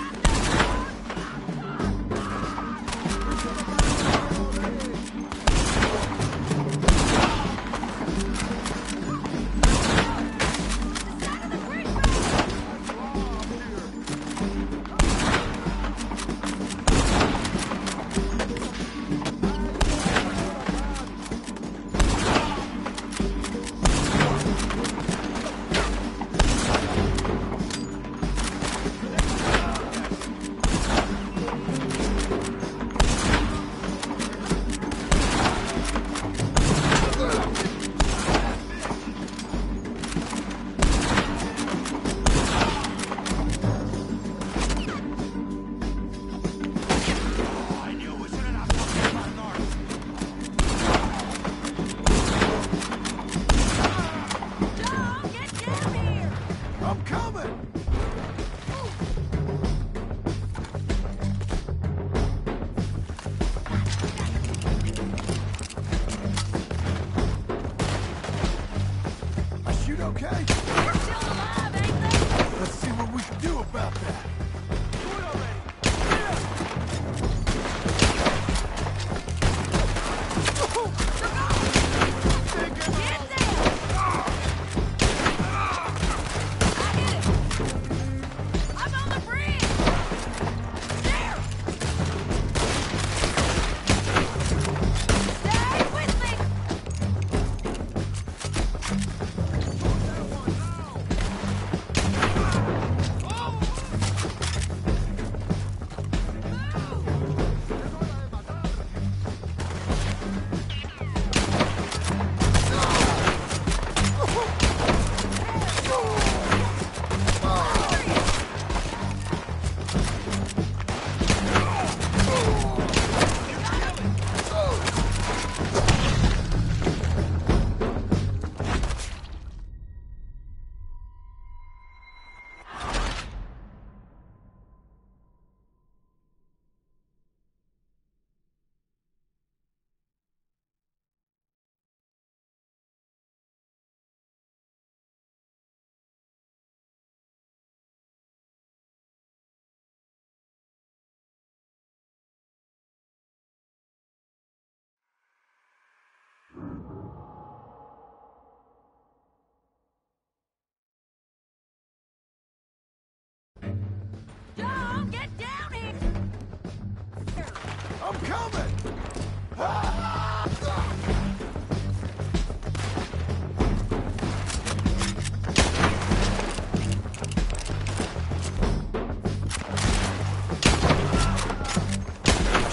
I'm coming!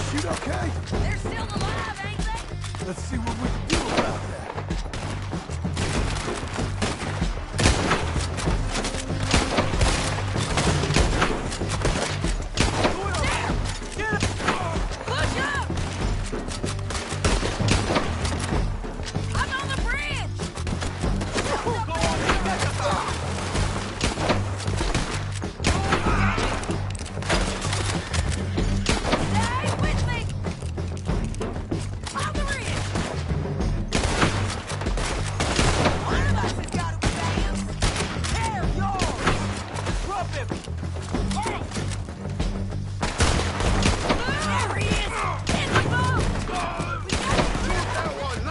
Shoot okay? They're still alive, ain't they? Let's see what we can do about that. Push up! I'm on the bridge! Stay with me! On the bridge! One of us has got to advance! They're yours! Drop him! There he is! In the boat! We got to clear that one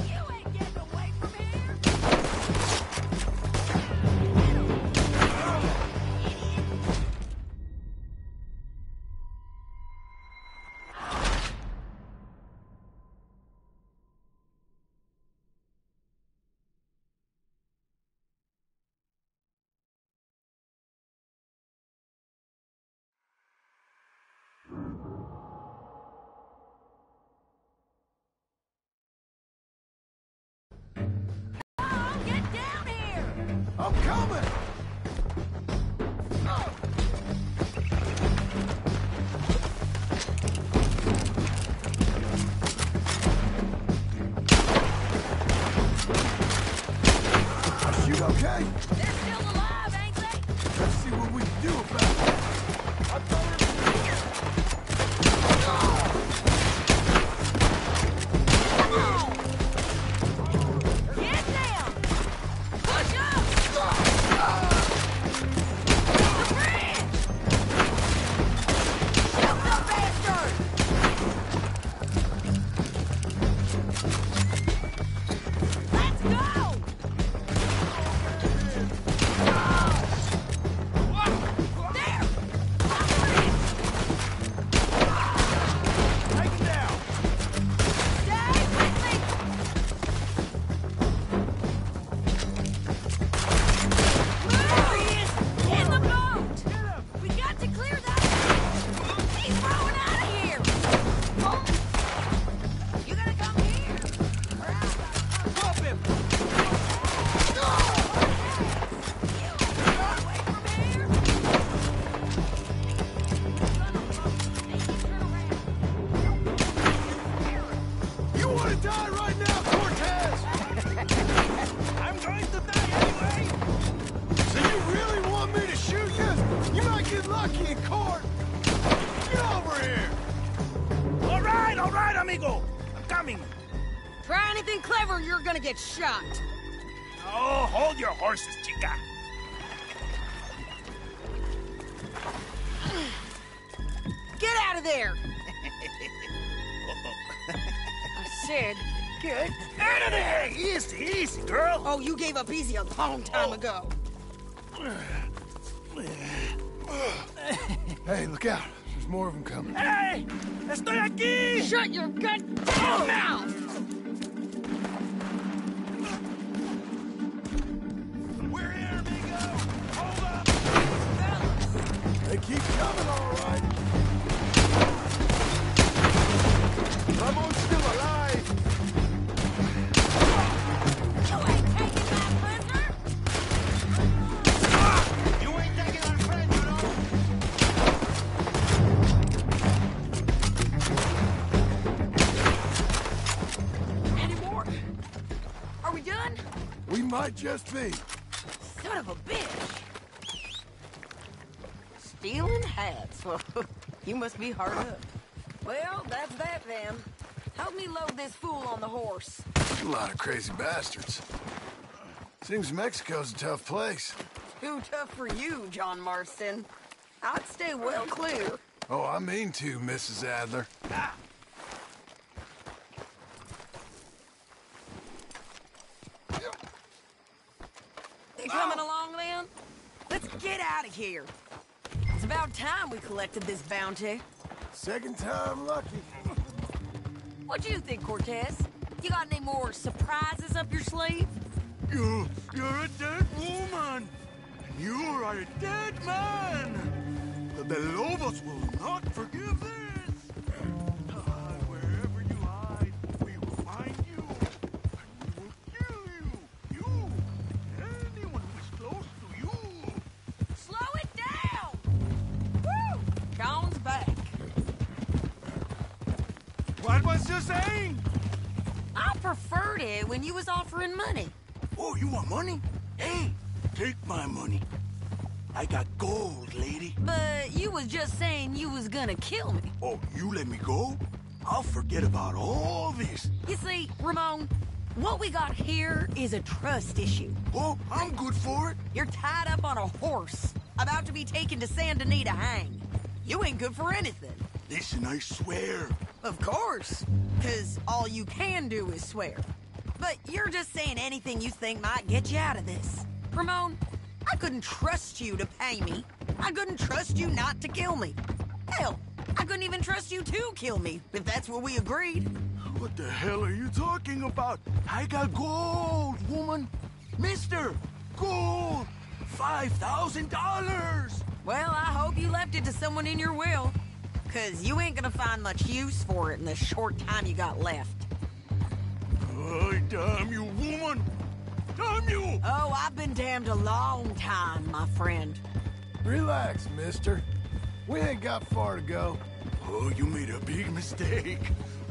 You ain't getting away from here! Oh, get down here! I'm coming! Shoot okay? They're still alive, ain't they? Let's see what we can do about it. Get down! Push up! The bridge! Shoot the bastard! Let's go! There! On the bridge! Take it down! Stay with me! There he is! In the boat! We got to clear that! He's rolling out of here! You gonna come here? Drop him! Away from here! You want to die right now, Cortez? I'm going to die anyway! So you really want me to shoot you? You might get lucky in court. Get over here! All right, amigo. I'm coming. Try anything clever, you're gonna get shot. Oh, hold your horses, chica. Get out of there! I said, get Out of there! Easy, easy, girl. Oh, you gave up easy a long time ago. Hey, look out. There's more of them coming. Hey! Estoy aquí! Shut your goddamn mouth! We're here, amigo. Hold up. They keep coming, all right. Ramon's still alive. You ain't taking my prisoner! You ain't taking our friend, you know. Any more? Are we done? We might just be. Son of a bitch! Stealing hats. Well, you must be hard up. Well, that's that then. Help me load this fool on the horse. A lot of crazy bastards. Seems Mexico's a tough place. Too tough for you, John Marston. I'd stay well clear. Oh, I mean to, Mrs. Adler. You coming along, then? Let's get out of here. It's about time we collected this bounty. Second time lucky. What do you think, Cortez? You got any more surprises up your sleeve? You're a dead woman. You are a dead man. The Lobos will not forgive this. Wherever you hide, we will find you. And we will kill you. You and anyone who is close to you. Slow it down! Woo! Cone's back. What was you saying? I preferred it when you was offering money. Oh, you want money? Hey, take my money. I got gold, lady. But you was just saying you was gonna kill me. Oh, you let me go? I'll forget about all this. You see, Ramon, what we got here is a trust issue. Oh, I'm good for it. You're tied up on a horse, about to be taken to Saint Denis to hang. You ain't good for anything. Listen, I swear. Of course, because all you can do is swear. But you're just saying anything you think might get you out of this. Ramon, I couldn't trust you to pay me. I couldn't trust you not to kill me. Hell, I couldn't even trust you to kill me, if that's what we agreed. What the hell are you talking about? I got gold, woman. Mister, gold. $5,000. Well, I hope you left it to someone in your will, because you ain't gonna find much use for it in the short time you got left. Oh, damn you, woman! Damn you! Oh, I've been damned a long time, my friend. Relax, mister. We ain't got far to go. Oh, you made a big mistake.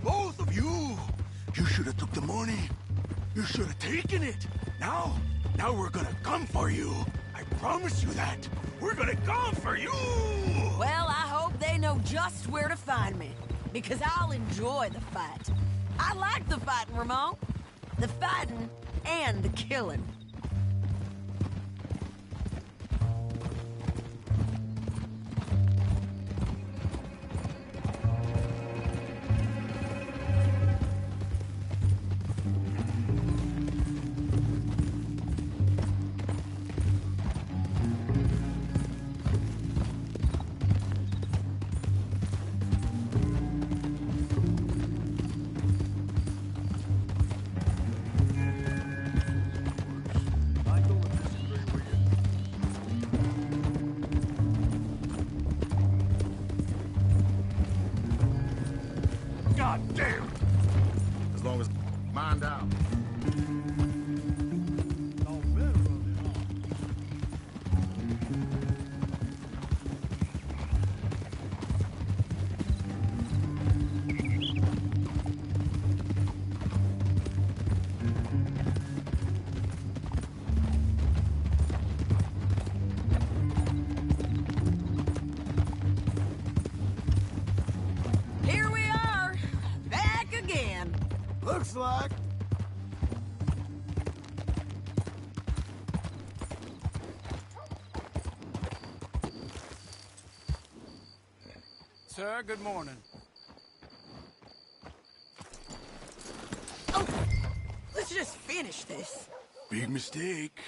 Both of you. You should have took the money. You should have taken it. Now we're gonna come for you. I promise you that. We're gonna come for you! Well, I hope they know just where to find me, because I'll enjoy the fight. I like the fighting, Ramon. The fighting and the killing. God damn! As long as mind out. Here we are, back again. Looks like. Sir, good morning. Oh, let's just finish this. Big mistake.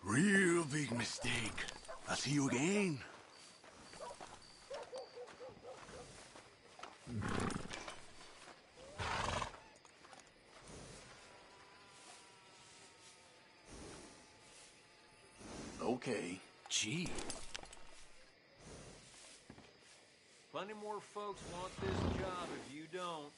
Real big mistake. I'll see you again. Okay. Gee. Plenty more folks want this job if you don't.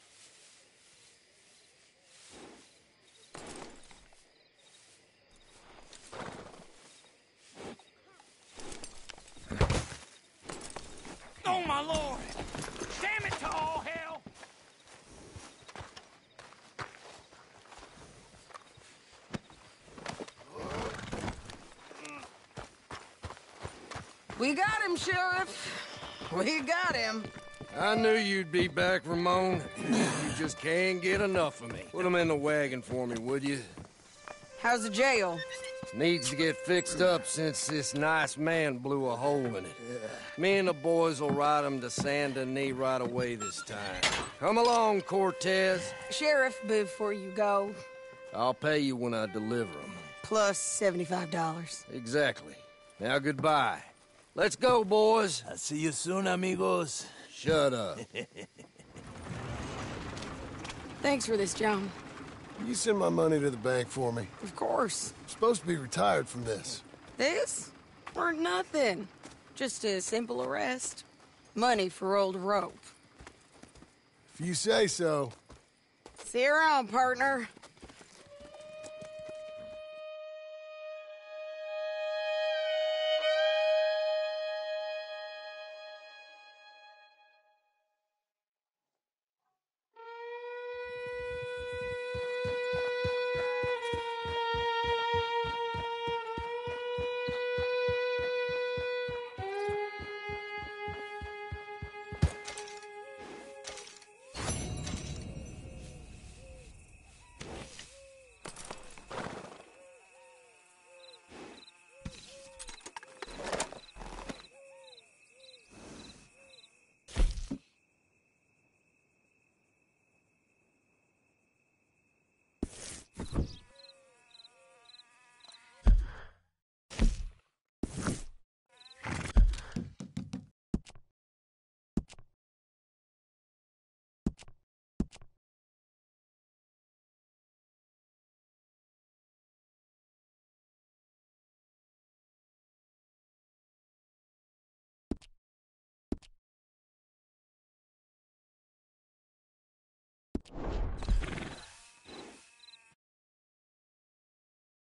Oh, my lord! Damn it to all hell! We got him, Sheriff. We got him. I knew you'd be back, Ramon. You just can't get enough of me. Put him in the wagon for me, would you? How's the jail? Needs to get fixed up since this nice man blew a hole in it. Me and the boys will ride him to Saint Denis right away this time. Come along, Cortez. Sheriff, before you go. I'll pay you when I deliver him. plus $75. Exactly. Now goodbye. Let's go, boys. I'll see you soon, amigos. Shut up. Thanks for this, John. You send my money to the bank for me. Of course. I'm supposed to be retired from this. This? Or nothing. Just a simple arrest. Money for old rope. If you say so. See you around, partner.